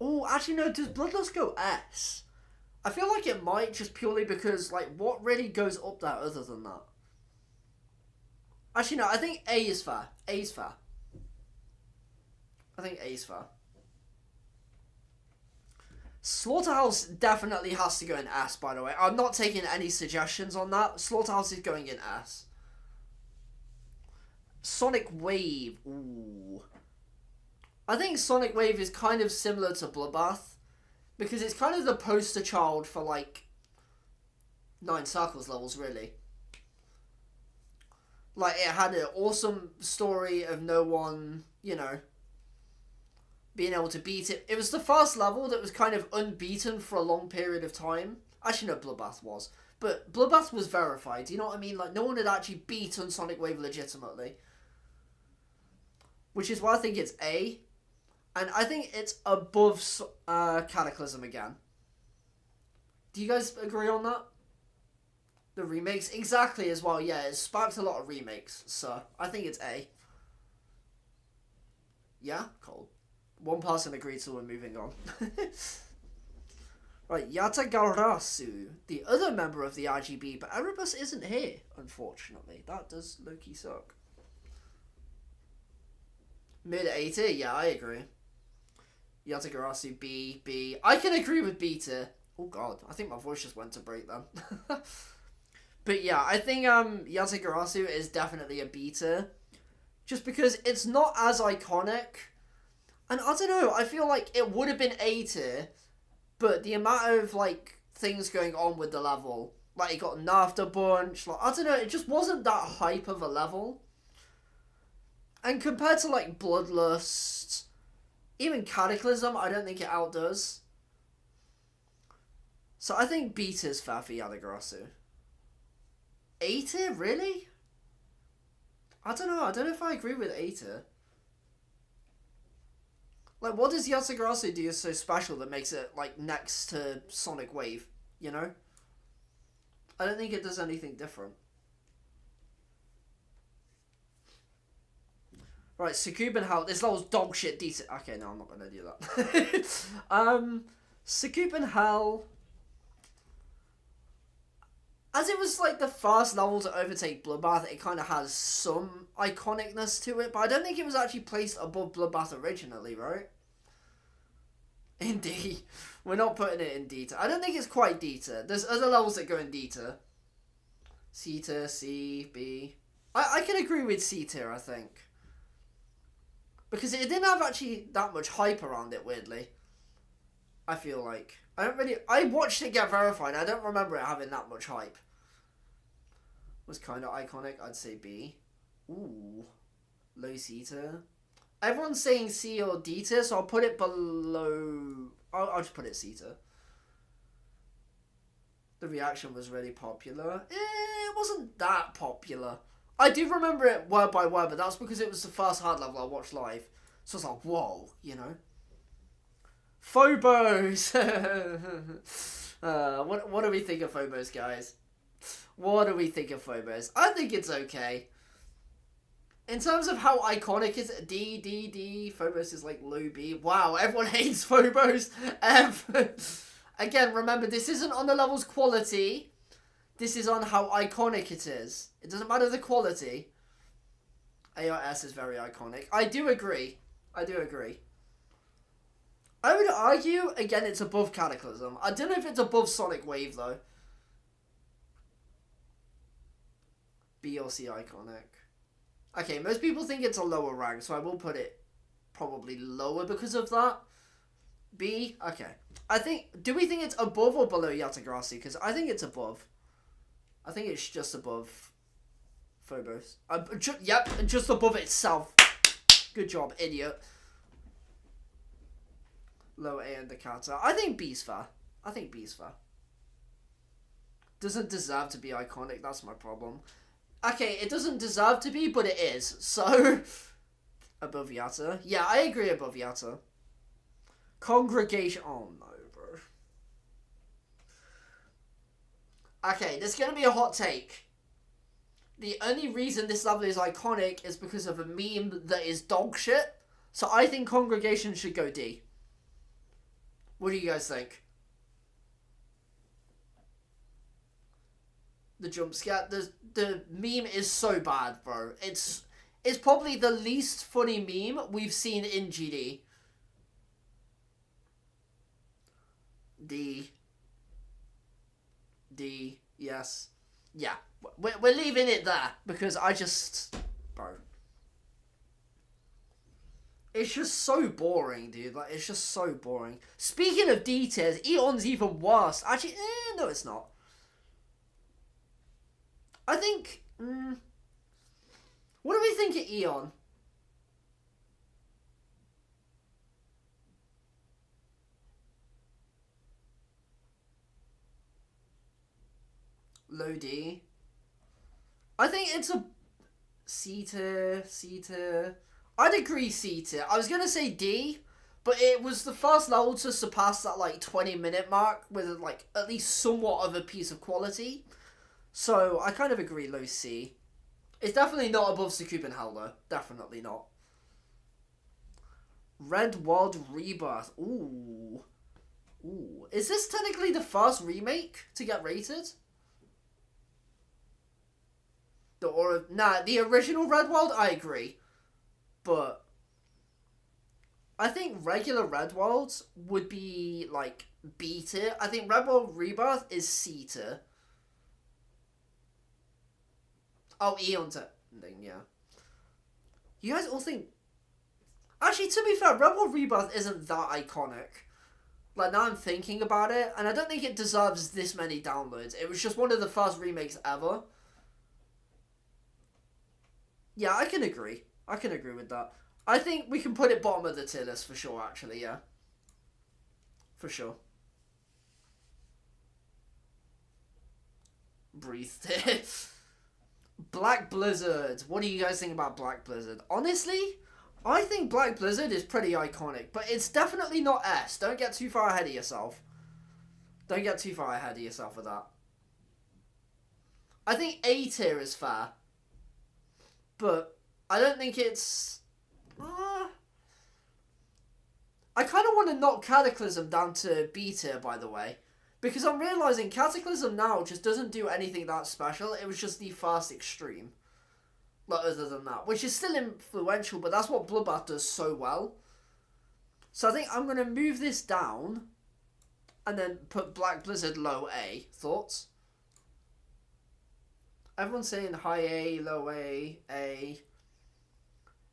Oh, actually no, does Bloodlust go S? I feel like it might, just purely because, like, what really goes up there other than that? Actually no, I think A is fair. A is fair. I think A is fair. Slaughterhouse definitely has to go in S, by the way. I'm not taking any suggestions on that. Slaughterhouse is going in S. Sonic Wave. Ooh. I think Sonic Wave is kind of similar to Bloodbath because it's kind of the poster child for like 9 Circles levels, really. Like, it had an awesome story of no one, you know, being able to beat it. It was the first level that was kind of unbeaten for a long period of time. Actually, no, Bloodbath was. But Bloodbath was verified, you know what I mean? Like, no one had actually beaten Sonic Wave legitimately. Which is why I think it's A. And I think it's above Cataclysm again. Do you guys agree on that? The remakes? Exactly as well, yeah. It sparked a lot of remakes. So, I think it's A. Yeah? Cool. One person agreed, so we're moving on. Right, Yatagarasu, the other member of the RGB, but Erebus isn't here, unfortunately. That does low-key suck. Mid-A tier? Yeah, I agree. Yatagarasu, B. I can agree with B tier. Oh god, I think my voice just went to break then. But yeah, I think Yatagarasu is definitely a B tier. Just because it's not as iconic. And I don't know, I feel like it would have been A tier, but the amount of like things going on with the level, like it got nerfed a bunch, like I don't know, it just wasn't that hype of a level. And compared to like Bloodlust, even Cataclysm, I don't think it outdoes. So I think B tier is fair for Yatagarasu. A tier, really? I don't know if I agree with A tier. Like, what does Yatagarasu do so special that makes it, like, next to Sonic Wave, you know? I don't think it does anything different. Right, Sukuban Hell. This level's dog shit decent. Okay, no, I'm not gonna do that. Sukuban Hell. As it was, like, the first level to overtake Bloodbath, it kind of has some iconicness to it, but I don't think it was actually placed above Bloodbath originally, right? In D. We're not putting it in D tier. I don't think it's quite D tier. There's other levels that go in D tier. C tier, C, B. I can agree with C tier, I think. Because it didn't have actually that much hype around it, weirdly. I feel like. I watched it get verified. I don't remember it having that much hype. Was kind of iconic. I'd say B. Ooh. Low C tier. Everyone's saying C or D tier, so I'll put it below. I'll just put it C tier. The reaction was really popular. It wasn't that popular. I do remember it word by word, but that's because it was the first hard level I watched live. So I was like, whoa, you know. Phobos! What do we think of Phobos, guys? What do we think of Phobos? I think it's okay. In terms of how iconic is it? D. Phobos is like low B. Wow, everyone hates Phobos. Again, remember, this isn't on the level's quality. This is on how iconic it is. It doesn't matter the quality. ARS is very iconic. I do agree. I would argue, again, it's above Cataclysm. I don't know if it's above Sonic Wave, though. B or C iconic. Okay, most people think it's a lower rank, so I will put it probably lower because of that. B? Okay. Do we think it's above or below Yatagarasu? Because I think it's above. I think it's just above Phobos. Yep, just above itself. Good job, idiot. Lower A indicator. I think B's fair. Doesn't deserve to be iconic, that's my problem. Okay, it doesn't deserve to be, but it is. So, above Yatta. Yeah, I agree above Yatta. Congregation. Oh no, bro. Okay, there's going to be a hot take. The only reason this level is iconic is because of a meme that is dog shit. So I think Congregation should go D. What do you guys think? The jump scare. The meme is so bad, bro. It's probably the least funny meme we've seen in GD. D, yes. Yeah. We're leaving it there because I just... Bro. It's just so boring, dude. Like, it's just so boring. Speaking of D tiers, Eon's even worse. Actually, no, it's not. I think. What do we think of Eon? Low D. I think it's a C tier, C tier. I'd agree C tier. I was gonna say D, but it was the first level to surpass that like 20-minute mark with like at least somewhat of a piece of quality. So I kind of agree low C. It's definitely not above Sukuben Hell though. Definitely not. Red World Rebirth. Ooh. Ooh. Is this technically the first remake to get rated? The original Red World, I agree. But I think regular Red Worlds would be like B tier. I think Red World Rebirth is C tier. Oh, Eon's ending, yeah. You guys all think... Actually, to be fair, Red World Rebirth isn't that iconic. Like, now I'm thinking about it, and I don't think it deserves this many downloads. It was just one of the first remakes ever. Yeah, I can agree. I can agree with that. I think we can put it bottom of the tier list for sure, actually, yeah. For sure. Breathe tier. Black Blizzard. What do you guys think about Black Blizzard? Honestly, I think Black Blizzard is pretty iconic, but it's definitely not S. Don't get too far ahead of yourself. Don't get too far ahead of yourself with that. I think A tier is fair, but I don't think it's... I kind of want to knock Cataclysm down to B tier, by the way. Because I'm realising Cataclysm now just doesn't do anything that special. It was just the first extreme. Like, other than that. Which is still influential, but that's what Bloodbath does so well. So I think I'm going to move this down. And then put Black Blizzard low A. Thoughts? Everyone's saying high A, low A, A.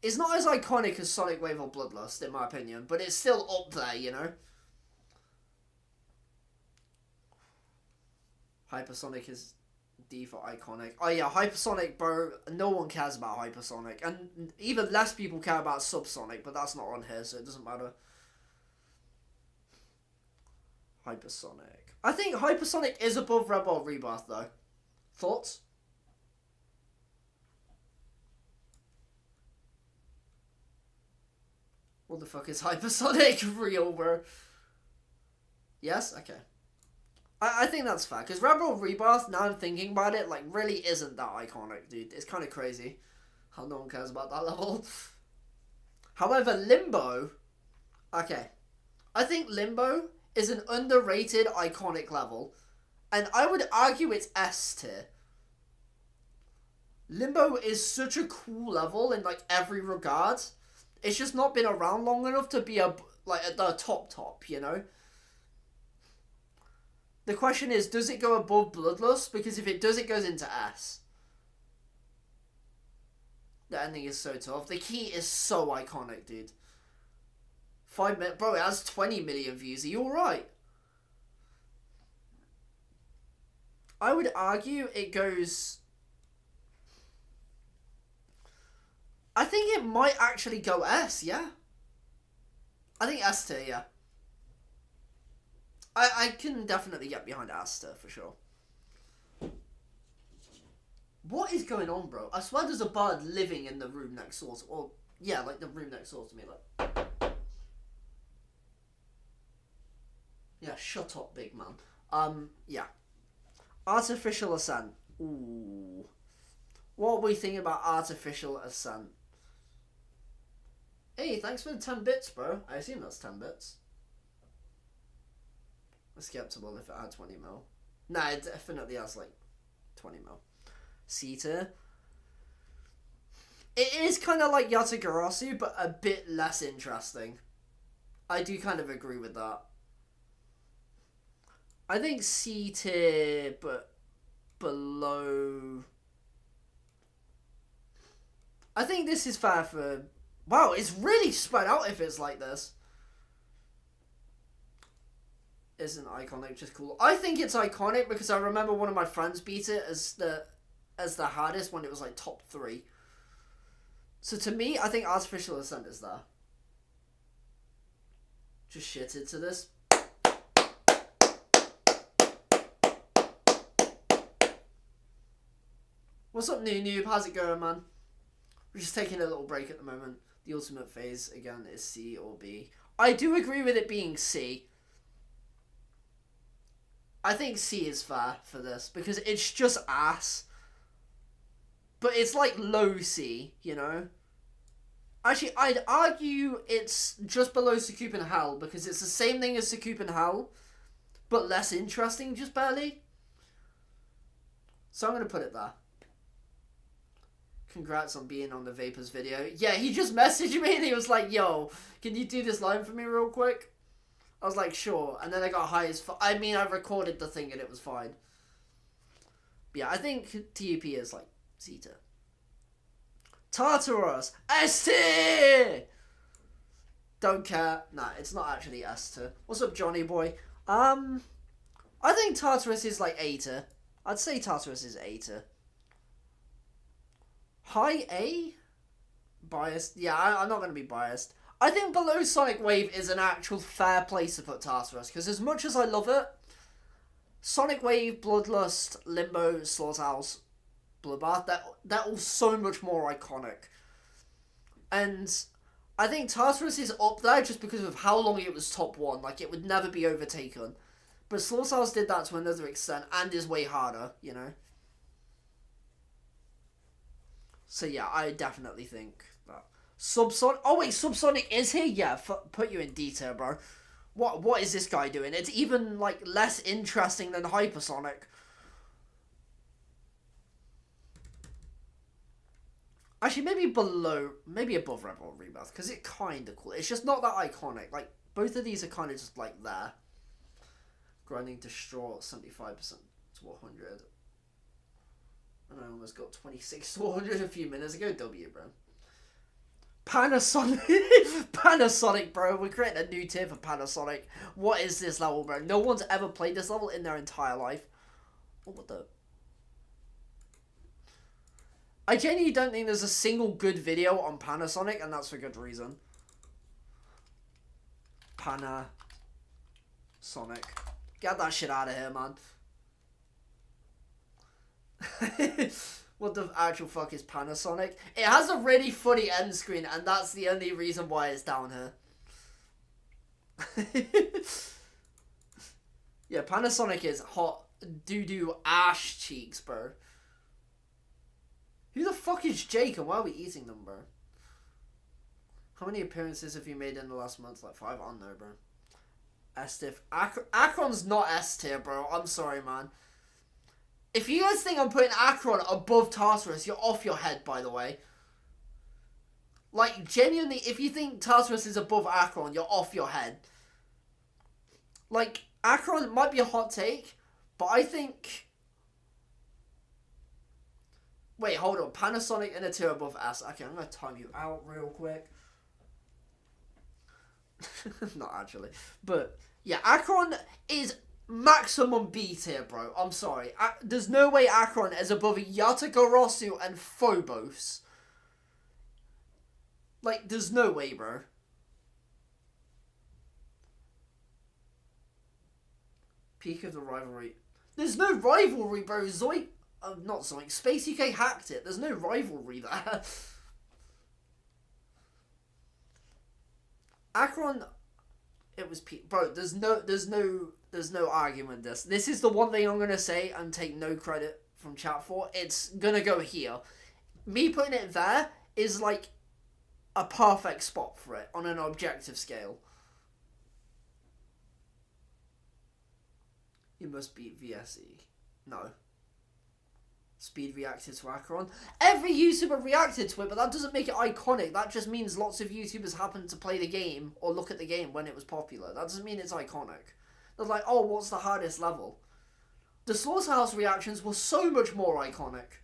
It's not as iconic as Sonic Wave or Bloodlust, in my opinion. But it's still up there, you know? Hypersonic is D for iconic. Oh yeah, Hypersonic, bro. No one cares about Hypersonic. And even less people care about Subsonic, but that's not on here, so it doesn't matter. Hypersonic. I think Hypersonic is above Red Bull Rebirth, though. Thoughts? What the fuck is Hypersonic? Real, bro. Yes? Okay. I think that's fair, because Red Bull Rebirth, now I'm thinking about it, like, really isn't that iconic, dude. It's kind of crazy how no one cares about that level. However, Limbo... Okay. I think Limbo is an underrated, iconic level, and I would argue it's S tier. Limbo is such a cool level in, like, every regard. It's just not been around long enough to be, at the top, you know? The question is, does it go above Bloodlust? Because if it does, it goes into S. The ending is so tough. The key is so iconic, dude. 5 minutes. Bro, it has 20 million views. Are you alright? I would argue it goes... I think it might actually go S, yeah? I think S tier, yeah. I can definitely get behind Asta, for sure. What is going on, bro? I swear there's a bird living in the room next door. Or, yeah, like the room next door to me. Like, yeah, shut up, big man. Yeah. Artificial Ascent. Ooh. What are we thinking about Artificial Ascent? Hey, thanks for the 10 bits, bro. I assume that's 10 bits. Skeptical if it had 20 mil. Nah, it definitely has like 20 mil. C tier. It is kind of like Yatagarasu, but a bit less interesting. I do kind of agree with that. I think C tier, but below... I think this is fair for Wow, it's really spread out if it's like this. Isn't iconic just cool? I think it's iconic because I remember one of my friends beat it as the hardest when it was like top 3. So to me, I think Artificial Ascent is there. Just shit into this. What's up, new noob? How's it going, man? We're just taking a little break at the moment. The ultimate phase, again, is C or B. I do agree with it being C. I think C is fair for this, because it's just ass. But it's like low C, you know? Actually, I'd argue it's just below Sakupin Hell, because it's the same thing as Sakupin Hell, but less interesting, just barely. So I'm going to put it there. Congrats on being on the Vapors video. Yeah, he just messaged me and he was like, yo, can you do this line for me real quick? I was like, sure. And then I got high as fuck. I mean, I recorded the thing and it was fine. But yeah, I think TUP is like C-tier. Tartarus. S-tier! Don't care. Nah, it's not actually S-tier. What's up, Johnny boy? I think Tartarus is like A-tier. I'd say Tartarus is A-tier. High A? Biased? Yeah, I'm not going to be biased. I think below Sonic Wave is an actual fair place to put Tartarus, because as much as I love it, Sonic Wave, Bloodlust, Limbo, Slaughterhouse, Bloodbath, they're all so much more iconic. And I think Tartarus is up there just because of how long it was top 1. Like, it would never be overtaken. But Slaughterhouse did that to another extent and is way harder, you know? So yeah, I definitely think that. Subsonic. Oh wait, Subsonic is here? Yeah, put you in detail, bro. What is this guy doing? It's even like less interesting than Hypersonic. Actually, maybe above Rebel Rebirth, because it's kind of cool. It's just not that iconic. Like, both of these are kind of just like there. Grinding Distraught, 75% to 100. And I almost got 26 to 100 a few minutes ago. W, bro. Panasonic. Panasonic, bro. We're creating a new tier for Panasonic. What is this level, bro? No one's ever played this level in their entire life. Oh, what the... I genuinely don't think there's a single good video on Panasonic, and that's for good reason. Panasonic. Get that shit out of here, man. What the actual fuck is Panasonic? It has a really funny end screen, and that's the only reason why it's down here. Yeah, Panasonic is hot doo-doo ash cheeks, bro. Who the fuck is Jake, and why are we eating them, bro? How many appearances have you made in the last month? Like 5? I don't know, bro. S-tier. Akron's not S-tier, bro. I'm sorry, man. If you guys think I'm putting Akron above Tartarus, you're off your head, by the way. Like, genuinely, if you think Tartarus is above Akron, you're off your head. Like, Akron might be a hot take, but I think... Wait, hold on. Panasonic in a tier above S. Okay, I'm going to time you out real quick. Not actually. But, yeah, Akron is... maximum B tier, bro. I'm sorry. There's no way Akron is above Yatagorosu and Phobos. Like, there's no way, bro. Peak of the rivalry. There's no rivalry, bro. Not Zoink. Space UK hacked it. There's no rivalry there. Akron... It was peak. Bro, there's no argument this. This is the one thing I'm going to say and take no credit from chat for. It's going to go here. Me putting it there is like a perfect spot for it on an objective scale. You must beat VSE. No. Speed reacted to Acheron. Every YouTuber reacted to it, but that doesn't make it iconic. That just means lots of YouTubers happened to play the game or look at the game when it was popular. That doesn't mean it's iconic. They're like, oh, what's the hardest level? The Slaughterhouse reactions were so much more iconic.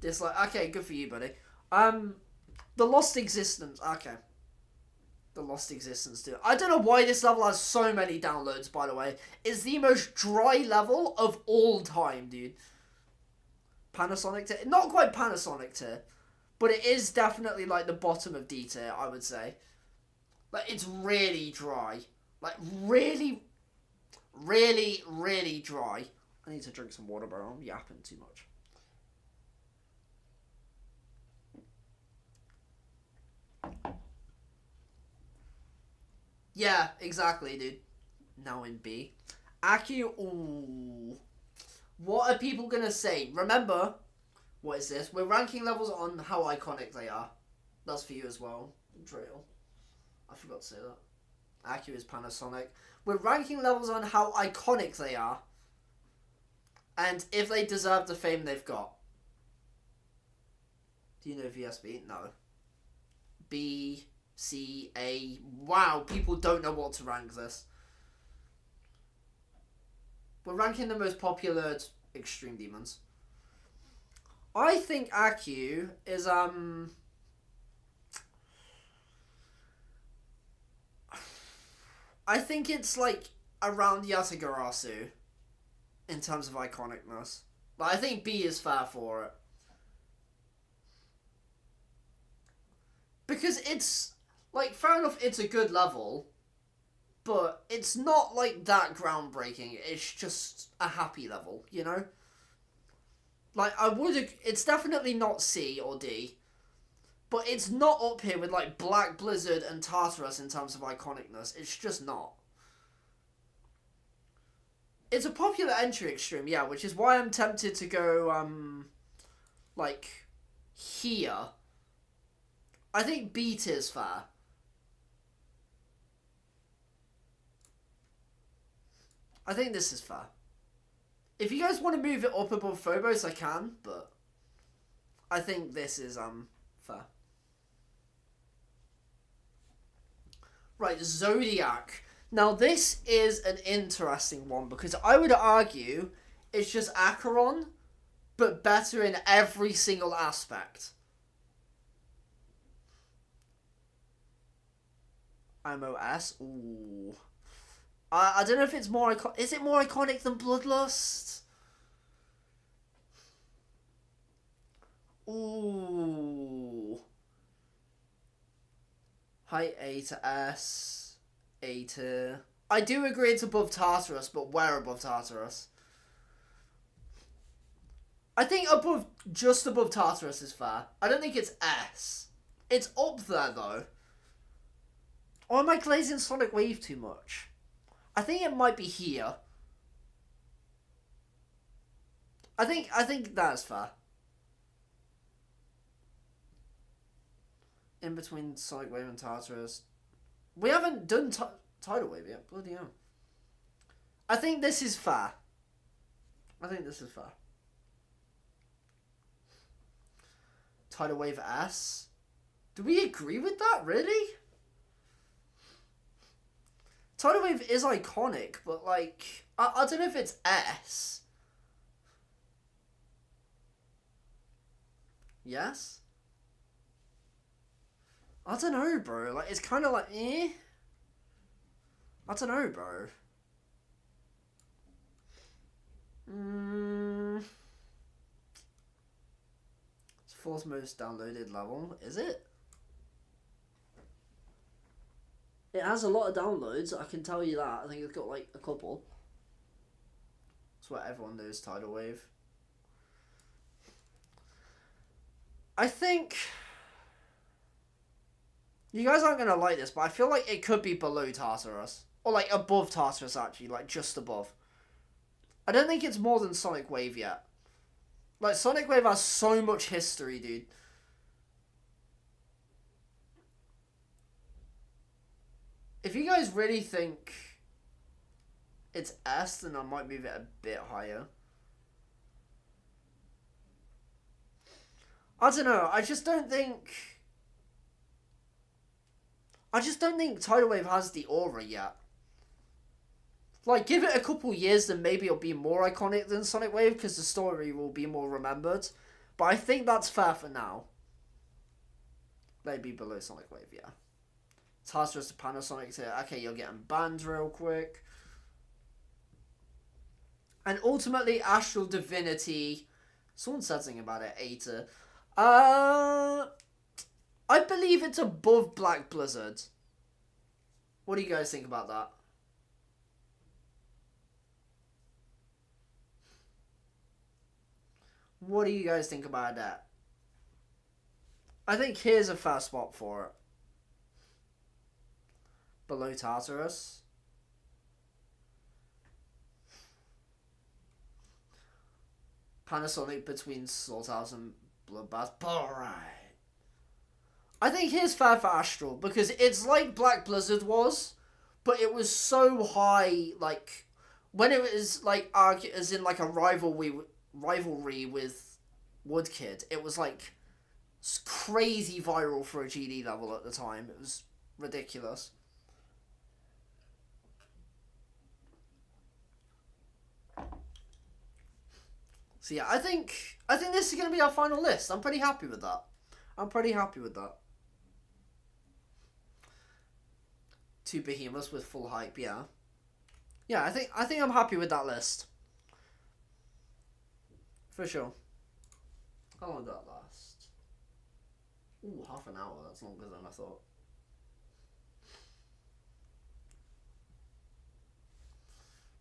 Dislike. Okay, good for you, buddy. The Lost Existence. Okay. The Lost Existence too. I don't know why this level has so many downloads, by the way. It's the most dry level of all time, dude. Panasonic tier. Not quite Panasonic tier. But it is definitely like the bottom of D tier, I would say. Like, it's really dry. Like, really, really, really dry. I need to drink some water, bro. I'm yapping too much. Yeah, exactly, dude. Now in B. Aki, ooh. What are people gonna say? Remember, what is this? We're ranking levels on how iconic they are. That's for you as well, Trail. I forgot to say that. Aki is Panasonic. We're ranking levels on how iconic they are. And if they deserve the fame they've got. Do you know VSB? No. B, C, A. Wow, people don't know what to rank this. We're ranking the most popular Extreme Demons. I think Aku is, I think it's, like, around Yatagarasu in terms of iconicness. But I think B is fair for it. Because it's, like, fair enough, it's a good level, but it's not, like, that groundbreaking. It's just a happy level, you know? Like, it's definitely not C or D, but it's not up here with, like, Black Blizzard and Tartarus in terms of iconicness. It's just not. It's a popular entry extreme, yeah, which is why I'm tempted to go, like, here. I think B tier's fair. I think this is fair. If you guys want to move it up above Phobos, I can, but I think this is, fair. Right, Zodiac. Now, this is an interesting one, because I would argue it's just Acheron, but better in every single aspect. MOS? Ooh. I don't know if it's more iconic. Is it more iconic than Bloodlust? Ooh. Height A to S. A to... I do agree it's above Tartarus, but where above Tartarus? I think just above Tartarus is fair. I don't think it's S. It's up there, though. Or am I glazing Sonic Wave too much? I think it might be here. I think that's fair. In between Sonic Wave and Tartarus. We haven't done Tidal Wave yet. Bloody hell. I think this is fair. Tidal Wave S. Do we agree with that? Really? Tidal Wave is iconic, but, like, I don't know if it's S. Yes? I don't know, bro. Like, it's kind of like, eh? I don't know, bro. It's fourth most downloaded level, is it? It has a lot of downloads, I can tell you that. I think it's got, like, a couple. That's what everyone knows, Tidal Wave. I think... You guys aren't going to like this, but I feel like it could be below Tartarus. Or, like, above Tartarus, actually. Like, just above. I don't think it's more than Sonic Wave yet. Like, Sonic Wave has so much history, dude. If you guys really think it's S, then I might move it a bit higher. I don't know. I just don't think Tidal Wave has the aura yet. Like, give it a couple years, then maybe it'll be more iconic than Sonic Wave, because the story will be more remembered. But I think that's fair for now. Maybe below Sonic Wave, yeah. It's hard for us to Panasonic to, okay, you're getting banned real quick. And ultimately, Astral Divinity. Someone said something about it, Aether. I believe it's above Black Blizzard. What do you guys think about that? What do you guys think about that? I think here's a fair spot for it. Below Tartarus. Panasonic between Slaughterhouse and Bloodbath. Alright. I think here's fair for Astral, because it's like Black Blizzard was, but it was so high, like, when it was, like, as in, like, a rivalry with Woodkid, it was, like, crazy viral for a GD level at the time. It was ridiculous. So yeah, I think this is going to be our final list. I'm pretty happy with that. Two behemoths with full hype, yeah. Yeah, I think I'm happy with that list. For sure. How long did that last? Ooh, half an hour. That's longer than I thought.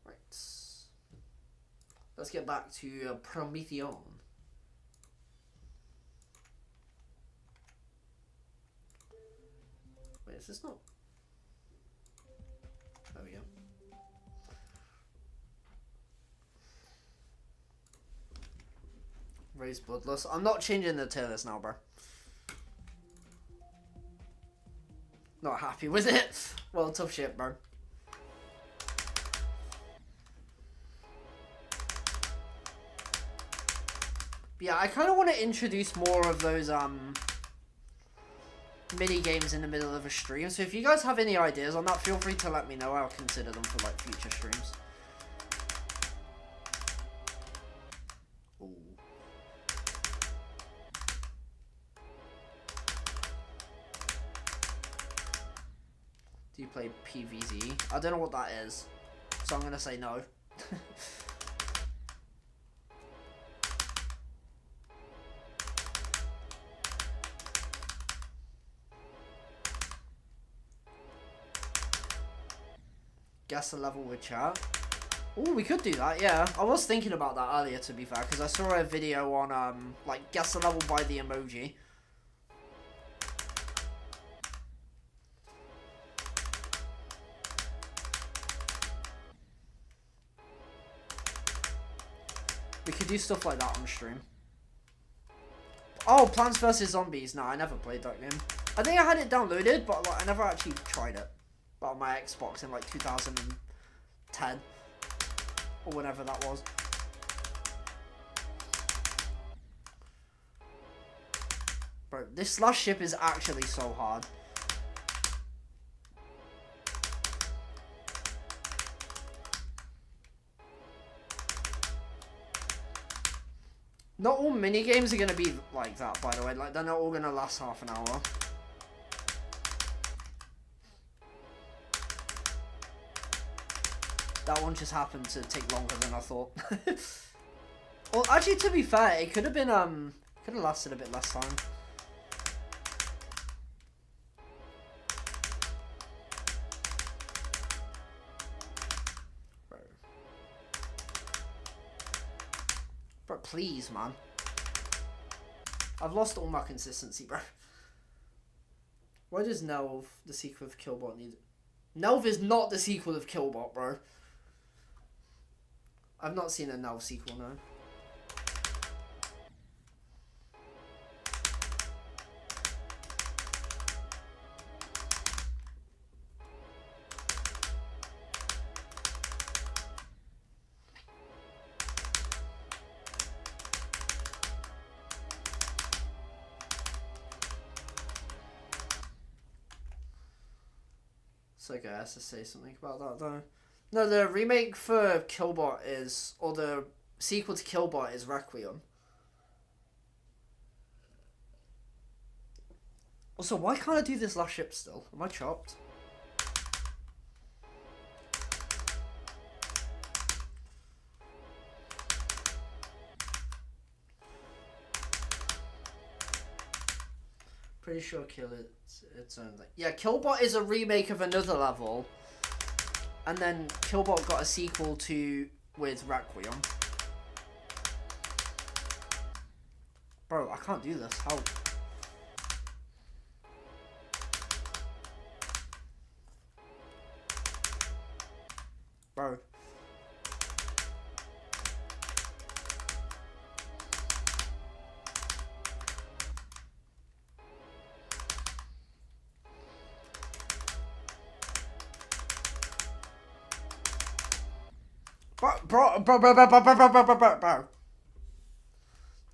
Right. Let's get back to Prometheion. Wait, is this not? There we go. Raised Bloodlust. I'm not changing the tier list now, bro. Not happy with it. Well, tough shit, bro. But yeah, I kind of want to introduce more of those mini games in the middle of a stream. So if you guys have any ideas on that, feel free to let me know. I'll consider them for like future streams. Ooh. Do you play PVZ? I don't know what that is, so I'm gonna say no. Guess the level with chat. Oh, we could do that, yeah. I was thinking about that earlier, to be fair, because I saw a video on, like, guess the level by the emoji. We could do stuff like that on stream. Oh, Plants vs. Zombies. No, I never played that game. I think I had it downloaded, but like, I never actually tried it. On my Xbox in like 2010 or whenever that was. Bro, this last ship is actually so hard. Not all mini games are gonna be like that, by the way. Like, they're not all gonna last half an hour. That one just happened to take longer than I thought. Well, actually, to be fair, it could have been, could have lasted a bit less time. Bro, please, man. I've lost all my consistency, bro. Why does Nelv, the sequel of Killbot, need... Nelv is not the sequel of Killbot, bro. I've not seen a Nelv sequel, no. It's okay, I have to say something about that, though. No, the remake for Killbot is, or the sequel to Killbot is Requiem. Also, why can't I do this last ship still? Am I chopped? Pretty sure Kill its own thing. Yeah, Killbot is a remake of another level. And then Killbot got a sequel to with Requiem. Bro, I can't do this. How? Bro. Bro.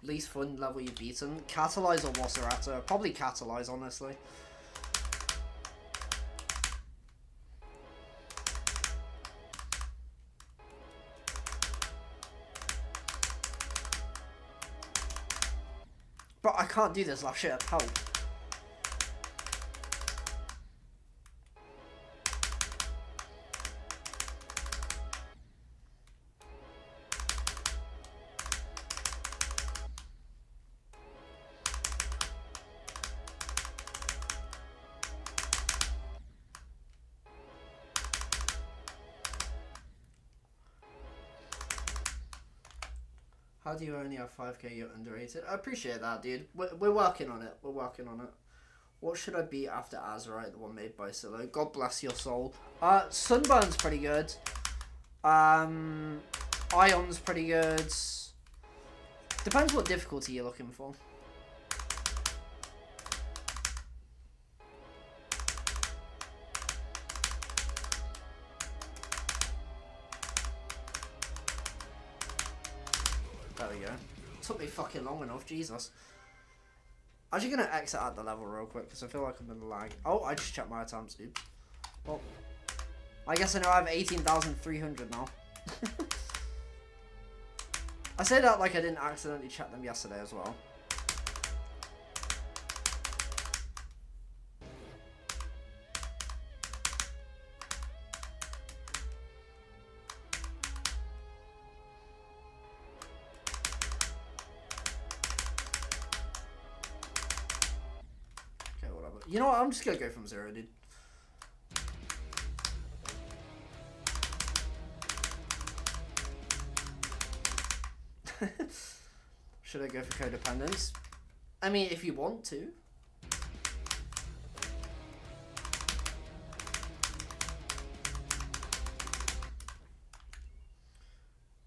Least fun level you've beaten. Catalyze or Wasserata? Probably Catalyze, honestly. But I can't do this last ship. Help. How do you only have 5k? You're underrated. I appreciate that, dude. We're working on it. We're working on it. What should I beat after Azurite, the one made by Silo? God bless your soul. Sunburn's pretty good. Ion's pretty good. Depends what difficulty you're looking for. There we go. Took me fucking long enough, Jesus. I'm actually gonna exit out the level real quick because I feel like I'm gonna lag. Oh, I just checked my attempts, dude. Well, I guess I know I have 18,300 now. I say that like I didn't accidentally check them yesterday as well. You know what? I'm just gonna go from 0, dude. Should I go for codependence? I mean, if you want to.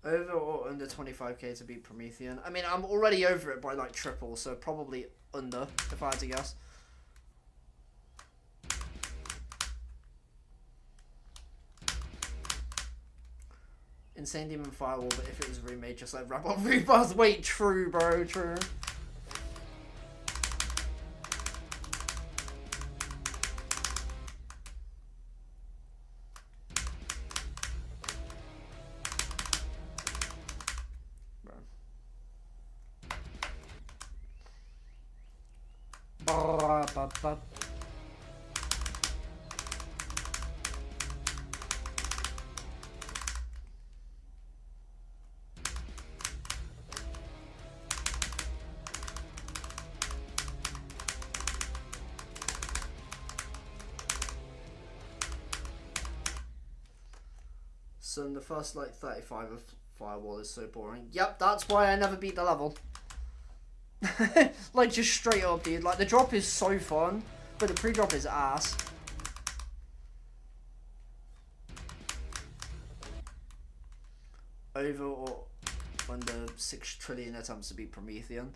Over or under 25k to beat Prometheion? I mean, I'm already over it by like triple, so probably under, if I had to guess. Insane Demon Firewall, but if it was remade, just like wrap up Rebars. Wait, true, bro, true. Bro. So the first like 35 of Firewall is so boring. Yep, that's why I never beat the level. Like just straight up, dude. Like the drop is so fun, but the pre-drop is ass. Over or under 6 trillion attempts to beat Prometheion.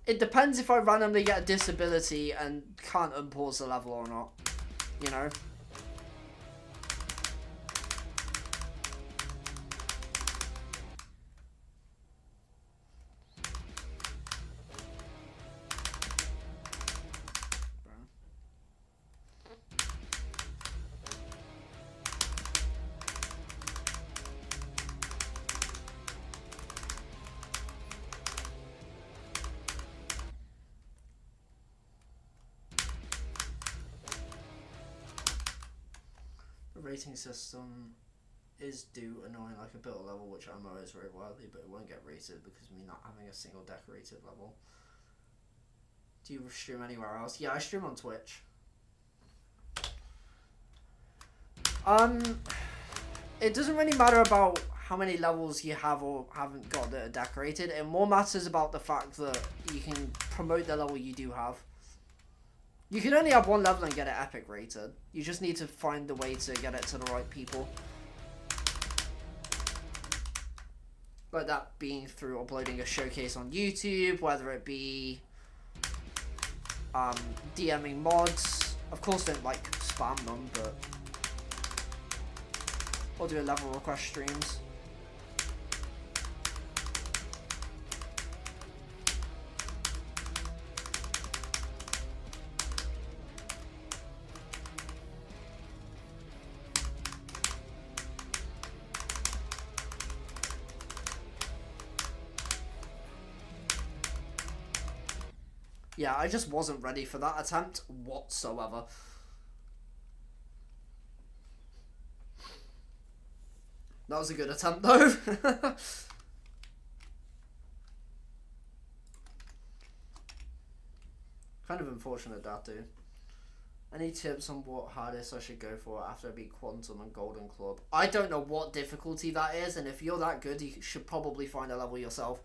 It depends if I randomly get a disability and can't unpause the level or not. You know. rating system is annoying, like a build level, which I know is very worthy, but it won't get rated because of me not having a single decorated level. Do you stream anywhere else? Yeah, I stream on Twitch. It doesn't really matter about how many levels you have or haven't got that are decorated. It more matters about the fact that you can promote the level you do have. You can only have one level and get it epic rated. You just need to find the way to get it to the right people. Like that being through uploading a showcase on YouTube, whether it be DMing mods. Of course, don't like spam them, but or do a level request streams. Yeah, I just wasn't ready for that attempt whatsoever. That was a good attempt, though. Kind of unfortunate, that, dude. Any tips on what hardest I should go for after I beat Quantum and Golden Club? I don't know what difficulty that is, and if you're that good, you should probably find a level yourself.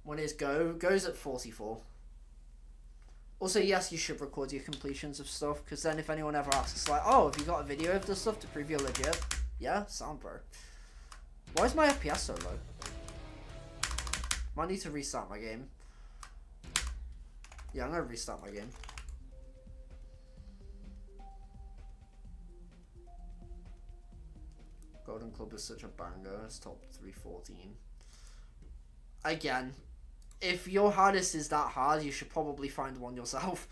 When is goes at 44. Also, yes, you should record your completions of stuff, because then if anyone ever asks, like, oh, have you got a video of this stuff to prove you're legit? Yeah, sound bro. Why is my FPS so low? Might need to restart my game. Yeah, I'm gonna restart my game. Golden Club is such a banger. It's top 314. Again, if your hardest is that hard, you should probably find one yourself.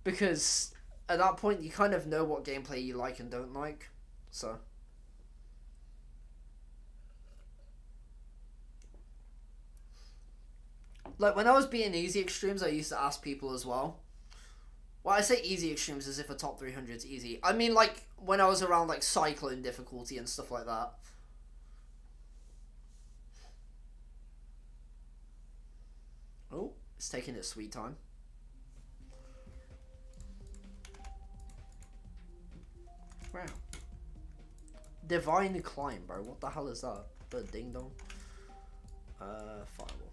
Because at that point, you kind of know what gameplay you like and don't like. So. Like, when I was beating easy extremes, I used to ask people as well. Well, I say easy extremes as if a top 300 is easy. I mean, like, when I was around, like, cyclone difficulty and stuff like that. Oh, it's taking its sweet time. Wow. Divine Climb, bro. What the hell is that? The ding dong. Fireball.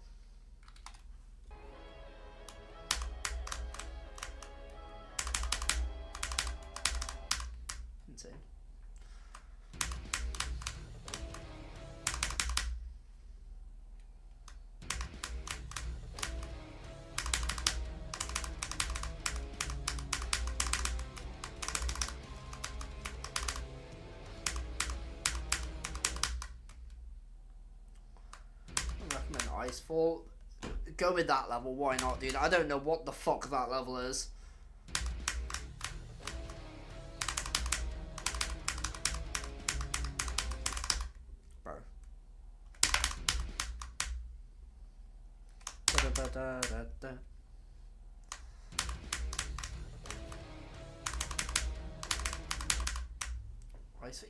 Insane. Icefall. Go with that level, why not, dude? I don't know what the fuck that level is. Bro.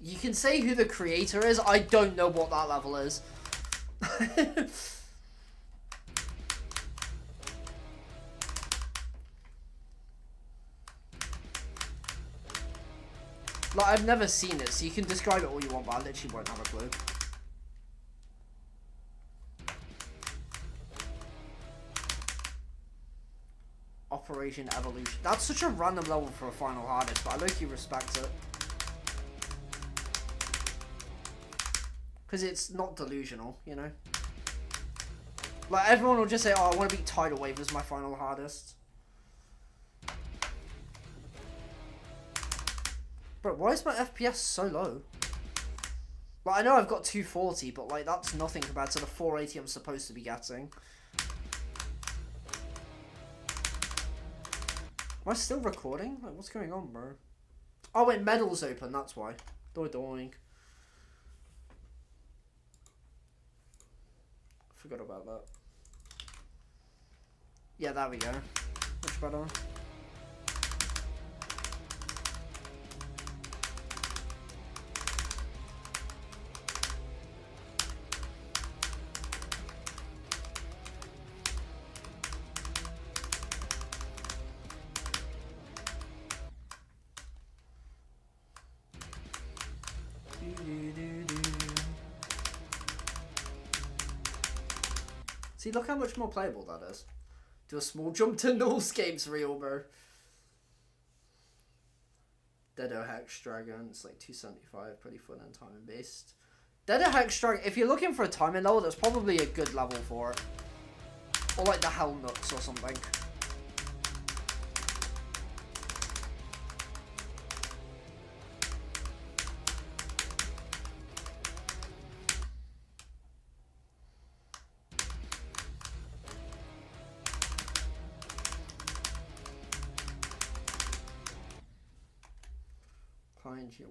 You can say who the creator is, I don't know what that level is. Like, I've never seen it, so you can describe it all you want, but I literally won't have a clue. Operation Evolution. That's such a random level for a final hardest, but I low-key respect it. Because it's not delusional, you know? Like, everyone will just say, oh, I want to beat Tidal Wave as my final hardest. Bro, why is my FPS so low? Like, I know I've got 240, but, like, that's nothing compared to the 480 I'm supposed to be getting. Am I still recording? Like, what's going on, bro? Oh, wait, medal's open, that's why. Doing. Forgot about that. Yeah, there we go. Much better. See, look how much more playable that is. Do a small jump to Null's game's real, bro. Deado Hex Dragon, it's like 275, pretty fun and timing based. Deado Hex Dragon, if you're looking for a timing level, that's probably a good level for it. Or like the Hell Nuts or something.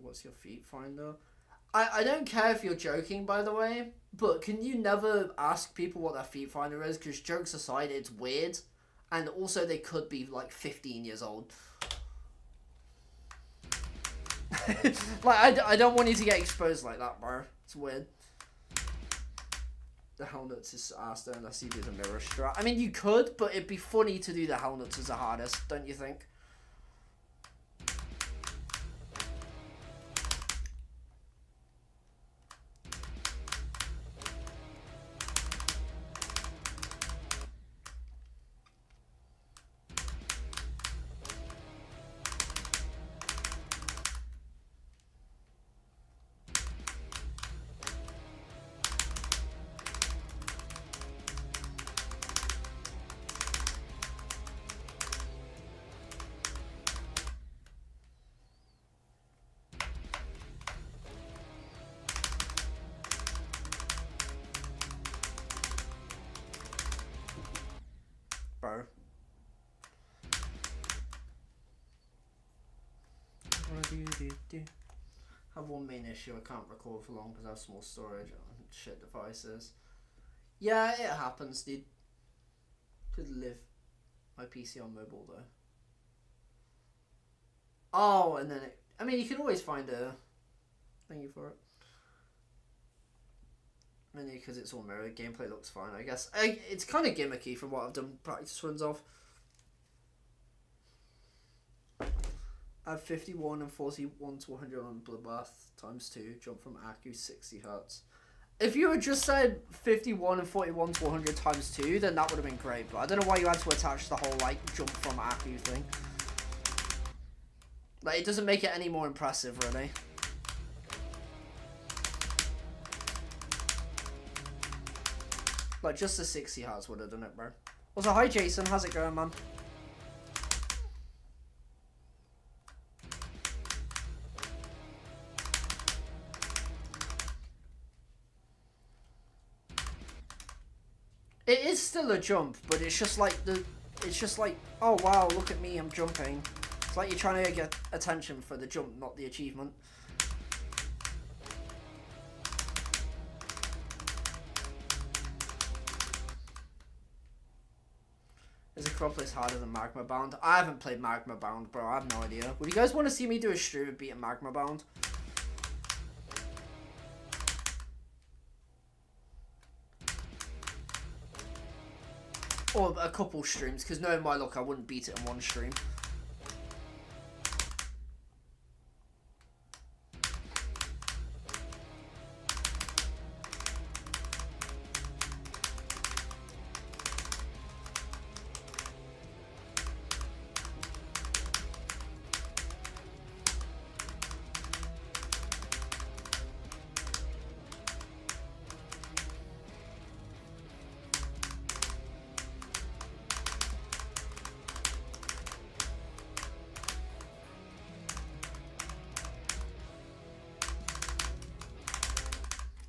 What's your feet finder? I don't care if you're joking, by the way, but can you never ask people what their feet finder is? Because jokes aside, it's weird. And also, they could be like 15 years old. Like, I don't want you to get exposed like that, bro. It's weird. The Hellnuts is asked unless you do the mirror strat. I mean, you could, but it'd be funny to do the Hellnuts as the hardest, don't you think? Bro. I have one main issue. I can't record for long because I have small storage on shit devices. Yeah, it happens, dude. Could live my PC on mobile though. Oh, and then it, I mean, you can always find a thingy for it. Mainly because it's all mirrored. Gameplay looks fine, I guess. It's kind of gimmicky from what I've done practice runs of. I have 51 and 41 to 100 on Bloodbath times 2. Jump from Aku 60 Hz. If you had just said 51 and 41 to 100 times 2, then that would have been great. But I don't know why you had to attach the whole like jump from Aku thing. Like, it doesn't make it any more impressive, really. Like, just the 60 Hz would have done it, bro. Also, hi Jason, how's it going, man? It is still a jump, but it's just like oh wow, look at me, I'm jumping. It's like you're trying to get attention for the jump, not the achievement. Is Acropolis harder than Magma Bound? I haven't played Magma Bound, bro. I have no idea. Would you guys want to see me do a stream of beating Magma Bound? Or a couple streams, because knowing my luck, I wouldn't beat it in one stream.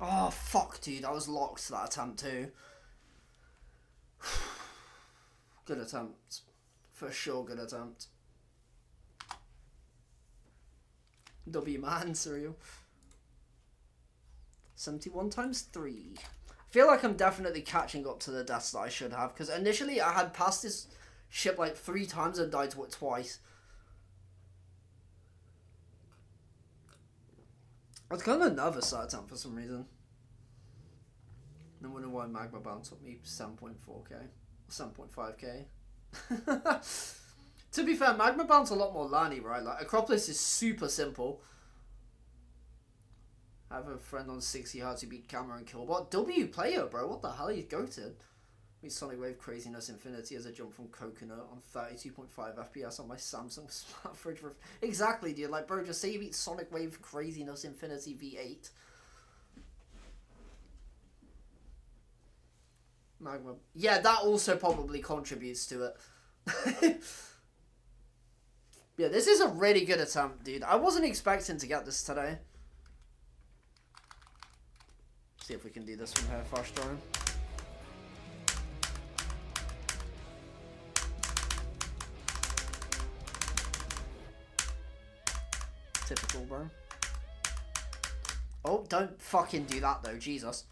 Oh, fuck, dude. I was locked to that attempt, too. Good attempt. For sure, good attempt. W man, cereal. 71 times 3. I feel like I'm definitely catching up to the deaths that I should have. Because initially, I had passed this ship like 3 times and died to it twice. I was kind of nervous that attempt for some reason. No wonder why Magma Bound took me 7.4k. 7.5k. To be fair, Magma Bound's a lot more Lani, right? Like, Acropolis is super simple. I have a friend on 60 Hz who beat Camera and Killbot. W player, bro. What the hell? He's goated. Meet Sonic Wave Craziness Infinity as a jump from Coconut on 32.5 FPS on my Samsung Smart Fridge. Exactly, dude. Like, bro, just say you beat Sonic Wave Craziness Infinity V8. Magma. Yeah, that also probably contributes to it. Yeah, this is a really good attempt, dude. I wasn't expecting to get this today. See if we can do this from here first time. Typical, bro. Oh, don't fucking do that, though. Jesus.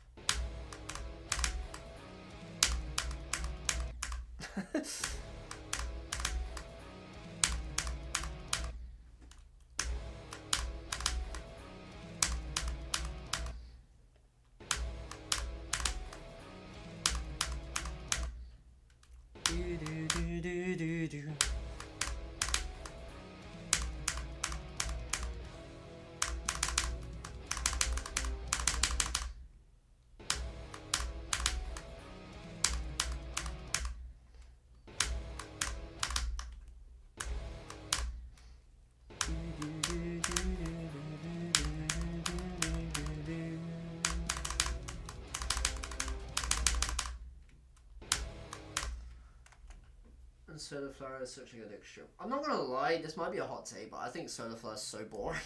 Solar Flare is such a good extra. I'm not gonna lie, this might be a hot take, but I think Solar Flare is so boring.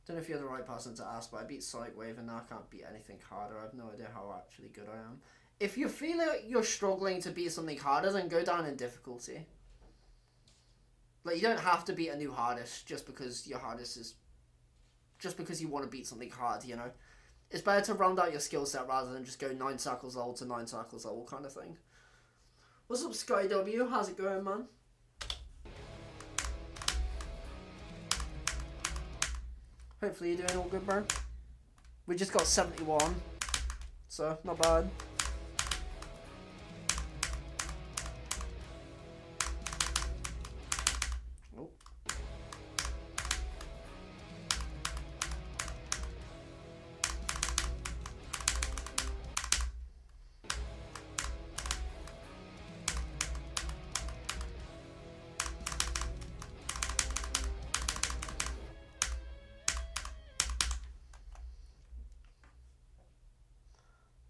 Don't know if you're the right person to ask, but I beat Sonic Wave and now I can't beat anything harder. I have no idea how actually good I am. If you feel like you're struggling to beat something harder, then go down in difficulty. Like, you don't have to beat a new hardest just because your hardest is... just because you want to beat something hard, you know? It's better to round out your skill set rather than just go 9 circles level to 9 circles level kind of thing. What's up, Sky W? How's it going, man? Hopefully you're doing all good, bro. We just got 71, so not bad. Oh.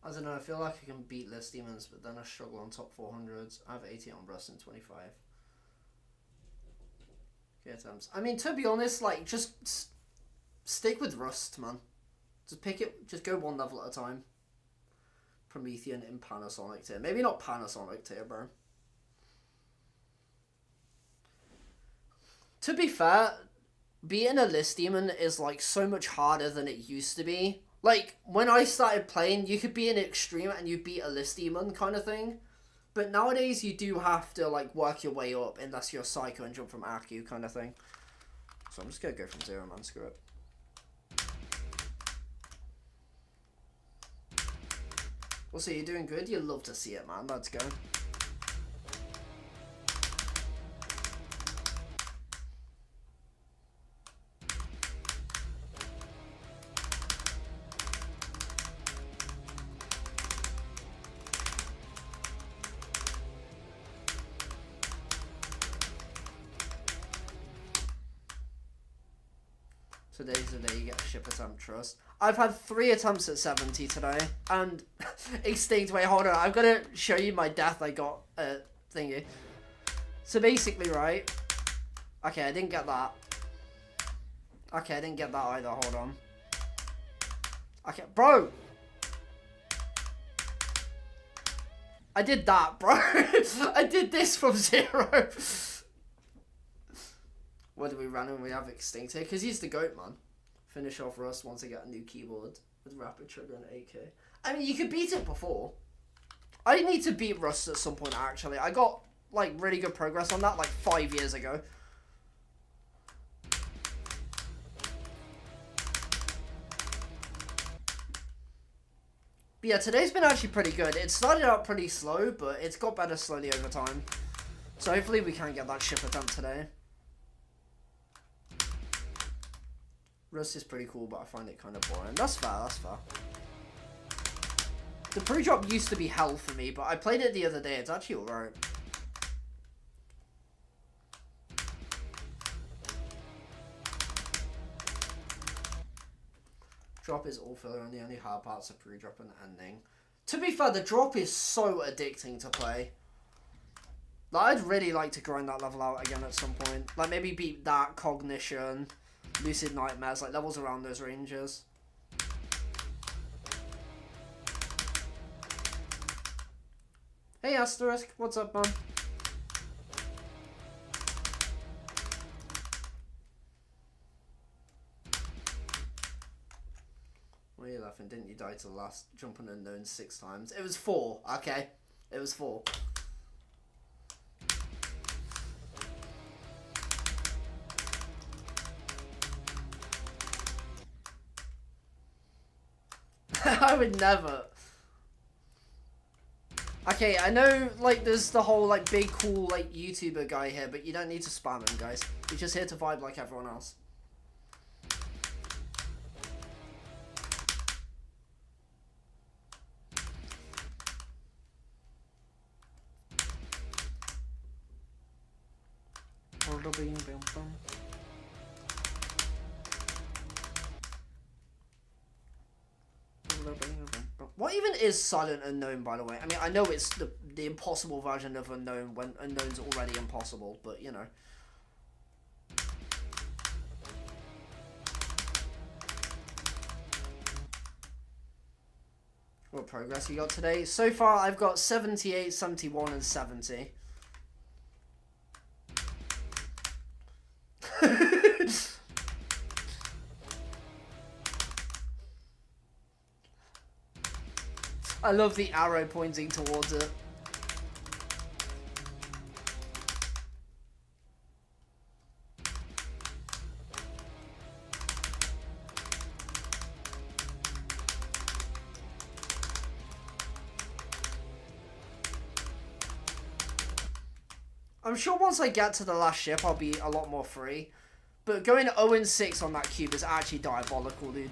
I don't know, I feel like I can beat list demons, but then I struggle on top 400s. I have 80 on Rust and 25. Okay, attempts. I mean, to be honest, like, just stick with Rust, man. Just pick it, just go one level at a time. Prometheion in Panasonic tier. Maybe not Panasonic tier, bro. To be fair, beating a list demon is, like, so much harder than it used to be. Like, when I started playing, you could be an extreme and you beat a list demon kind of thing. But nowadays, you do have to, like, work your way up unless you're Psycho and jump from ARQ kind of thing. So I'm just going to go from 0, man. Screw it. Also, you're doing good. You love to see it, man. Let's go. Today's the day you get a ship attempt trust. I've had 3 attempts at 70 today, and extinct. Wait, hold on. I've got to show you my death I got thingy. So basically, right? Okay, I didn't get that. Okay, I didn't get that either. Hold on. Okay, bro. I did that, bro. I did this from 0. What do we run when we have Extinct here? Because he's the GOAT, man. Finish off Rust once I get a new keyboard with Rapid Trigger and AK. I mean, you could beat it before. I need to beat Rust at some point, actually. I got, like, really good progress on that, like, 5 years ago. But yeah, today's been actually pretty good. It started out pretty slow, but it's got better slowly over time. So hopefully we can get that ship attempt today. Rust is pretty cool, but I find it kind of boring. That's fair, that's fair. The pre-drop used to be hell for me, but I played it the other day. It's actually alright. Drop is all filler and the only hard parts are pre-drop and ending. To be fair, the drop is so addicting to play. Like, I'd really like to grind that level out again at some point. Like, maybe beat that, Cognition, Lucid Nightmares, like, levels around those ranges. Hey, Asterisk, what's up, man? What are you laughing? Didn't you die to the last jump on unknown 6 times? It was 4, okay. It was 4. I would never. Okay, I know, like, there's the whole, like, big, cool, like, YouTuber guy here, but you don't need to spam him, guys. You're just here to vibe like everyone else. What even is Silent Unknown, by the way? I mean, I know it's the impossible version of Unknown when Unknown's already impossible, but, you know. What progress you got today? So far, I've got 78, 71, and 70. I love the arrow pointing towards it. I'm sure once I get to the last ship, I'll be a lot more free. But going 0-6 on that cube is actually diabolical, dude.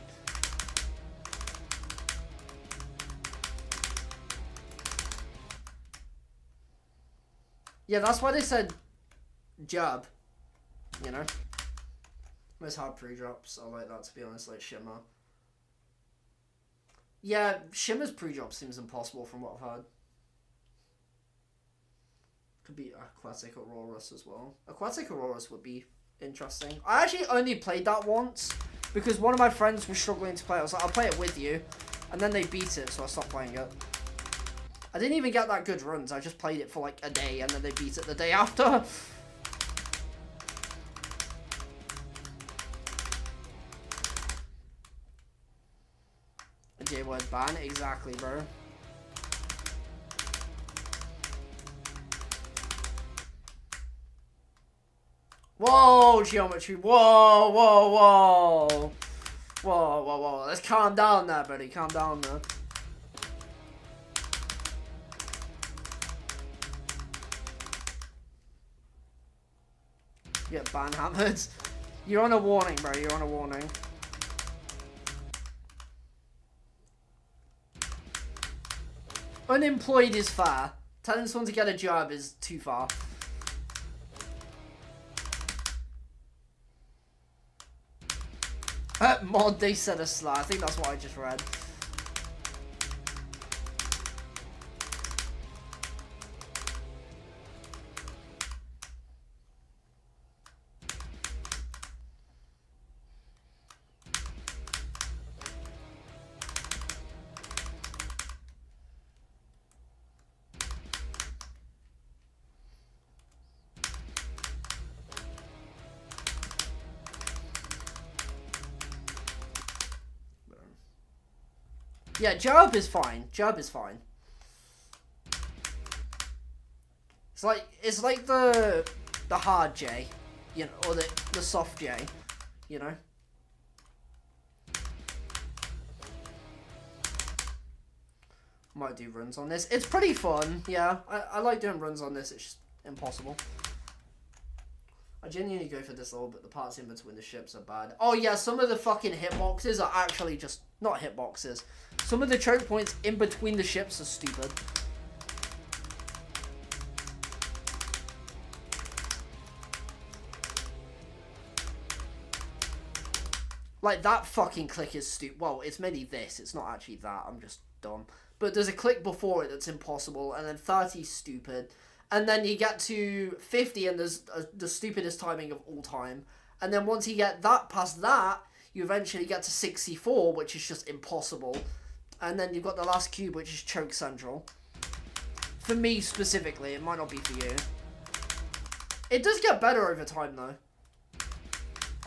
Yeah, that's why they said jab, you know? Most hard pre-drops, I like that, to be honest, like Shimmer. Yeah, Shimmer's pre-drop seems impossible from what I've heard. Could be Aquatic Aurorus as well. Aquatic Aurorus would be interesting. I actually only played that once because one of my friends was struggling to play it. I was like, I'll play it with you. And then they beat it, so I stopped playing it. I didn't even get that good runs. I just played it for like a day and then they beat it the day after. A J-word ban? Exactly, bro. Whoa, geometry. Whoa, whoa, whoa. Whoa, whoa, whoa. Let's calm down there, buddy. Calm down there. You get ban hammered. You're on a warning, bro. You're on a warning. Unemployed is fair. Telling someone to get a job is too far. Mod, they said a slur. I think that's what I just read. Yeah, Job is fine. Job is fine. It's like the hard J, you know, or the soft J, you know. Might do runs on this. It's pretty fun, yeah. I like doing runs on this. It's just impossible. I genuinely go for this level, but the parts in between the ships are bad. Oh yeah, some of the fucking hitboxes are actually just not hitboxes. Some of the choke points in between the ships are stupid. Like, that fucking click is stupid. Well, it's mainly this. It's not actually that. I'm just dumb. But there's a click before it that's impossible. And then 30 is stupid. And then you get to 50 and there's the stupidest timing of all time. And then once you get that past that, you eventually get to 64, which is just impossible. And then you've got the last cube, which is choke central. For me specifically. It might not be for you. It does get better over time, though.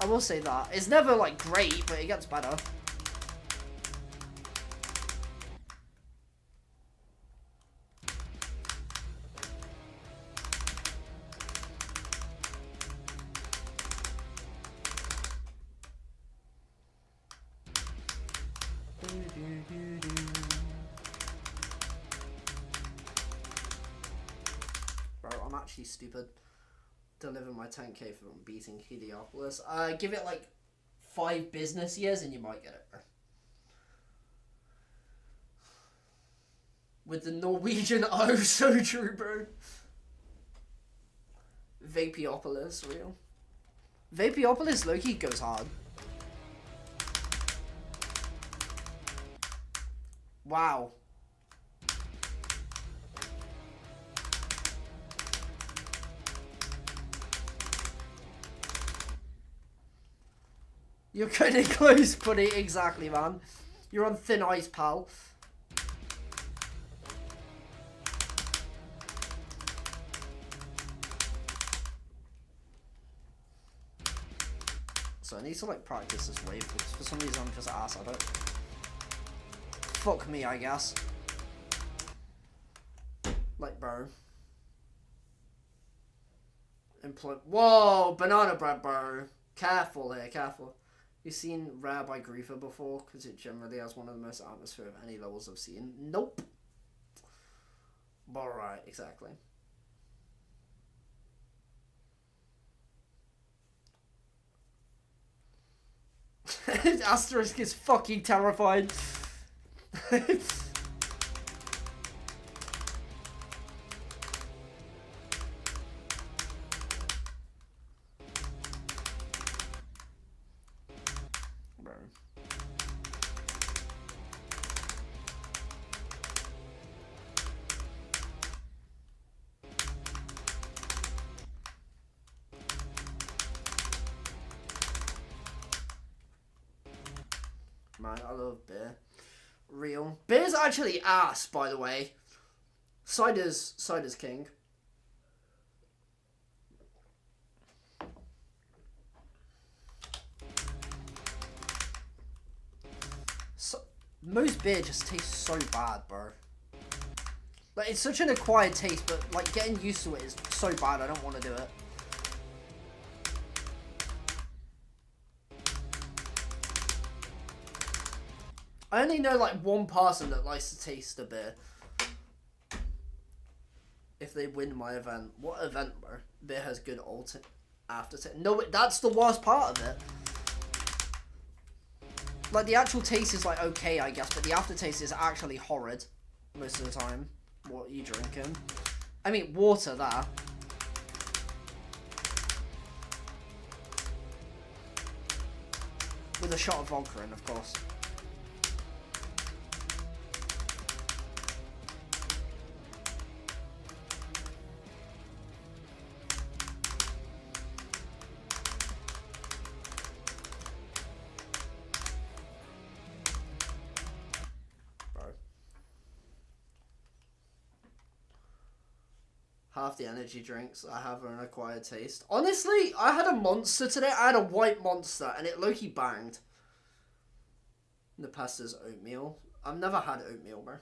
I will say that. It's never, like, great, but it gets better. Bro, I'm actually stupid. Deliver my 10k from beating Heliopolis. Give it like 5 business years and you might get it. With the Norwegian O, so true, bro. Vapiopolis, real. Vapiopolis Loki goes hard. Wow. You're getting close, buddy. Exactly, man. You're on thin ice, pal. So I need to, like, practice this wave, because for some reason I'm just ass at it. Fuck me, I guess. Like, bro. Whoa! Banana bread, bro. Careful here, careful. You've seen Rare by Griefer before? Because it generally has one of the most atmosphere of any levels I've seen. Nope. Alright, exactly. Asterisk is fucking terrified. Man, I love beer. Real. Beer's actually ass, by the way. Cider's king. So, most beer just tastes so bad, bro. Like, it's such an acquired taste, but, like, getting used to it is so bad, I don't want to do it. I only know, like, one person that likes to taste a beer. If they win my event. What event, bro? Beer has good aftertaste. No, that's the worst part of it. Like, the actual taste is, like, okay, I guess, but the aftertaste is actually horrid most of the time. What are you drinking? I mean, water, there. With a shot of vodka in, of course. Half the energy drinks I have are an acquired taste. Honestly, I had a monster today. I had a white monster and it low-key banged. The pasta's oatmeal. I've never had oatmeal, bro.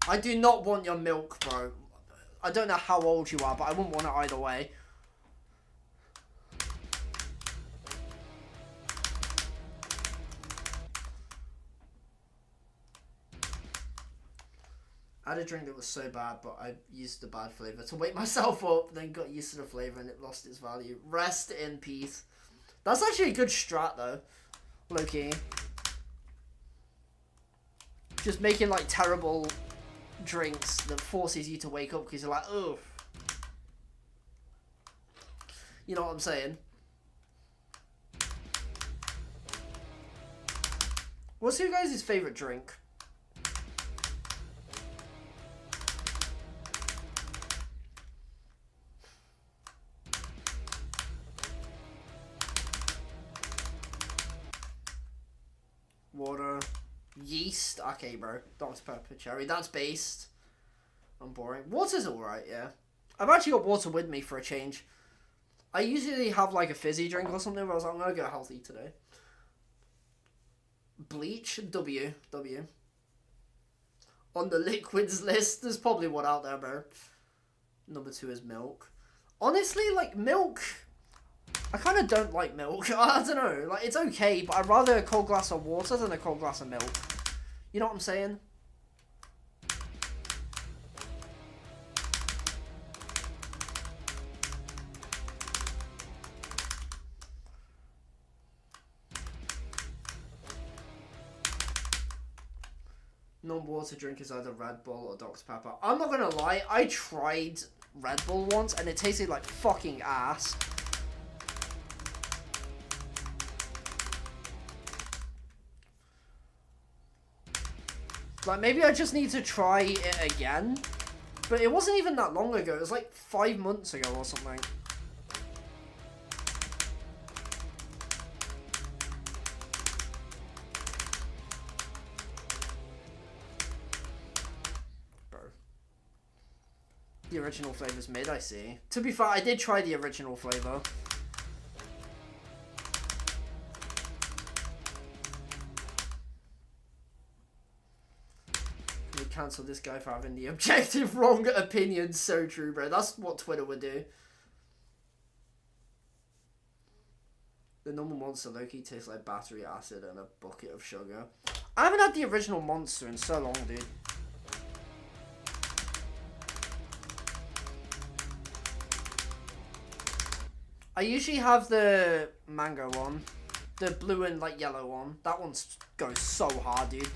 I do not want your milk, bro. I don't know how old you are, but I wouldn't want it either way. I had a drink that was so bad, but I used the bad flavour to wake myself up, then got used to the flavour and it lost its value. Rest in peace. That's actually a good strat, though. Low-key. just making like terrible drinks that forces you to wake up because you're like, ugh. You know what I'm saying? What's your guys' favorite drink? Water. Yeast. Okay, bro. Dr. Pepper cherry. That's based. I'm boring. Water's alright, yeah. I've actually got water with me for a change. I usually have like a fizzy drink or something, but I was like, I'm gonna go healthy today. Bleach. W. On the liquids list, there's probably one out there, bro. Number 2 is milk. Honestly, like, milk... I kind of don't like milk. I don't know. Like, it's okay, but I'd rather a cold glass of water than a cold glass of milk. You know what I'm saying? Non-water drink is either Red Bull or Dr. Pepper. I'm not gonna lie, I tried Red Bull once and it tasted like fucking ass. Like, maybe I just need to try it again. But it wasn't even that long ago. It was like 5 months ago or something. Bro. The original flavor's mid, I see. To be fair, I did try the original flavor. Cancel this guy for having the objective wrong opinion. So true, bro. That's what Twitter would do. The normal Monster Loki tastes like battery acid and a bucket of sugar. I haven't had the original Monster in so long, dude. I usually have the mango one. The blue and like yellow one. That one goes so hard, dude.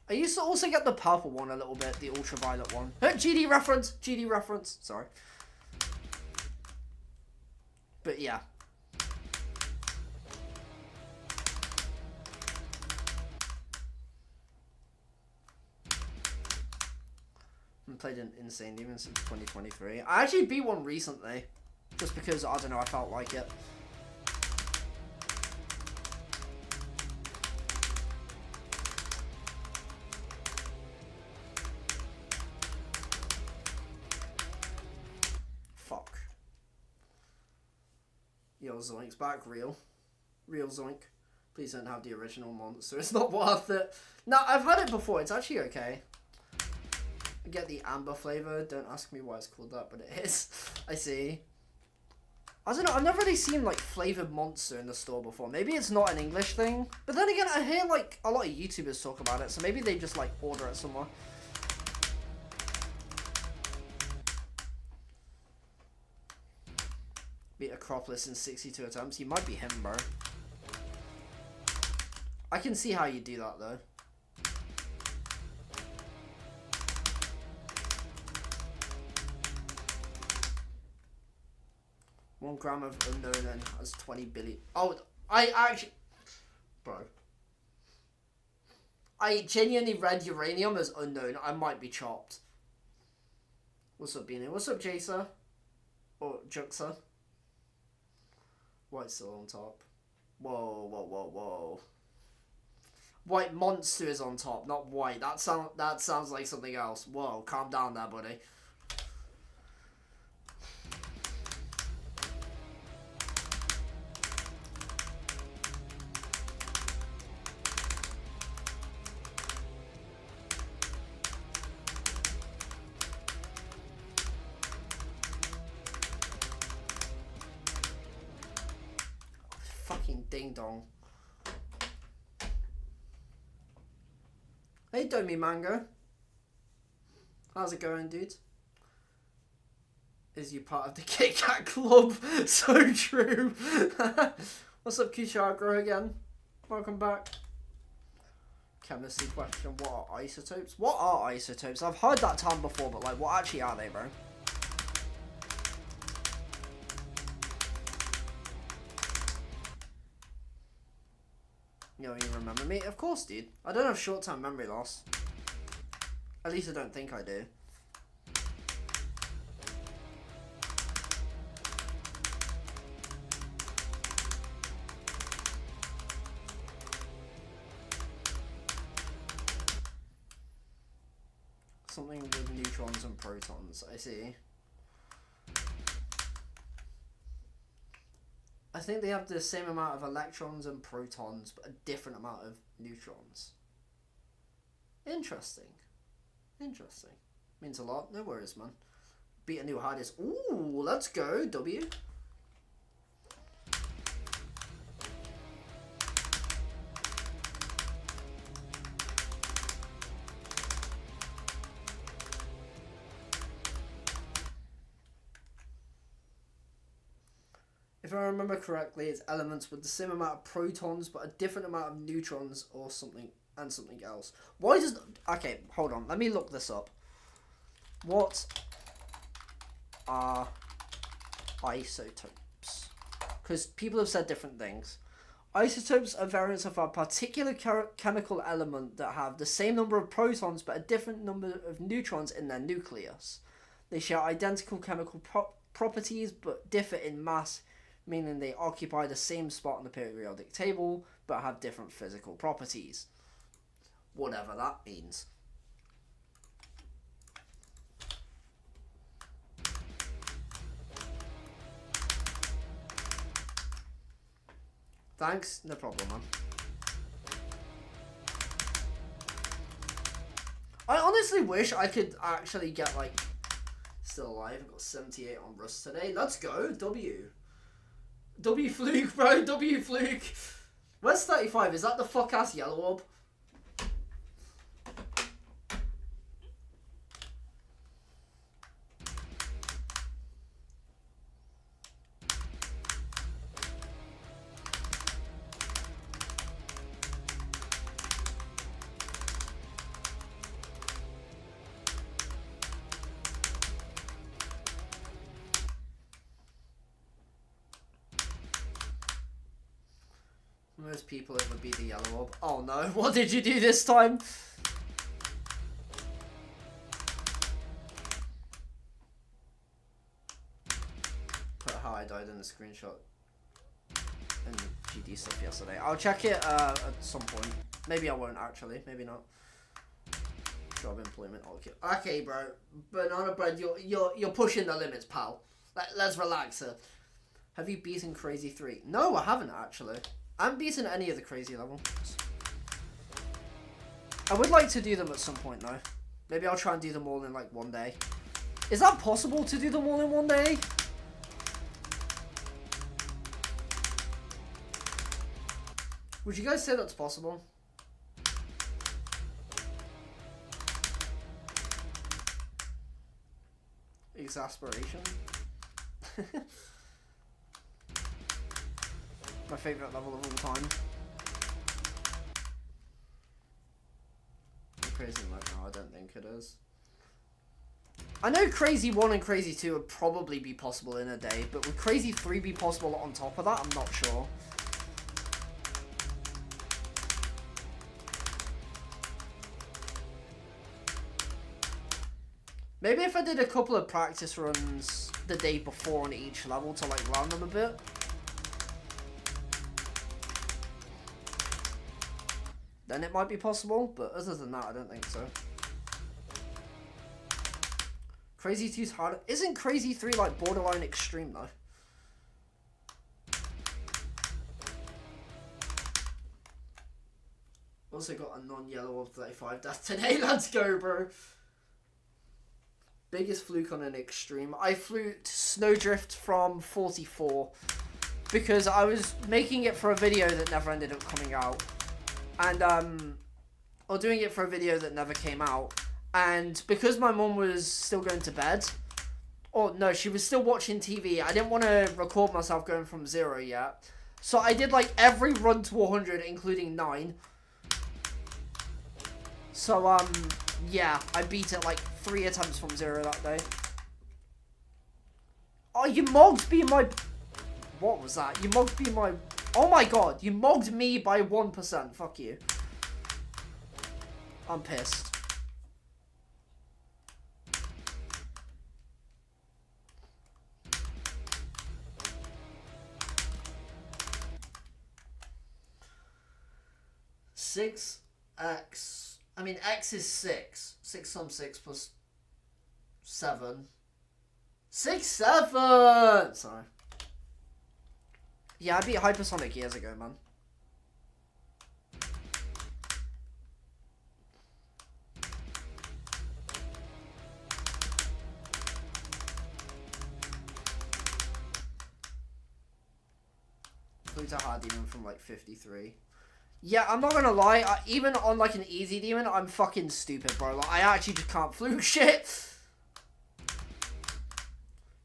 I used to also get the purple one a little bit, the ultraviolet one. GD reference! GD reference. Sorry. But yeah. I played an Insane Demon since 2023. I actually beat one recently. Just because, I don't know, I felt like it. Yo, Zoink's back. Real Zoink. Please don't have the original Monster. It's not worth it. No, I've had it before. It's actually okay. I get the amber flavor. Don't ask me why it's called that, but it is. I see. I don't know. I've never really seen like flavored Monster in the store before. Maybe it's not an English thing. But then again, I hear like a lot of YouTubers talk about it. So maybe they just like order it somewhere. Beat Acropolis in 62 attempts. You might be him, bro. I can see how you do that, though. One gram of unknown and has 20 billion. Oh, I actually... Bro. I genuinely read uranium as unknown. I might be chopped. What's up, Beanie? What's up, Jacer? Or Juxer? White's still on top. Whoa. White Monster is on top, not white. That sounds like something else. Whoa, calm down there, buddy. Fucking ding dong. Hey, Domi Mango. How's it going, dude? Is you part of the Kit Kat Club? So true. What's up, Kushagro again? Welcome back. chemistry question. What are isotopes? What are isotopes? I've heard that term before, but like, what actually are they, bro? You don't even remember me? Of course, dude. I don't have short-term memory loss. At least I don't think I do. Something with neutrons and protons, I see. I think they have the same amount of electrons and protons, but a different amount of neutrons. Interesting. Interesting. Means a lot. No worries, man. Beat a new hardest. Ooh, let's go, W. If I remember correctly, it's elements with the same amount of protons but a different amount of neutrons or something and something else. Why does... Okay, hold on. Let me look this up. What are isotopes? Because people have said different things. Isotopes are variants of a particular chemical element that have the same number of protons but a different number of neutrons in their nucleus. They share identical chemical properties but differ in mass, meaning they occupy the same spot on the periodic table but have different physical properties. Whatever that means. Thanks, no problem, man. I honestly wish I could actually get, like, still alive. I've got 78 on Rust today. Let's go, W. W fluke, bro, W fluke. Where's 35? Is that the fuck-ass yellow orb? Most people, it would be the yellow orb. Oh no, what did you do this time? Put how I died in the screenshot and GD stuff yesterday. I'll check it at some point. Maybe I won't actually, maybe not. Job employment, okay bro. Banana bread, you're pushing the limits, pal. Let's relax here. Have you beaten Crazy 3? No, I haven't actually. I haven't beaten any of the crazy levels. I would like to do them at some point though. Maybe I'll try and do them all in like one day. Is that possible to do them all in one day? Would you guys say that's possible? Exasperation. My favourite level of all time. Crazy right now, I don't think it is. I know Crazy 1 and Crazy 2 would probably be possible in a day, but would Crazy 3 be possible on top of that? I'm not sure. Maybe if I did a couple of practice runs the day before on each level to like learn them a bit. Then it might be possible, but other than that, I don't think so. Crazy 2's harder. Isn't Crazy 3 like borderline extreme though? Also got a non-yellow of 35 death today. Let's go, bro. Biggest fluke on an extreme. I flew Snowdrift from 44 because I was making it for a video that never ended up coming out. And, or doing it for a video that never came out. And because my mum was still going to bed, or no, she was still watching TV, I didn't want to record myself going from 0 yet. So I did like every run to 100, including 9. So, yeah, I beat it like 3 attempts from 0 that day. Oh, you mogged me my... What was that? You mogged me my... Oh my god, you mogged me by 1%. Fuck you. I'm pissed. X. I mean, X is 6. 6 times 6 plus 7. 6, 7! Sorry. Yeah, I beat Hypersonic years ago, man. Flew to hard demon from like 53. Yeah, I'm not gonna lie, even on like an easy demon, I'm fucking stupid, bro. Like, I actually just can't fluke shit.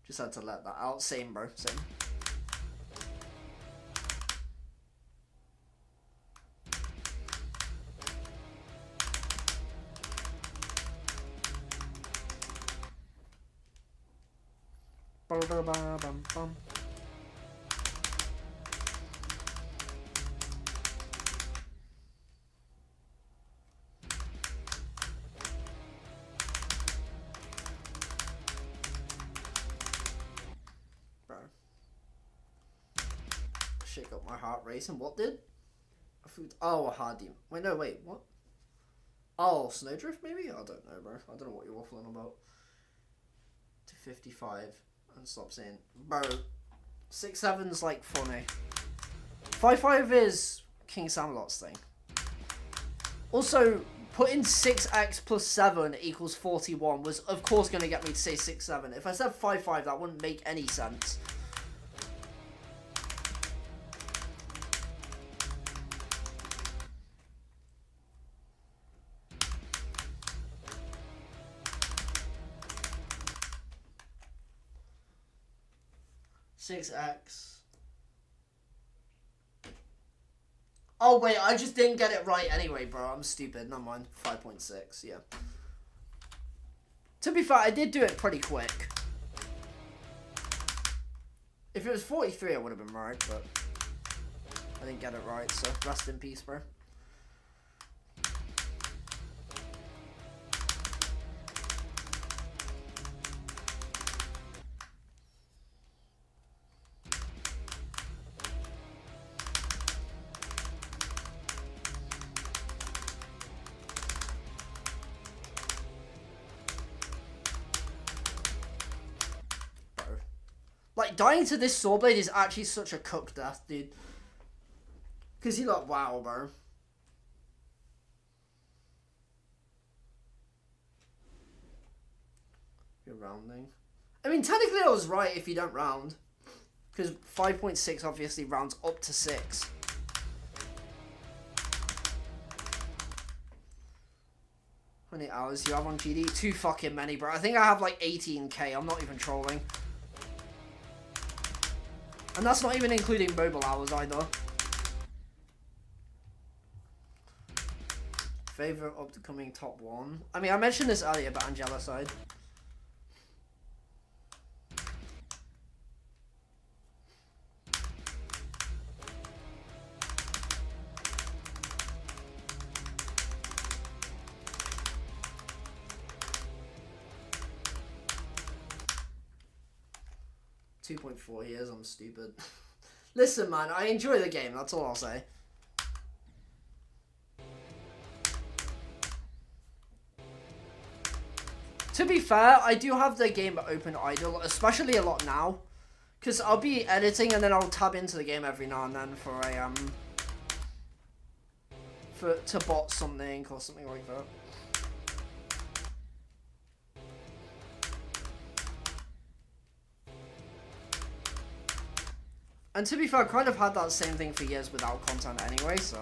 Just had to let that out. Same, bro. Same. Bum. Shake up my heart racing. What did? Oh, a hard demon. Wait, no, wait, what? Oh, Snowdrift maybe? I don't know, bro. I don't know what you're waffling about. To 55 and stop saying, bro. 6-7's like funny. 5-5 is King Samalot's thing. Also, putting 6x plus 7 equals 41 was of course going to get me to say 6-7. If I said 5-5, that wouldn't make any sense. X. Oh wait, I just didn't get it right anyway, bro. I'm stupid. Never mind. 5.6. Yeah. To be fair, I did do it pretty quick. If it was 43, I would have been right, but I didn't get it right. So rest in peace, bro. Like, dying to this sword blade is actually such a cook death, dude. Because you're like, wow, bro. You're rounding. I mean, technically I was right if you don't round. Because 5.6 obviously rounds up to 6. How many hours do you have on GD? Too fucking many, bro. I think I have like 18k. I'm not even trolling. And that's not even including mobile hours either. Favorite upcoming top 1. I mean, I mentioned this earlier, but Angela side. .4 years, I'm stupid. Listen, man, I enjoy the game, that's all I'll say. To be fair, I do have the game open idle, especially a lot now. Because I'll be editing and then I'll tab into the game every now and then for a, to bot something or something like that. And to be fair, I kind of had that same thing for years without content anyway, so.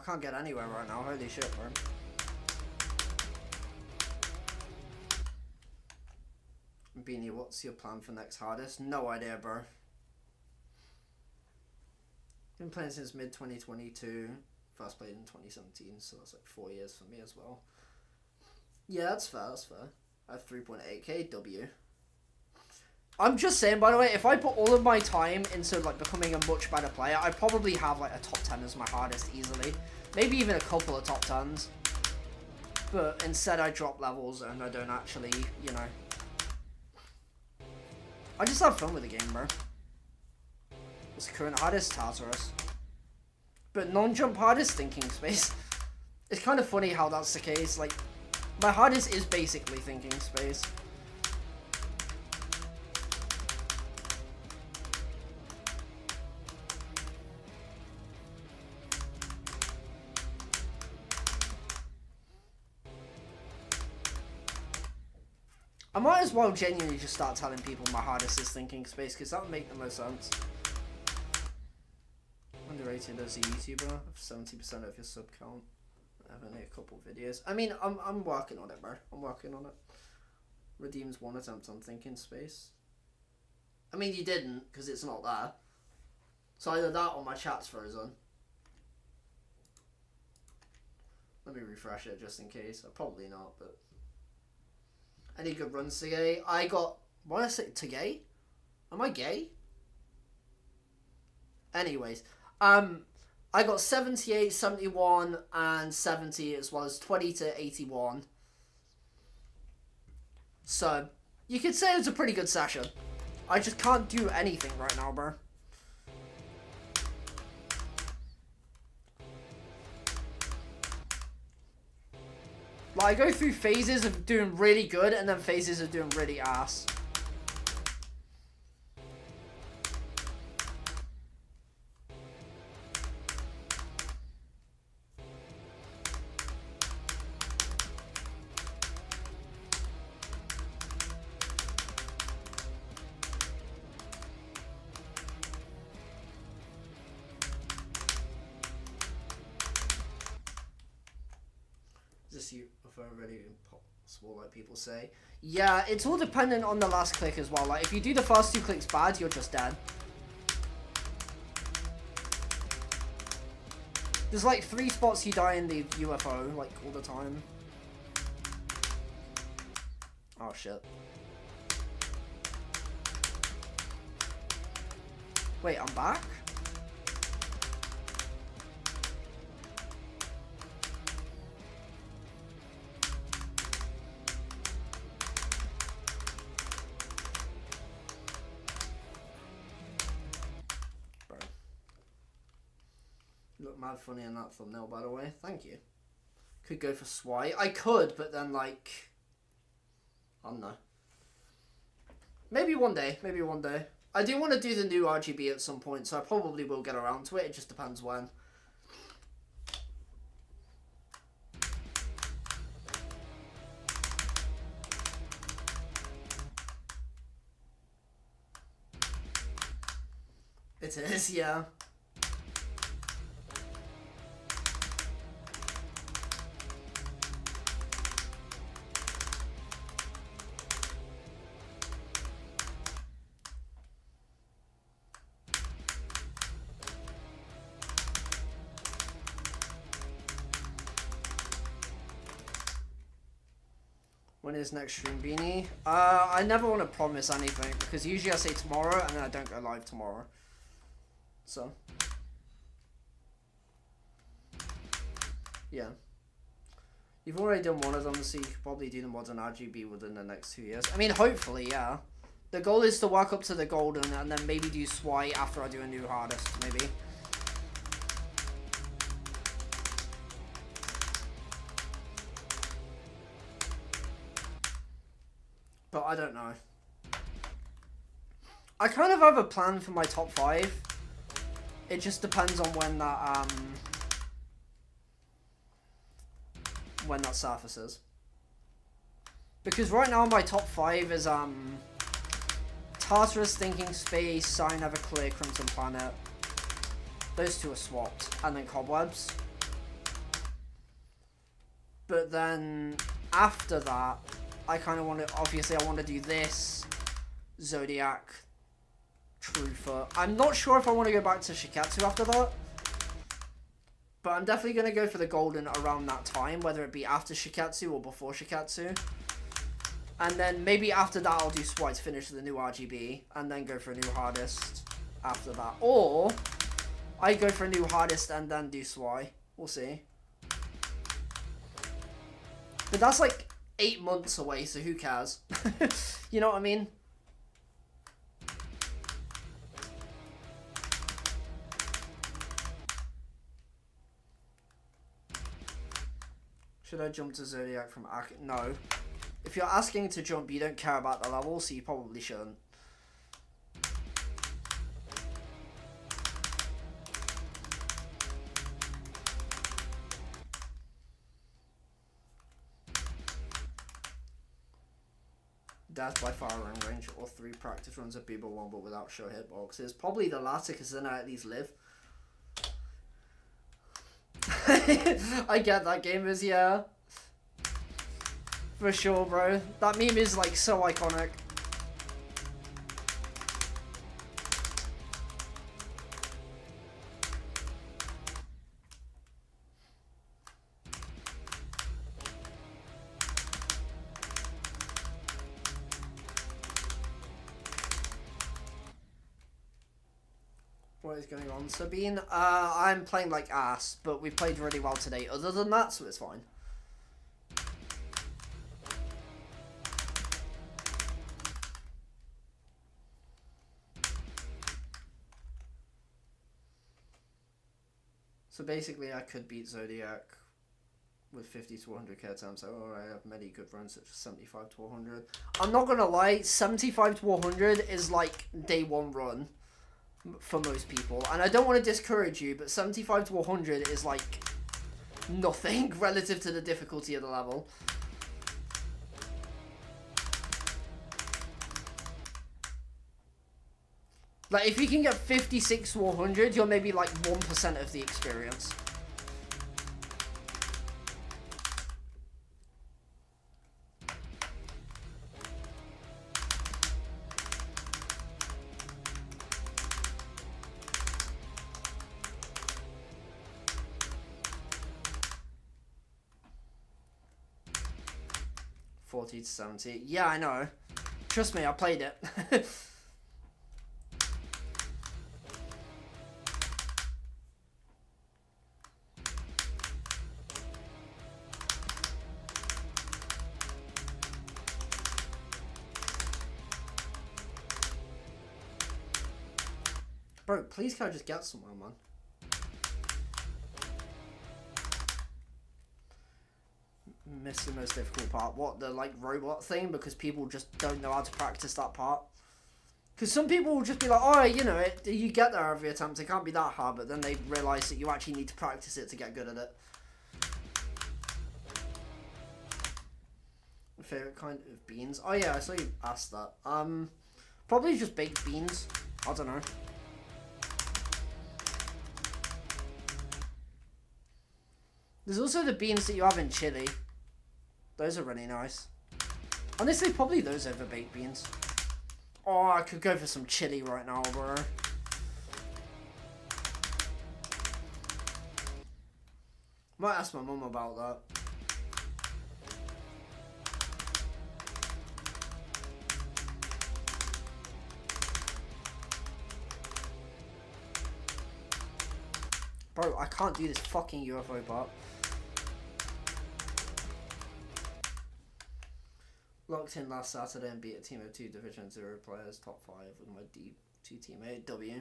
can't get anywhere right now. Holy shit, bro. Beanie, what's your plan for next hardest? No idea, bro. Been playing since mid-2022. First played in 2017, so that's like 4 years for me as well. Yeah, that's fair, that's fair. I have 3.8k W. I'm just saying, by the way, if I put all of my time into like becoming a much better player, I probably have like a top 10 as my hardest easily. Maybe even a couple of top 10s. But instead I drop levels and I don't actually, you know. I just have fun with the game, bro. What's the current hardest? Tartarus. But non-jump hardest? Thinking Space. It's kind of funny how that's the case. Like, my hardest is basically Thinking Space. I might as well genuinely just start telling people my hardest is Thinking Space, because that would make the most sense. Underrated as a YouTuber, 70% of your sub count. I have only a couple videos. I mean, I'm working on it, bro. I'm working on it. Redeems one attempt on Thinking Space. I mean, you didn't, because it's not there. So either that or my chat's frozen. Let me refresh it just in case. Probably not, but... Any good runs today? I got... What did I say? Today? Am I gay? Anyways. I got 78, 71, and 70, as well as 20 to 81. So, you could say it was a pretty good session. I just can't do anything right now, bro. Like, I go through phases of doing really good, and then phases of doing really ass. Really impossible, like people say. Yeah, it's all dependent on the last click as well. Like, if you do the first 2 clicks bad, you're just dead. There's like 3 spots you die in the UFO, like, all the time. Oh, shit. Wait, I'm back? Look mad funny in that thumbnail, by the way. Thank you. Could go for Swy. I could, but then, like... I don't know. Maybe one day. Maybe one day. I do want to do the new RGB at some point, so I probably will get around to it. It just depends when. It is, yeah. When is next stream, Beanie? I never want to promise anything, because usually I say tomorrow and then I don't go live tomorrow. So. Yeah. You've already done one of them, so you could probably do the modern RGB within the next 2 years. I mean, hopefully, yeah. The goal is to work up to the golden and then maybe do Swy after I do a new hardest, maybe. But I don't know. I kind of have a plan for my top 5. It just depends on when that surfaces. Because right now my top 5 is Tartarus, Thinking Space, Sign Never Clear, Crimson Planet. Those 2 are swapped. And then Cobwebs. But then after that, I kind of want to, obviously I want to do this, Zodiac, Truther. I'm not sure if I want to go back to Shikatsu after that. But I'm definitely going to go for the Golden around that time, whether it be after Shikatsu or before Shikatsu. And then maybe after that I'll do Swai to finish the new RGB, and then go for a new Hardest after that. Or I go for a new Hardest and then do Swai. We'll see. But that's like 8 months away, so who cares? You know what I mean? Should I jump to Zodiac from Ak? No. If you're asking to jump, you don't care about the level, so you probably shouldn't. Death by firing range or 3 practice runs at Bieber 1 but without show hitboxes. Probably the latter, because then I at least live. I get that, gamers, yeah. For sure, bro. That meme is like so iconic. What is going on, Sabine? I'm playing like ass, but we played really well today. Other than that, so it's fine. So basically, I could beat Zodiac with 50 to 100k attempts. Oh, I have many good runs such as 75 to 100. I'm not gonna lie, 75 to 100 is like day 1 run for most people, and I don't want to discourage you, but 75 to 100 is like nothing relative to the difficulty of the level. Like, if you can get 56 to 100, you're maybe like 1% of the experience. To 70. Yeah, I know. Trust me, I played it. Bro, please can I just get somewhere, man? Missed the most difficult part. What, the like robot thing? Because people just don't know how to practice that part. Because some people will just be like, oh, you know, you get there every attempt, it can't be that hard, but then they realise that you actually need to practice it to get good at it. Favourite kind of beans? Oh yeah, I saw you asked that. Probably just baked beans. I don't know. There's also the beans that you have in chili. Those are really nice. Honestly, probably those over baked beans. Oh, I could go for some chili right now, bro. Might ask my mum about that. Bro, I can't do this fucking UFO part. Locked in last Saturday and beat a team of 2 Division 0 players, top 5 with my D2 teammate, W.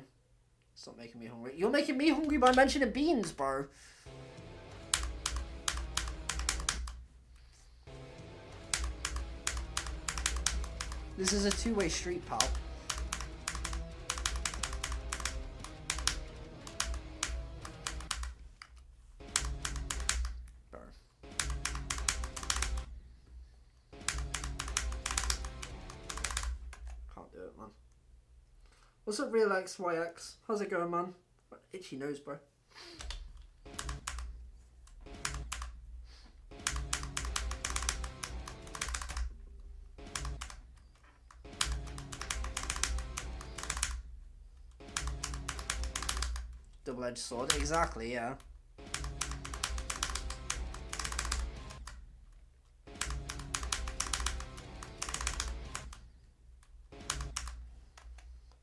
Stop making me hungry. You're making me hungry by mentioning beans, bro. This is a 2-way street, pal. What's up, Real XYX? How's it going, man? Itchy nose, bro. double-edged sword. Exactly, yeah.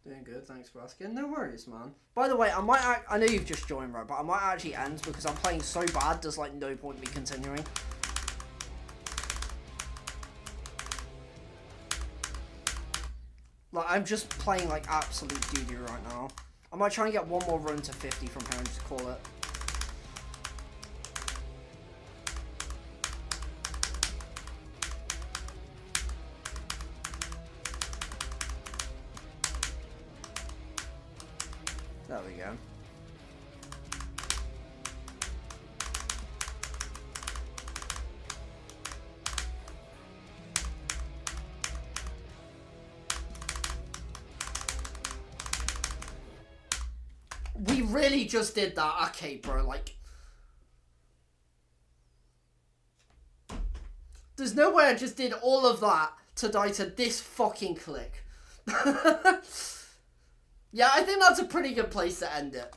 Doing good, thanks for asking. No worries, man. By the way, I know you've just joined, right, but I might actually end because I'm playing so bad, there's, like, no point in me continuing. Like, I'm just playing, like, absolute doo-doo right now. I might try and get one more run to 50 from here and just call it. There we go. We really just did that. Okay, bro, like... There's no way I just did all of that to die to this fucking click. Yeah, I think that's a pretty good place to end it.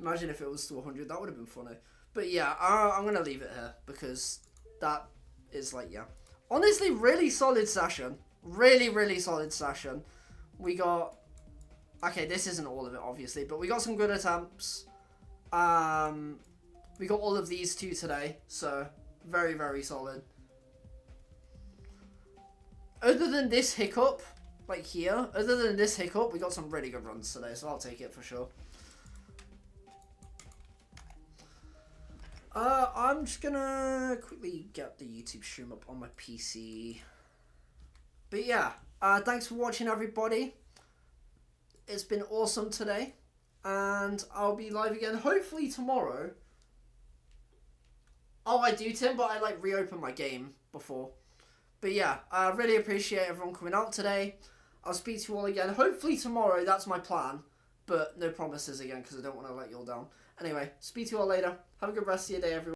Imagine if it was to 100, that would have been funny. But yeah, I'm going to leave it here because that is like, yeah. Honestly, really solid session. Really, really solid session. We got... Okay, this isn't all of it, obviously, but we got some good attempts. We got all of these two today, so very, very solid. Other than this hiccup, like here, other than this hiccup, we got some really good runs today, so I'll take it for sure. I'm just gonna quickly get the YouTube stream up on my PC. But yeah, thanks for watching, everybody. It's been awesome today, and I'll be live again hopefully tomorrow. Oh, I do, Tim, but I like reopened my game before. But yeah, I really appreciate everyone coming out today. I'll speak to you all again hopefully tomorrow. That's my plan, but no promises again because I don't want to let you all down. Anyway, speak to you all later. Have a good rest of your day, everyone.